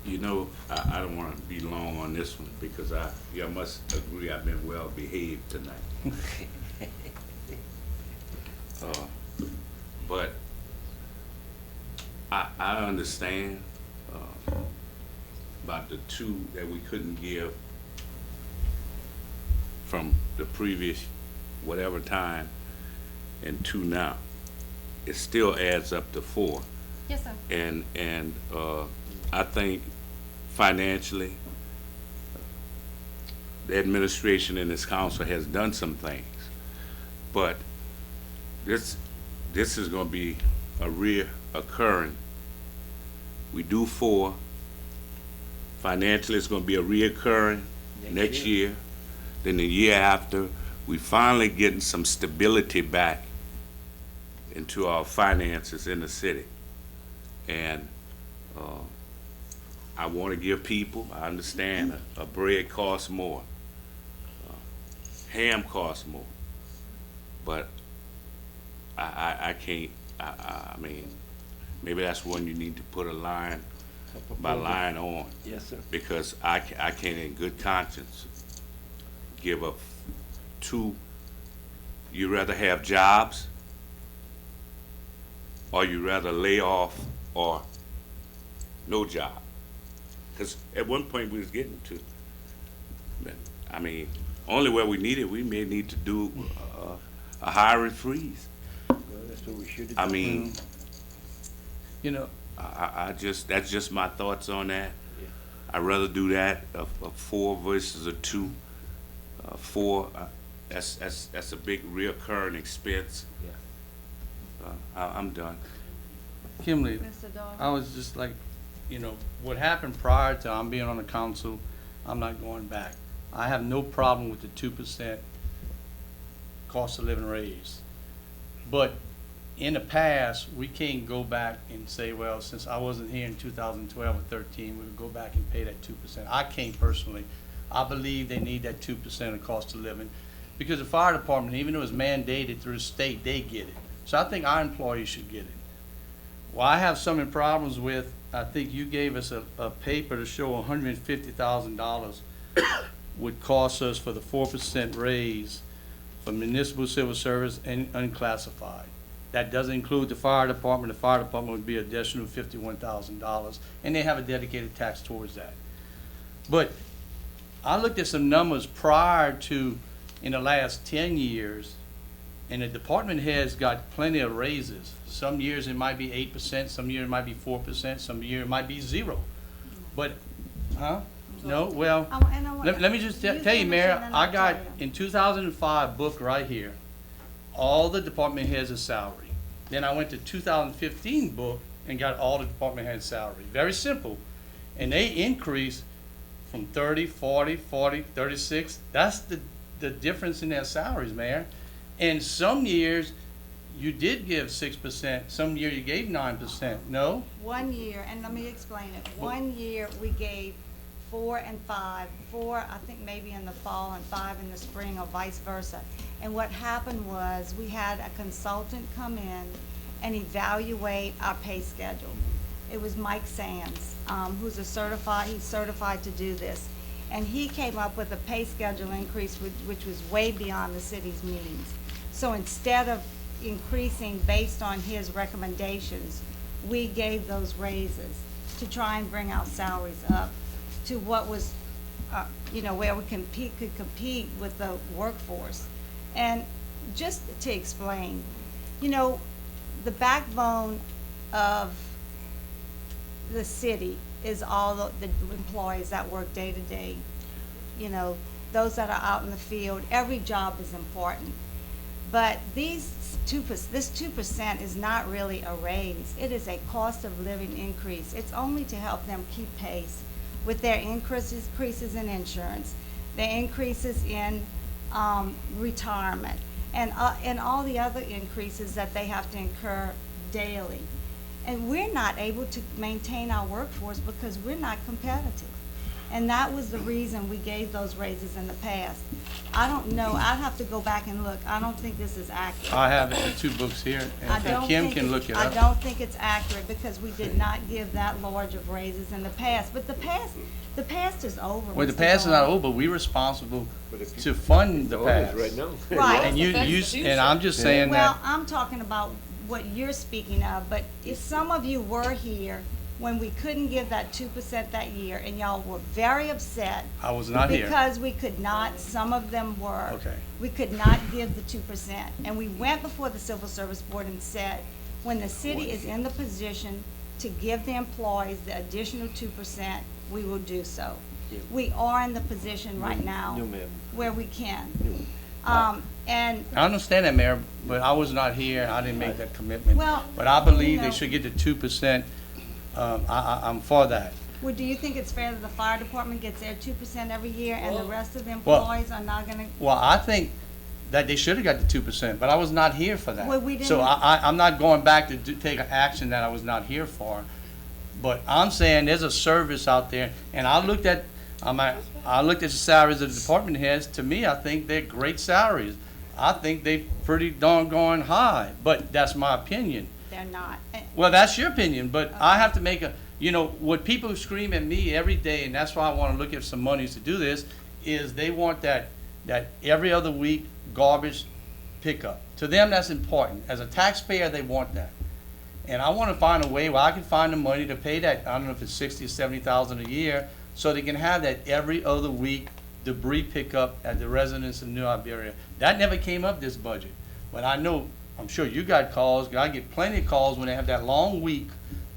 You know, I don't want to be long on this one because you must agree I've been well behaved tonight. But I understand about the 2 that we couldn't give from the previous whatever time and 2 now. It still adds up to 4. Yes, sir. And I think financially, the administration and this council has done some things, but this is going to be a reoccurring. We do 4. Financially, it's going to be a reoccurring next year. Then the year after, we finally getting some stability back into our finances in the city. And I want to give people, I understand, a bread costs more. Ham costs more. But I can't, I mean, maybe that's one you need to put a line by line on. Yes, sir. Because I can't in good conscience give up 2. You rather have jobs, or you rather lay off or no job? Because at one point we was getting to, I mean, only where we need it, we may need to do a hiring freeze. Well, that's what we should have I done. mean, You know, I just, that's just my thoughts on that. I'd rather do that, a 4 versus a 2. 4, that's a big reoccurring expense. I'm done. Kimberly, Mr. Dahl? I was just like, you know, what happened prior to I'm being on the council, I'm not going back. I have no problem with the 2% cost of living raise. But in the past, we can't go back and say, well, since I wasn't here in 2012 or 13, we would go back and pay that 2%. I can't personally. I believe they need that 2% of cost of living, because the fire department, even though it's mandated through the state, they get it. So I think our employees should get it. Well, I have some problems with, I think you gave us a paper to show $150,000 would cost us for the 4% raise for municipal civil service and unclassified. That doesn't include the fire department. The fire department would be additional $51,000, and they have a dedicated tax towards that. But I looked at some numbers prior to, in the last 10 years, and the department heads got plenty of raises. Some years it might be 8%, some years it might be 4%, some year it might be 0. But, huh? No, well, let me just tell you, Mayor, I got, in 2005, book right here, all the department heads' salary. Then I went to 2015 book and got all the department heads' salary. Very simple. And they increased from 30, 40, 40, 36. That's the difference in their salaries, Mayor. And some years, you did give 6%. Some year you gave 9%. No? 1 year, and let me explain it. 1 year, we gave 4 and 5. 4, I think maybe in the fall, and 5 in the spring, or vice versa. And what happened was, we had a consultant come in and evaluate our pay schedule. It was Mike Sands, who's he's certified to do this. And he came up with a pay schedule increase which was way beyond the city's means. So instead of increasing based on his recommendations, we gave those raises to try and bring our salaries up to what was, where we could compete with the workforce. And just to explain, the backbone of the city is all the employees that work day to day. Those that are out in the field, every job is important. But this 2% is not really a raise. It is a cost of living increase. It's only to help them keep pace with their increases in insurance, their increases in retirement, and all the other increases that they have to incur daily. And we're not able to maintain our workforce because we're not competitive. And that was the reason we gave those raises in the past. I don't know, I'd have to go back and look. I don't think this is accurate. I have it in 2 books here, and Kim can look it up. I don't think it's accurate because we did not give that large of raises in the past. But the past is over. Well, the past is not over, but we're responsible to fund the past. Right now. Right. And I'm just saying that. Well, I'm talking about what you're speaking of, but if some of you were here when we couldn't give that 2% that year, and y'all were very upset. I was not here. Because we could not, some of them were. Okay. We could not give the 2%. And we went before the Civil Service Board and said, when the city is in the position to give the employees the additional 2%, we will do so. We are in the position right now where we can. And I understand that, Mayor, but I was not here, I didn't make that commitment. Well, But I believe they should get the 2%. I'm for that. well, do you think it's fair that the fire department gets their 2% every year and the rest of the Well- employees are not gonna? Well, I think that they should have got the 2%, but I was not here for that. Well, we So didn't- I'm not going back to take an action that I was not here for. But I'm saying there's a service out there, and I looked at the salaries of the department heads. To me, I think they're great salaries. I think they're pretty doggone high, but that's my opinion. They're not. Well, that's your opinion, but I have to make what people scream at me every day, and that's why I want to look at some monies to do this, is they want that every other week garbage pickup. To them, that's important. As a taxpayer, they want that. And I want to find a way where I can find the money to pay that, I don't know if it's $60,000 or $70,000 a year, so they can have that every other week debris pickup at the residents of New Iberia. That never came up this budget. But I know, I'm sure you got calls, I get plenty of calls when they have that long week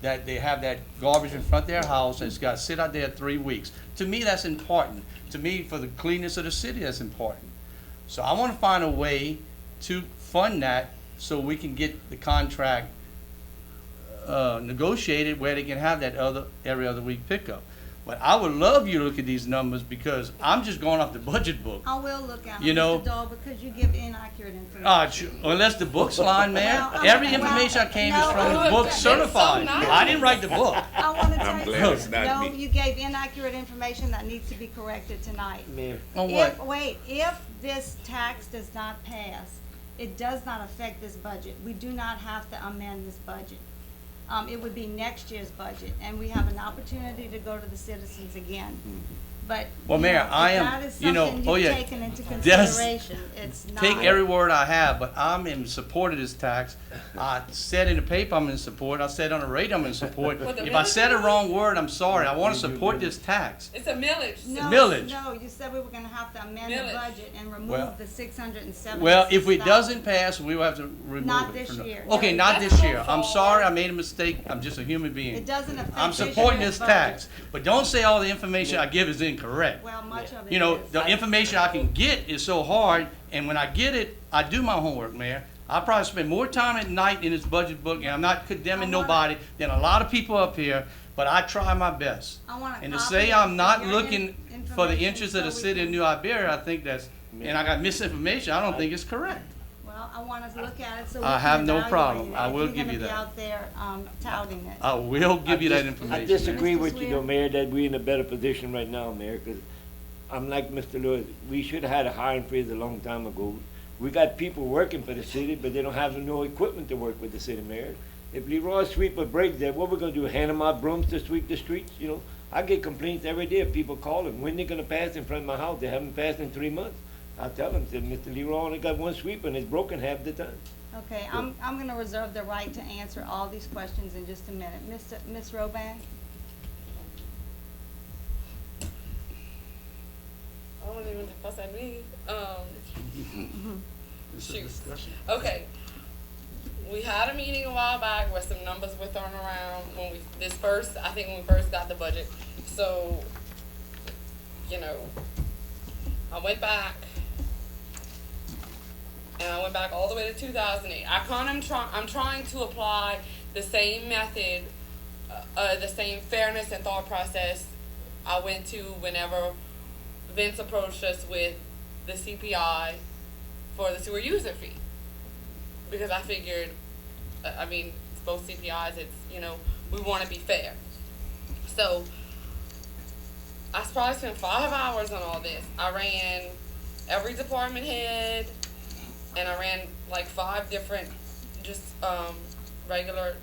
that they have that garbage in front of their house and it's got to sit out there 3 weeks. To me, that's important. To me, for the cleanness of the city, that's important. So I want to find a way to fund that so we can get the contract negotiated where they can have that every other week pickup. But I would love you to look at these numbers because I'm just going off the budget book. I will look at You them, know- Mr. Dahl, because you give inaccurate information. Unless the book's lying, man. Well, Every well, information I came is no, from the look, book that's certified. so nice. I didn't write the book. I want to tell I'm you glad it's something. not No, me. you gave inaccurate information that needs to be corrected tonight. On what? If this tax does not pass, it does not affect this budget. We do not have to amend this budget. It would be next year's budget, and we have an opportunity to go to the citizens again. But, Well, you Mayor, know, I if am- that is you know, something oh, you've yeah. taken into That's- consideration, it's not. take every word I have, but I'm in support of this tax. I said in the paper I'm in support, I said on the radio I'm in support. Well, the If I said a millage- wrong word, I'm sorry, I wanna support this tax. It's a millage. No, millage. no, you said we were gonna have to amend the Millage. budget and Well- remove the 670. Well, if it doesn't pass, we will have to remove it. Not this from the- year. Okay, No, not that's this no year. I'm fault. sorry, I made a mistake. I'm just a human being. It doesn't affect I'm this supporting year's this tax, budget. but don't say all the information I give is incorrect. Well, much of it You know, is. the information I can get is so hard, and when I get it, I do my homework, Mayor. I probably spend more time at night in this budget book, and I'm not condemning nobody, than a lot of people up here, but I try my best. I want a And to copy say of I'm not your looking for the information interest of the so we city of can- New Iberia, I think that's, and I got misinformation, I don't think it's correct. Well, I want us to look at it so we I can have no evaluate problem. it. I If will you're give gonna you be that. out there, touting it. I will give you that I information. disagree Mr. with you though, Swear. Mayor, that we're in a better position right now, Mayor, because I'm like Mr. Lewis. We should have had a hiring freeze a long time ago. We got people working for the city, but they don't have no equipment to work with the city, Mayor. If Leroy sweep a break there, what we gonna do, hand them out brooms to sweep the streets, you know? I get complaints every day of people calling, when they gonna pass in front of my house? They haven't passed in 3 months. I tell them, said, Mr. Leroy only got one sweep and it's broken half the time. Okay, I'm gonna reserve the right to answer all these questions in just a minute. Ms. Roban? I don't even fuss at me. Shoot. Okay. We had a meeting a while back where some numbers were thrown around when I think when we first got the budget. So, you know, I went back and I went back all the way to 2008. I'm trying to apply the same method, the same fairness and thought process I went to whenever Vince approached us with the CPI for the sewer user fee. Because I figured, I mean, it's both CPIs, we want to be fair. So, I probably spent 5 hours on all this. I ran every department head, and I ran like 5 different, just regular,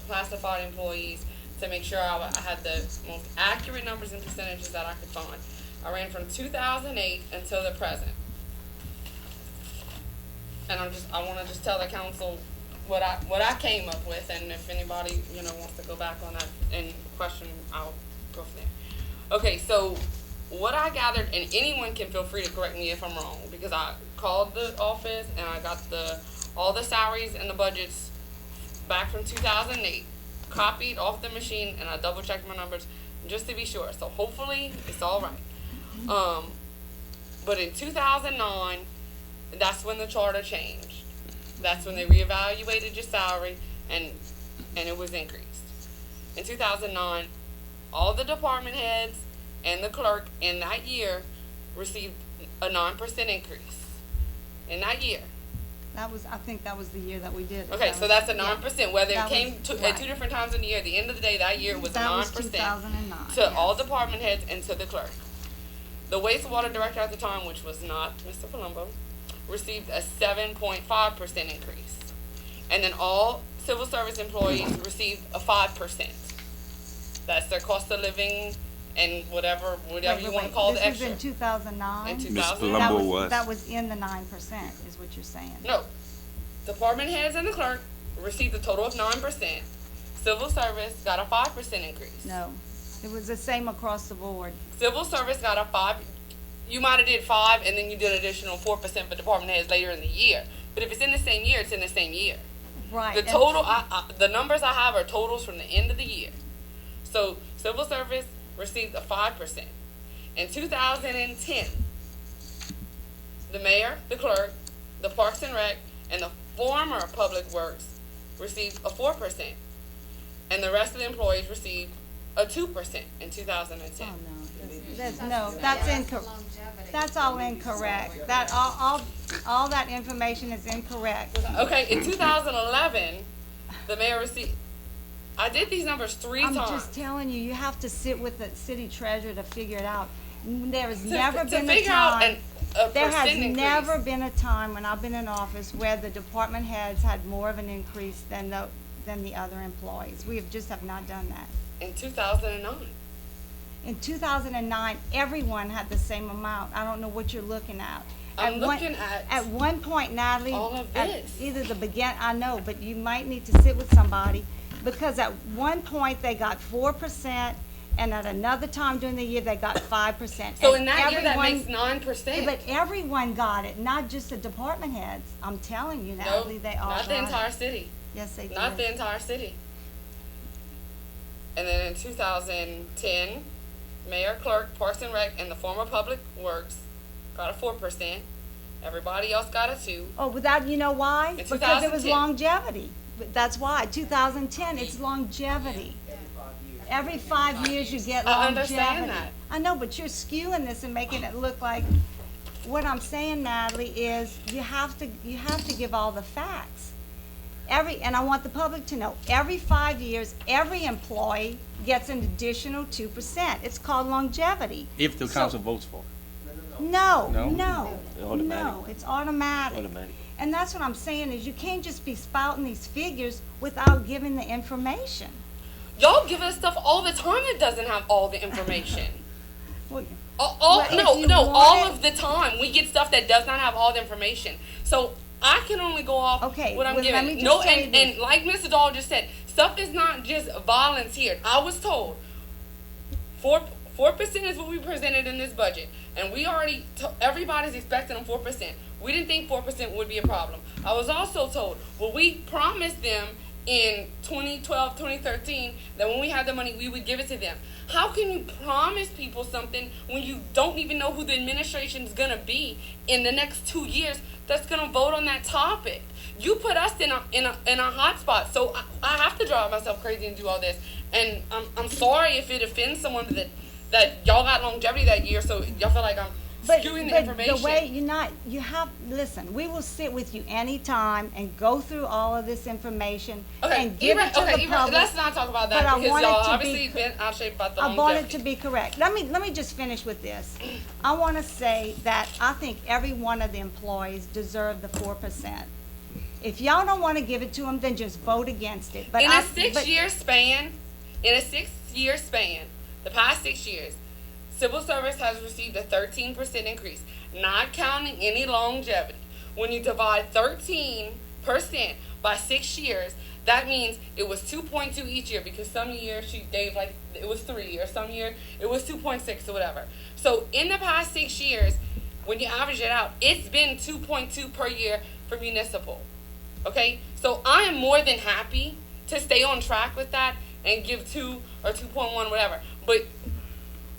classified employees to make sure I had the most accurate numbers and percentages that I could find. I ran from 2008 until the present. And I want to just tell the council what I came up with, and if anybody, wants to go back on that and question, I'll go from there. Okay, so what I gathered, and anyone can feel free to correct me if I'm wrong, because I called the office and I got all the salaries and the budgets back from 2008, copied off the machine, and I double checked my numbers just to be sure. So hopefully it's all right. But in 2009, that's when the charter changed. That's when they reevaluated your salary and it was increased. In 2009, all the department heads and the clerk in that year received a 9% increase. In that year. I think that was the year that we did it. Okay, so that's a 9%. Whether it That came was- at right. 2 different times in the year, at the end of the day, that year was a That 9% was 2009, to all yes. department heads and to the clerk. The wastewater director at the time, which was not Mr. Palumbo, received a 7.5% increase. And then all civil service employees received a 5%. That's their cost of living and whatever you want to call the extra. This was in 2009? In Ms. 2009. Palumbo That was in the 9%, is what you're saying? No. Department heads and the clerk received a total of 9%. Civil service got a 5% increase. No, it was the same across the board. Civil service got a 5. You might have did 5 and then you did additional 4% for department heads later in the year. But if it's in the same year, it's in the same year. Right. The and- total, the numbers I have are totals from the end of the year. So civil service received a 5%. In 2010, the mayor, the clerk, the Parks and Rec, and the former Public Works received a 4%. And the rest of the employees received a 2% in 2010. That's incorrect. That's all incorrect. That, all that information is incorrect. Okay, in 2011, the mayor received, I did these numbers 3 I'm times. just telling you, you have to sit with the city treasurer to figure it out. There has To- never to been a figure out time, a there has percent increase. never been a time when I've been in office where the department heads had more of an increase than the other employees. We just have not done that. In 2009. In 2009, everyone had the same amount. I don't know what you're looking at. I'm one- looking at At one point, Natalie. all of at this. Either the I know, but you might need to sit with somebody, because at one point, they got 4%, and at another time during the year, they got 5%. So And in that year, that everyone- makes 9%. But everyone got it, not just the department heads. I'm telling you, No, Natalie, they all not got the it. entire city. Yes, they did. Not the entire city. And then in 2010, Mayor, Clerk, Parks and Rec, and the former Public Works got a 4%. Everybody else got a 2. Oh, without, you know why? In Because it was 2010. longevity. But that's why, 2010, it's longevity. Every 5 years you get I longevity. understand that. I know, but you're skewing this and making it look like, what I'm saying, Natalie, is you have to give all the facts. And I want the public to know, every 5 years, every employee gets an additional 2%. It's called longevity. If the So- council votes for it. No, No? no, Automatic. no, it's automatic. Automatic. And that's what I'm saying, is you can't just be spouting these figures without giving the information. Y'all give us stuff all the time that doesn't have all the information. Well, All, if no, you no, want all it- of the time. We get stuff that does not have all the information. So I can only go off Okay, what I'm well, let given. me just No, say and, this. and like Mr. Dahl just said, stuff is not just volunteered. I was told 4% is what we presented in this budget, and we already everybody's expecting them 4%. We didn't think 4% would be a problem. I was also told, well, we promised them in 2012, 2013 that when we had the money, we would give it to them. How can you promise people something when you don't even know who the administration is going to be in the next 2 years that's going to vote on that topic? You put us in a hot spot, so I have to drive myself crazy and do all this. And I'm sorry if it offends someone that y'all got longevity that year, so y'all feel like I'm skewing the information. the way listen, we will sit with you anytime and go through all of this information and give it to the public. Let's not talk about that But I because want it y'all to obviously be- been out of shape about the I longevity. want it to be correct. Let me just finish with this. I want to say that I think every one of the employees deserve the 4%. If y'all don't want to give it to them, then just vote against it. But In I- a 6-year span, the past 6 years, civil service has received a 13% increase, not counting any longevity. When you divide 13% by 6 years, that means it was 2.2 each year, because some years she gave like it was 3, or some year it was 2.6 or whatever. So in the past 6 years, when you average it out, it's been 2.2 per year for municipal. Okay, so I am more than happy to stay on track with that and give 2 or 2.1, whatever. But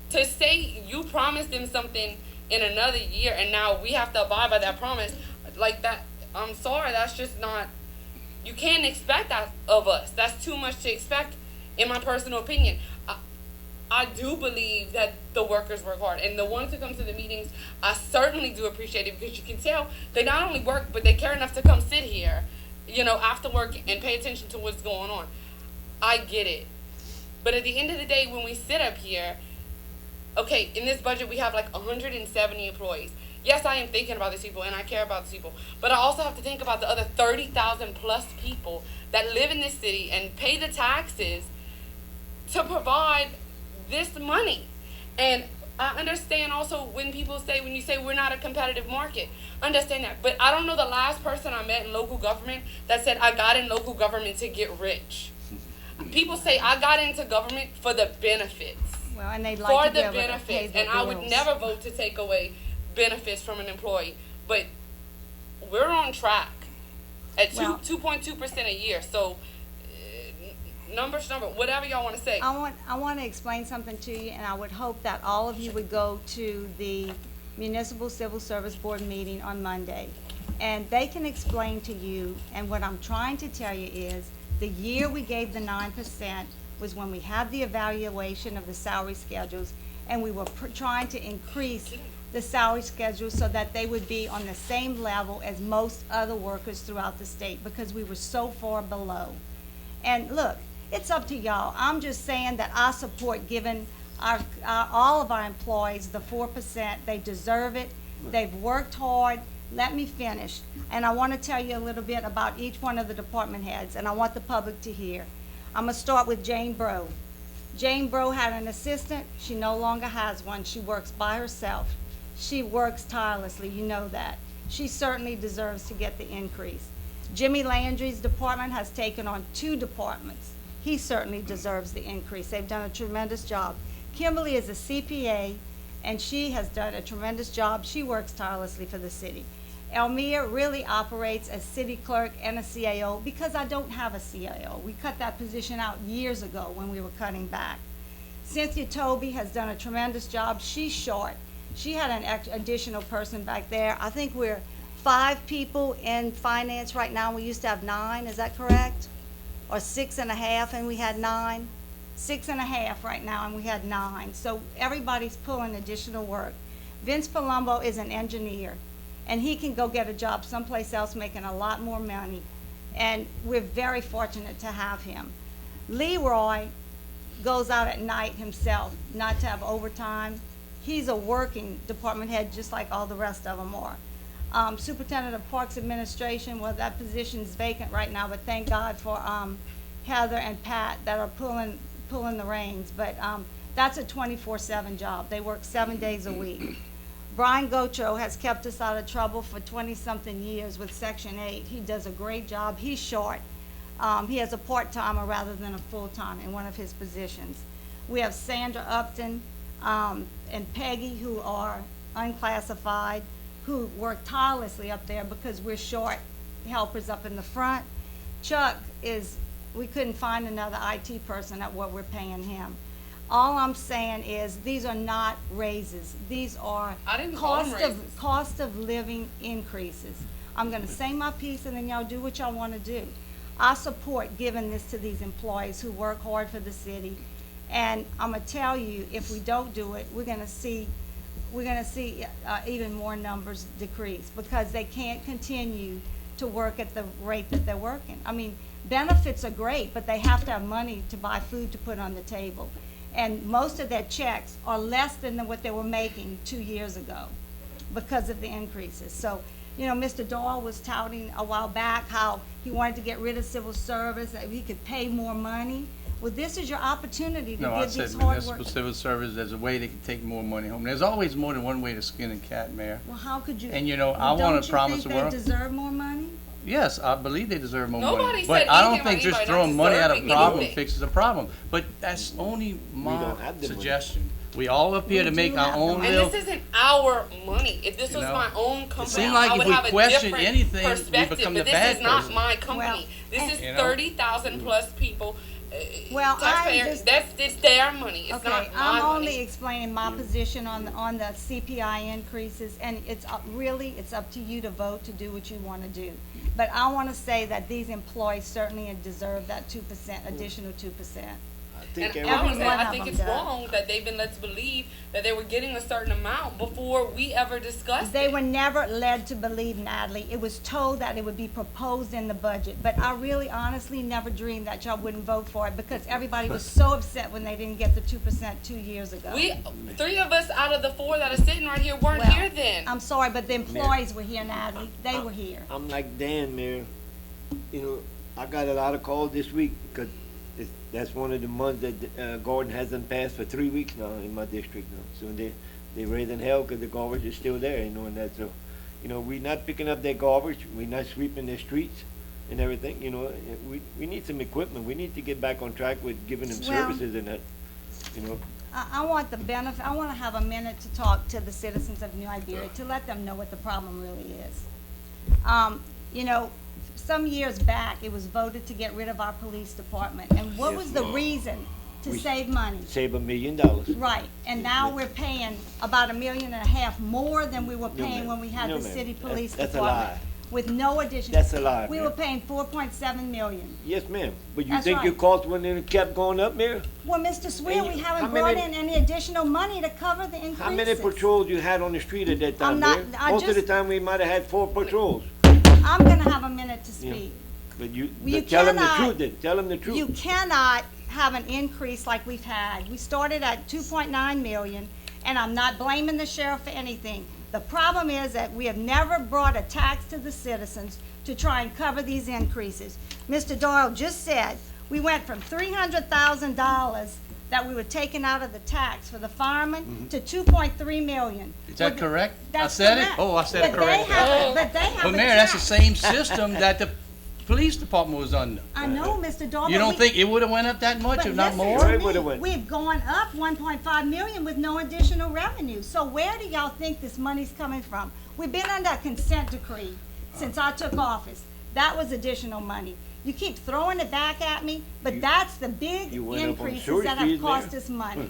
to say you promised them something in another year and now we have to abide by that promise, like that, I'm sorry, that's just not, you can't expect that of us. That's too much to expect, in my personal opinion. I do believe that the workers work hard, and the ones who come to the meetings, I certainly do appreciate it, because you can tell they not only work, but they care enough to come sit here, after work and pay attention to what's going on. I get it. But at the end of the day, when we sit up here, okay, in this budget we have like 170 employees. Yes, I am thinking about these people and I care about these people, but I also have to think about the other 30,000 plus people that live in this city and pay the taxes to provide this money. And I understand also when you say we're not a competitive market, understand that. But I don't know the last person I met in local government that said I got in local government to get rich. People say I got into government for the benefits. Well, and they'd like to be able to pay benefits, their and I would bills. never vote to take away benefits from an employee. But we're on track at Well- 2.2% a year. So number, whatever y'all want to say. I want to explain something to you, and I would hope that all of you would go to the Municipal Civil Service Board meeting on Monday. And they can explain to you, and what I'm trying to tell you is, the year we gave the 9% was when we had the evaluation of the salary schedules, and we were trying to increase the salary schedules so that they would be on the same level as most other workers throughout the state, because we were so far below. And look, it's up to y'all. I'm just saying that I support giving all of our employees the 4%. They deserve it. They've worked hard. Let me finish. And I want to tell you a little bit about each one of the department heads, and I want the public to hear. I'm going to start with Jane Bro. Jane Bro had an assistant. She no longer has one. She works by herself. She works tirelessly, you know that. She certainly deserves to get the increase. Jimmy Landry's department has taken on 2 departments. He certainly deserves the increase. They've done a tremendous job. Kimberly is a CPA, and she has done a tremendous job. She works tirelessly for the city. Elmira really operates as city clerk and a CAO because I don't have a CAO. We cut that position out years ago when we were cutting back. Cynthia Toby has done a tremendous job. She's short. She had an additional person back there. I think we're 5 people in finance right now. We used to have 9, is that correct? Or 6.5, and we had 9? 6.5 right now, and we had 9. So everybody's pulling additional work. Vince Palumbo is an engineer, and he can go get a job someplace else making a lot more money. And we're very fortunate to have him. Leroy goes out at night himself, not to have overtime. He's a working department head just like all the rest of them are. Superintendent of Parks Administration, well, that position's vacant right now, but thank God for Heather and Pat that are pulling the reins. But that's a 24/7 job. They work 7 days a week. Brian Gotro has kept us out of trouble for 20-something years with Section 8. He does a great job. He's short. He has a part-timer rather than a full-time in one of his positions. We have Sandra Upton and Peggy, who are unclassified, who work tirelessly up there because we're short helpers up in the front. Chuck we couldn't find another IT person at what we're paying him. All I'm saying is these are not raises. These are I didn't call them raises. cost of living increases. I'm gonna say my piece and then y'all do what y'all wanna do. I support giving this to these employees who work hard for the city. And I'm gonna tell you, if we don't do it, we're gonna see even more numbers decrease because they can't continue to work at the rate that they're working. I mean, benefits are great, but they have to have money to buy food to put on the table. And most of their checks are less than what they were making 2 years ago because of the increases. So, you know, Mr. Doyle was touting a while back how he wanted to get rid of civil service, that he could pay more money. Well, this is your opportunity to No, I give said these hard municipal work. civil service, there's a way they can take more money home. There's always more than one way to skin a cat, Mayor. Well, how could you? And, you know, well, I wanna don't promise you the think world- they deserve more money? Yes, I believe they deserve more Nobody money. said But I don't anything think about just anybody throwing not money at a deserving problem anything. fixes the problem. But that's only my don't have the money. suggestion. We all up here We to make do our have the own money. little. And this isn't our money. If this You was know, my own company, seems like I if would we have a question different anything, we perspective. become But the this bad is not person. my company. Well, this is you know? 30,000 plus people. Well, Taxpayers. It's their money. It's Okay, not my I'm money. only explaining my position on the CPI increases, and it's up to you to vote to do what you want to do. But I want to say that these employees certainly deserve that 2%, additional 2%. think And every- honestly, one I of think them it's does. wrong that they've been led to believe that they were getting a certain amount before we ever discussed They it. were never led to believe, Natalie. It was told that it would be proposed in the budget, but I really honestly never dreamed that y'all wouldn't vote for it because everybody was so upset when they didn't get the 2% 2 years ago. We, 3 of us out of the 4 that are sitting right here weren't Well, here then. I'm sorry, but the employees were here, Natalie. They were here. I'm like Dan, Mayor. You know, I got a lot of calls this week because that's one of the months that Gordon hasn't passed for 3 weeks now in my district now. So they raising hell because the garbage is still there, you know, and that's so. You know, we're not picking up that garbage. We're not sweeping the streets and everything. You know, we need some equipment. We need to get back on track with giving them Well- services and that. You know. I want the benefit, I want to have a minute to talk to the citizens of New Iberia, to let them know what the problem really is. You know, some years back, it was voted to get rid of our police department, and what Yes, was the ma'am. reason? To We- save money. Save $1 million. Right, and now we're paying about $1.5 million more than we were paying ma'am. when we had No, the ma'am. city police That's a department. lie. With no addition. That's a lie, We ma'am. were paying 4.7 million. Yes, ma'am. But you That's think your right. costs wouldn't kept going up, Mayor? Well, Mr. Swear, And we how haven't brought many- in any additional money to cover the increases. How many patrols you had on the street at that time, I'm not- Mayor? I Most of the just- time, we might have had 4 patrols. I'm gonna have a minute to Yeah. speak. But you You tell them the cannot- truth then. Tell them the truth. You cannot have an increase like we've had. We started at 2.9 million, and I'm not blaming the sheriff for anything. The problem is that we have never brought a tax to the citizens to try and cover these increases. Mr. Doyle just said, we went from $300,000 that we were taking out of the tax for the firemen to 2.3 million. Is that correct? I That's said it? correct. Oh, I said it But they correct. have- But they have But a Mayor, that's the tax. same system that the police department was under. I know, Mr. Dahl. You but don't we- think it would've went up that much, But if not listen more? to It would've me. went. We've gone up 1.5 million with no additional revenue. So where do y'all think this money's coming from? We've been under a consent decree since I took office. That was additional money. You keep throwing it back at me, but that's the big You went up on increases sewage that have fees, cost Mayor? us money.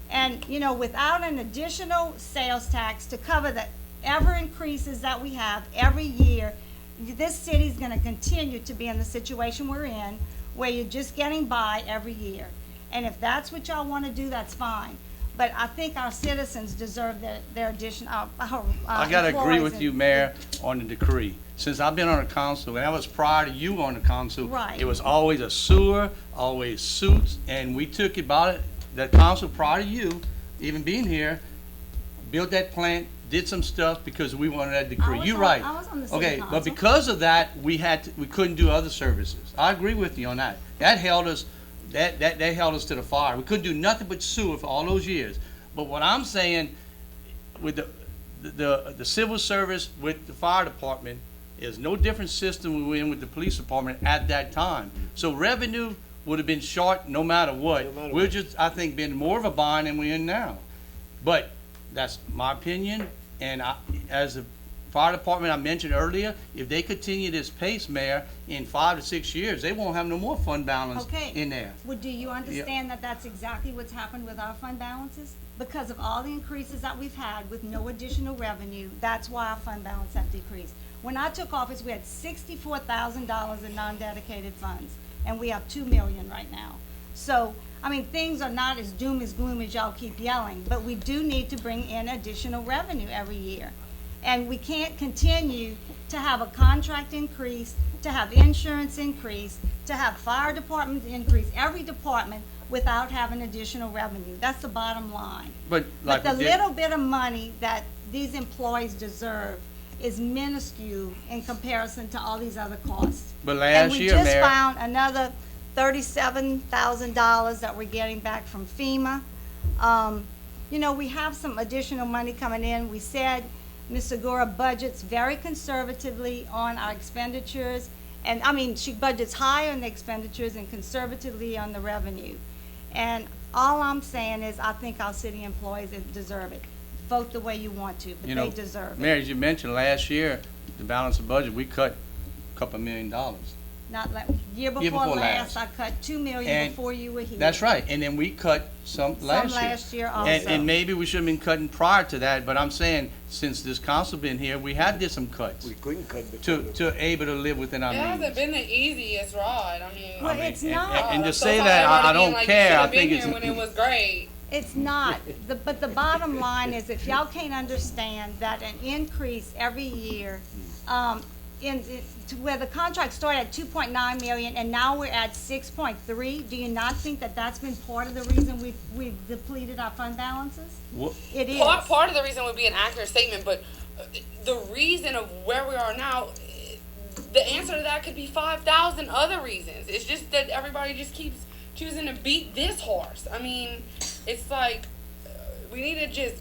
And, you know, without an additional sales tax to cover the ever increases that we have every year, this city's gonna continue to be in the situation we're in, where you're just getting by every year. And if that's what y'all wanna do, that's fine. But I think our citizens deserve their addition, I gotta agree employees with and- you, Mayor, on the decree. Since I've been on the council, and that was prior to you on the council. Right. It was always a sewer, always suits, and we took about it, the council prior to you, even being here, built that plant, did some stuff because we wanted that decree. You're right. I was on the city Okay, council. but because of that, we couldn't do other services. I agree with you on that. That held us, that held us to the fire. We couldn't do nothing but sewer for all those years. But what I'm saying, with the civil service, with the fire department, is no different system we were in with the police department at that time. So revenue would have been short no matter what. We're just, I think, been more of a bind than we're in now. But that's my opinion, and as the fire department I mentioned earlier, if they continue this pace, Mayor, in 5 to 6 years, they won't have no more fund balance Okay. in there. Well, do you understand that that's exactly what's happened with our fund balances? Because of all the increases that we've had with no additional revenue, that's why our fund balance have decreased. When I took office, we had $64,000 in non-dedicated funds, and we have 2 million right now. So, I mean, things are not as doom as gloom as y'all keep yelling, but we do need to bring in additional revenue every year. And we can't continue to have a contract increase, to have insurance increase, to have fire department increase, every department without having additional revenue. That's the bottom line. But But like the we did, little bit of money that these employees deserve is minuscule in comparison to all these other costs. but last year, And we just Mayor, found another $37,000 that we're getting back from FEMA. You know, we have some additional money coming in. We said Ms. Segura budgets very conservatively on our expenditures. And, I mean, she budgets high on the expenditures and conservatively on the revenue. And all I'm saying is, I think our city employees deserve it. Vote the way you want to, but you know, they deserve Mayor, it. as you mentioned, last year, the balance of budget, we cut a couple $1 million. Not like, year Year before before last, last. I cut 2 million And before you were here. That's right, and then we cut some last year. last year also. And maybe we should have been cutting prior to that, but I'm saying, since this council been here, we had did some cuts We couldn't cut the. to able to live within our It means. hasn't been the easiest ride. I mean, Well, it's not. And to so say far that, I everybody being don't like, care, "You I should've been think it's. here when it was great." It's not. But the bottom line is, if y'all can't understand that an increase every year, to where the contract started at 2.9 million and now we're at 6.3, do you not think that that's been part of the reason we've depleted our fund balances? What- It is. Part of the reason would be an accurate statement, but the reason of where we are now, the answer to that could be 5,000 other reasons. It's just that everybody just keeps choosing to beat this horse. I mean, it's like, we need to just,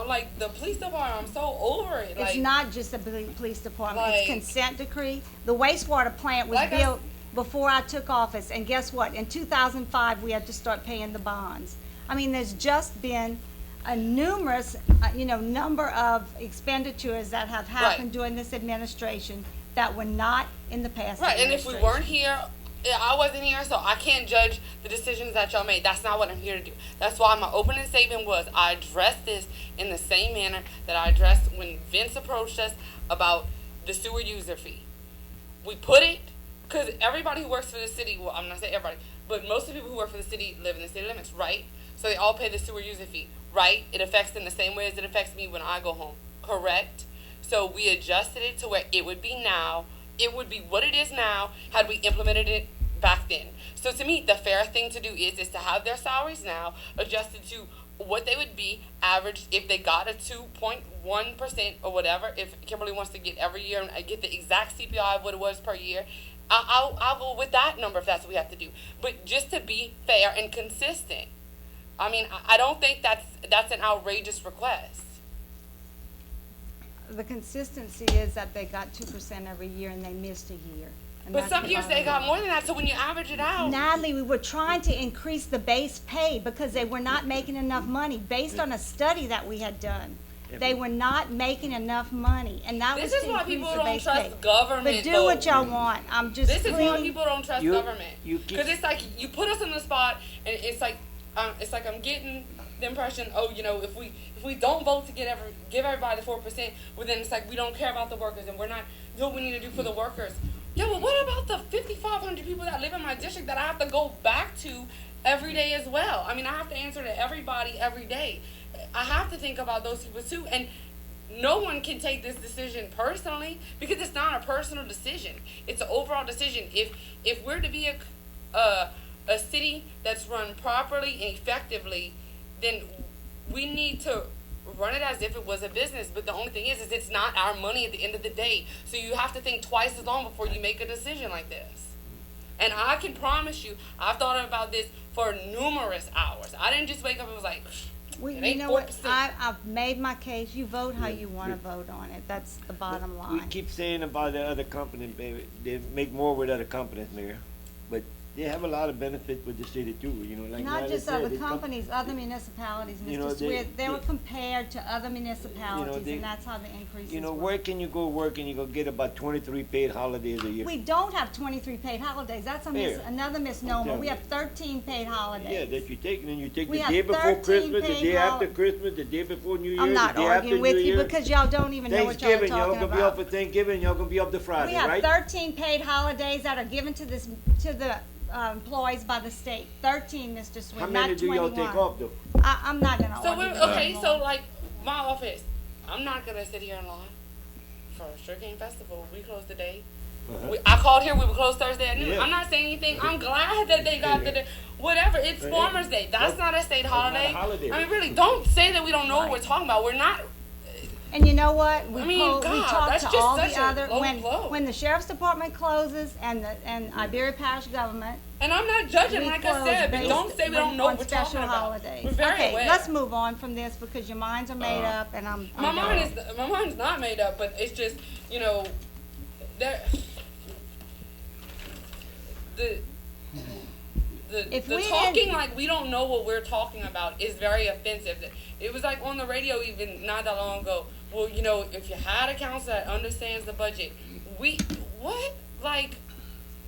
like, the police department, I'm so over it. It's Like, not just the police department, it's Like- consent decree. The wastewater plant was Like I- built before I took office, and guess what? In 2005, we had to start paying the bonds. I mean, there's just been a numerous, number of expenditures that have happened during this administration that were not in the past right, and if we administration. weren't here, I wasn't here, so I can't judge the decisions that y'all made. That's not what I'm here to do. That's why my opening statement was, I addressed this in the same manner that I addressed when Vince approached us about the sewer user fee. We put it, because everybody who works for the city, well, I'm not saying everybody, but most of the people who work for the city live in the city limits, right? So they all pay the sewer user fee, right? It affects them the same way as it affects me when I go home, correct? So we adjusted it to where it would be now. It would be what it is now had we implemented it back then. So to me, the fair thing to do is to have their salaries now adjusted to what they would be averaged if they got a 2.1% or whatever. If Kimberly wants to get every year and get the exact CPI of what it was per year, I'll go with that number if that's what we have to do. But just to be fair and consistent, I mean, I don't think that's an outrageous request. The consistency is that they got 2% every year and they missed a year. And But that's some the years they bottom got line. more than that, so when you average it out. Natalie, we were trying to increase the base pay because they were not making enough money, based on a study that we had done. They were not making enough money, and that was This to is why increase people the don't base trust pay. government, But do though. what y'all want, I'm just This is why pleading. people don't trust You- government. you keep- Because it's like you put us in the spot, and it's like I'm getting the impression, oh, you know, if we don't vote to give everybody 4%, well then it's like we don't care about the workers and we're not doing what we need to do for the workers. Yeah, but what about the 5,500 people that live in my district that I have to go back to every day as well? I mean, I have to answer to everybody every day. I have to think about those people too, and no one can take this decision personally because it's not a personal decision. It's an overall decision. If we're to be a city that's run properly and effectively, then we need to run it as if it was a business. But the only thing is it's not our money at the end of the day. So you have to think twice as long before you make a decision like this. And I can promise you, I've thought about this for numerous hours. I didn't just wake up and was like, We, it you ain't know what, 4%. I've made my case, you vote how you wanna vote on it, that's the bottom We line. keep saying about the other companies, baby, they make more with other companies, Mayor. But they have a lot of benefit with the city too, you know, like. Not Natalie just said, other they come- companies, other municipalities, You know, Mr. they- Swith, they were they- compared to other municipalities, they- and that's how the increases You know, were. where can you go work and you go get about 23 paid holidays a year? We don't have 23 paid holidays, that's Fair. another misnomer, we Yeah. have 13 paid holidays. Yeah, that you take, and then you take We the have day before 13 Christmas, the paid day after hol- Christmas, the day before New Year's, I'm the not day after arguing with New you Year's. because y'all don't even know what y'all are Thanksgiving, y'all talking gonna be off about. for Thanksgiving, y'all gonna be off the Friday, We have right? 13 paid holidays that are given to the employees by the state, 13, Mr. Swith, How not many do 21. y'all take off though? I'm not gonna So argue we're, with you okay, anymore. so like my office, I'm not gonna sit here and lie. For Sugar Cane Festival, we closed today. I called here, we were closed Thursday at noon. Yeah. I'm not saying anything. I'm glad that they got the whatever. It's Right. Farmers Day. That's not a state That's not a holiday. holiday. I mean, really, don't say that we don't know what we're talking about. We're not. And you know what? We I mean, we God, talked that's to just all such the a other, low when, blow. when the sheriff's department closes and Iberia Parish government. And I'm not judging, we like I close said, but based don't say we don't know on what we're talking special about. holidays. We're very Okay, aware. let's move on from this because your minds are made up and I'm My done. mind's not made up, but it's just, you know, there. If The we talking didn't- like we don't know what we're talking about is very offensive. It was like on the radio even not that long ago. Well, you know, if you had a council that understands the budget, what? Like,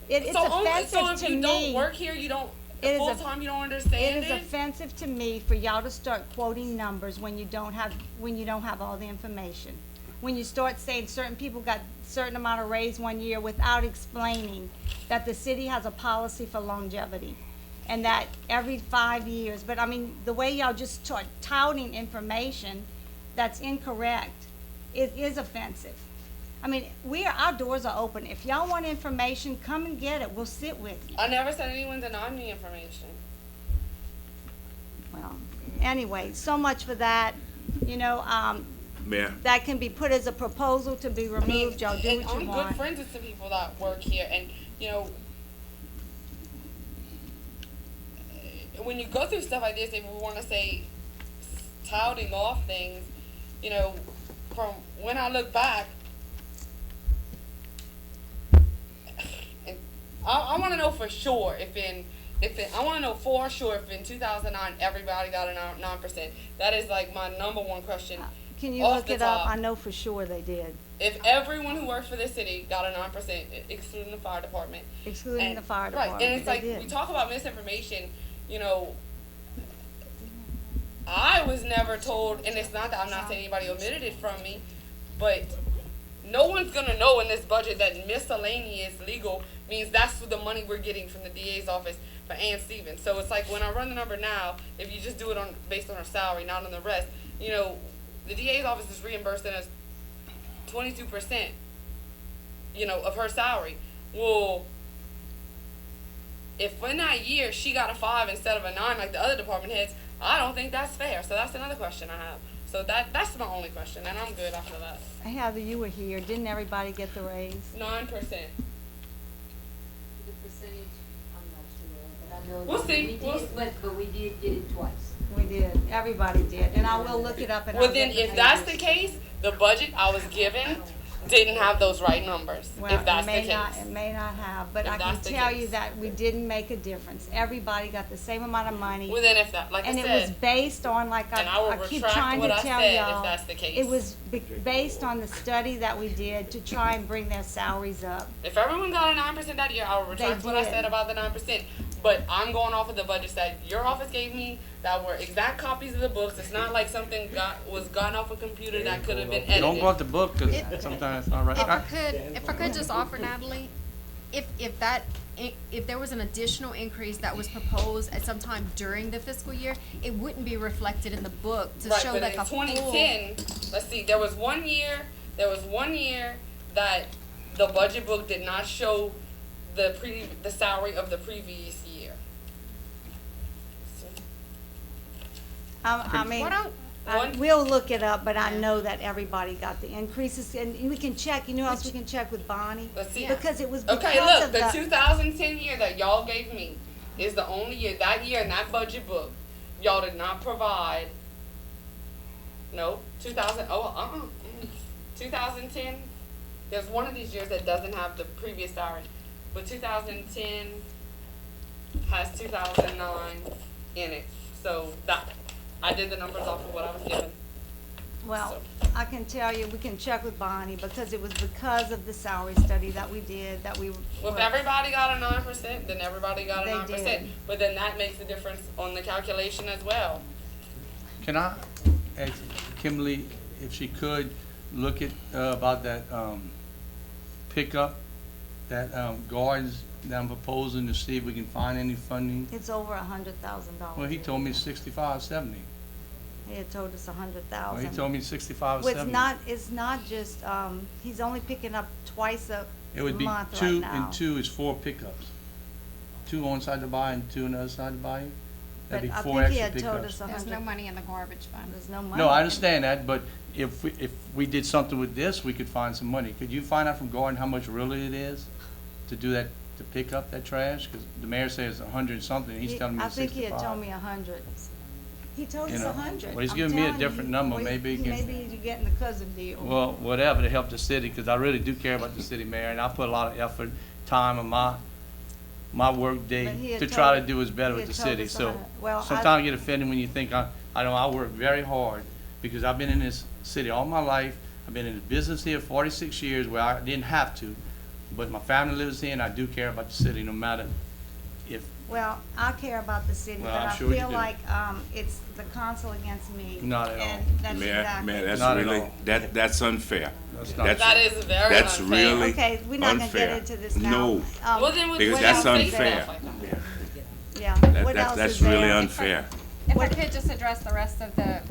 It's so offensive if to you me. don't work here, you don't, It is full a- time, you don't understand It is offensive to me for y'all to start quoting numbers when you don't have all the information. When you start saying certain people got certain amount of raise one year without explaining that the city has a policy for longevity. And that every 5 years, but I mean, the way y'all just start touting information that's incorrect, it is offensive. I mean, our doors are open. If y'all want information, come and get it. We'll sit with you. I never said anyone denied me information. Well, anyway, so much for that. You know, Mayor, that can be put as a proposal to be removed. Y'all do And what you I'm want. good friends with some people that work here, and you know, when you go through stuff like this, if we want to say touting off things, you know, from when I look back, and I want to know for sure I want to know for sure if in 2009 everybody got a 9%. That is like my number one question. Can you off look the it up? top. I know for sure they did. If everyone who works for this city got a 9%, excluding the fire department. Excluding the fire Right, department, and it's they like, did. we talk about misinformation, you know, I was never told, and it's not that I'm not saying anybody omitted it from me, but no one's gonna know in this budget that miscellaneous legal means that's the money we're getting from the DA's office for Ann Stevens. So it's like when I run the number now, if you just do it based on her salary, not on the rest, you know, the DA's office is reimbursing us 22%, you know, of her salary. Well, if in that year she got a 5 instead of a 9 like the other department heads, I don't think that's fair. So that's another question I have. So that's my only question, and I'm good after that. Heather, you were here. Didn't everybody get the raise? 9%. The percentage, I'm not sure, but I know. We'll that see. we We'll did- But we did get it twice. We did, everybody did, and I will look it up and I'll Well, then, get the if that's the pages. case, the budget I was given didn't have those right numbers, Well, if that's it the may not, case. it may not have, but If I can that's the tell you case. that we didn't make a difference. Everybody got the same amount of money. Well, then if that, like I And it was said, based on, like and I will I keep retract trying to what I tell said if y'all, that's the case. it was based on the study that we did to try and bring their salaries up. if everyone got a 9% that year, I will retract what I did. said about the 9%. But I'm going off of the budgets that your office gave me that were exact copies of the books. It's not like something was gotten off a computer that could have been edited. Don't go off the book, cause sometimes it's not right. If I could just offer, Natalie, if there was an additional increase that was proposed at some time during the fiscal year, it wouldn't be reflected in the book to Right, show but like in a full. 2010, let's see, there was one year that the budget book did not show the salary of the previous year. I mean, Why don't- we'll look it up, but I know that everybody got the increases, and we can check, you know what else we can check with Bonnie? Let's see. Because it was because Okay, look, of the 2010 year that y'all gave me is the only year, that year in that budget book, y'all did not provide, no, 2010, there's one of these years that doesn't have the previous salary, but 2010 has 2009 in it, so that, I did the numbers off of what I was given. Well, I can tell you, we can check with Bonnie, because it was because of the salary study that we did, that we. Well, if everybody got a 9%, then everybody got a They 9%, did. but then that makes a difference on the calculation as well. Can I ask Kimberly if she could look at, about that, pickup, that, gardens that I'm proposing to see if we can find any funding? It's over $100,000. Well, he told me 65, 70. He had told us Well, 100,000. he told me 65, Well, 70. it's not just, he's only picking up twice a It would be month right two now. and two is 4 pickups. 2 on side to buy and 2 on the other side to buy. That'd be But I 4 think he extra had told pickups. us There's no money in the garbage fund. There's no money. No, I understand that, but if we did something with this, we could find some money. Could you find out from Gordon how much really it is to do that, to pick up that trash? Because the mayor says 100 and something, he's telling me I it's think he had 65. told me 100. He told You us know, 100. well, he's I'm giving me a telling you, different number. well, Maybe he can- Maybe you're getting the cousin deal. Well, whatever, to help the city, because I really do care about the city, Mayor, and I put a lot of effort, time, and my work But he day had to try to told- do what's better he with the had told city, us so 100. Well, sometimes I get offended when you think I know I work very hard, because I've been in this city all my life. I've been in the business here 46 years where I didn't have to, but my family lives here, and I do care about the city, no matter if, Well, I care about the city, Well, but I'm I sure you feel do. like, it's the council against me. Not at all. And that's Man, exactly. man, that's Not at really, all. that's unfair. That's not- That is very That's unfair. really Okay, we're not gonna get unfair. into this now. No, Well, then because what that's else is unfair. there? Yeah, what else That's is really there? unfair. If I could just address the rest of the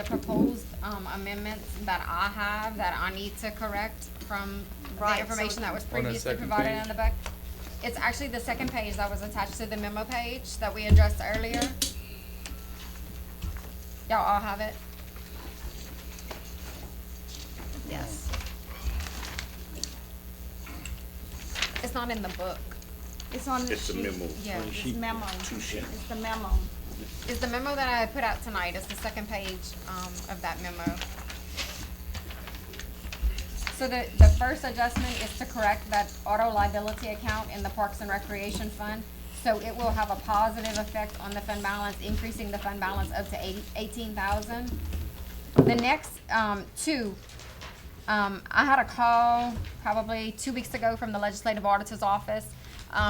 proposed amendments that I have, that I need to correct from Right, the information so- that was the previously second provided page. in the book. It's actually the second page that was attached to the memo page that we addressed earlier. Y'all all have it? Yes. It's not in the book. It's on the It's a sheet. memo. Yeah. It's memo. sheets. It's the memo. It's the memo that I put out tonight. It's the second page of that memo. So the first adjustment is to correct that auto liability account in the Parks and Recreation Fund. So it will have a positive effect on the fund balance, increasing the fund balance up to 18,000. The next two, I had a call probably 2 weeks ago from the Legislative Auditor's Office.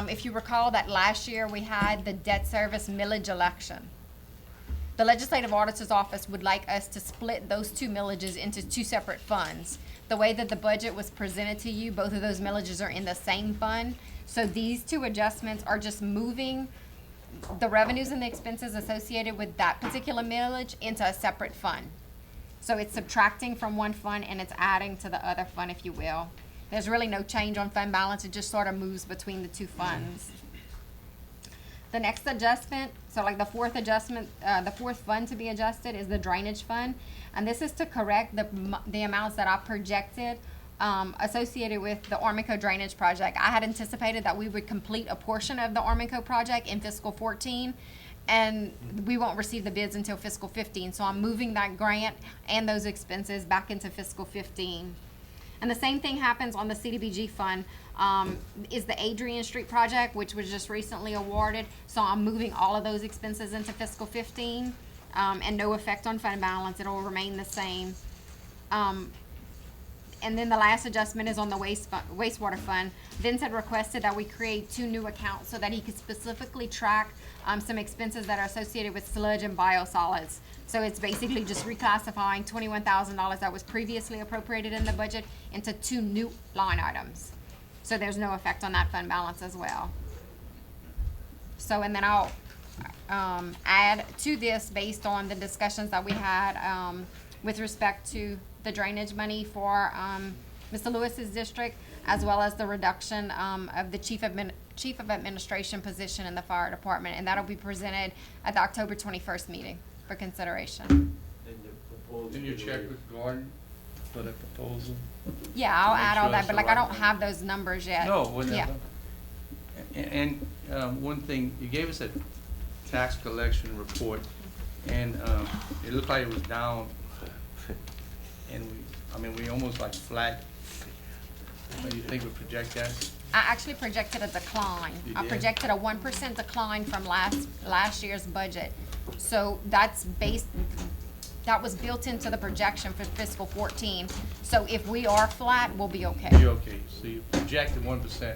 If you recall that last year we had the debt service millage election. The Legislative Auditor's Office would like us to split those 2 millages into 2 separate funds. The way that the budget was presented to you, both of those millages are in the same fund. So these 2 adjustments are just moving the revenues and the expenses associated with that particular millage into a separate fund. So it's subtracting from one fund and it's adding to the other fund, if you will. There's really no change on fund balance. It just sort of moves between the 2 funds. The next adjustment, so like the fourth adjustment, the fourth fund to be adjusted is the drainage fund. And this is to correct the amounts that I projected associated with the Armico drainage project. I had anticipated that we would complete a portion of the Armico project in fiscal 14. and we won't receive the bids until fiscal 15. So I'm moving that grant and those expenses back into fiscal 15. And the same thing happens on the CDBG fund, is the Adrian Street project, which was just recently awarded. So I'm moving all of those expenses into fiscal 15, and no effect on fund balance. It'll remain the same. And then the last adjustment is on the wastewater fund. Vince had requested that we create 2 new accounts so that he could specifically track some expenses that are associated with sludge and biosolids. So it's basically just reclassifying $21,000 that was previously appropriated in the budget into 2 new line items. So there's no effect on that fund balance as well. So, and then I'll add to this based on the discussions that we had with respect to the drainage money for Mr. Lewis's district, as well as the reduction of the chief of administration position in the fire department, and that'll be presented at the October 21st meeting for consideration. Didn't you check with Gordon for the proposal? Yeah, I'll Make add all sure that, it's but the like I right don't have those numbers yet. No, whatever. Yeah. And one thing, you gave us a tax collection report, and it looked like it was down, and we almost like flat. So you think we project that? I actually projected a decline. You I did? projected a 1% decline from last year's budget. So that was built into the projection for fiscal 14. So if we are flat, we'll be okay. You're okay, so you projected 1%.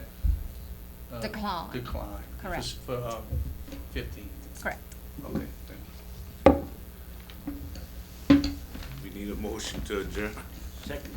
Decline. Decline. Correct. For 15. Correct. Okay, thank you. We need a motion to adjourn. Second.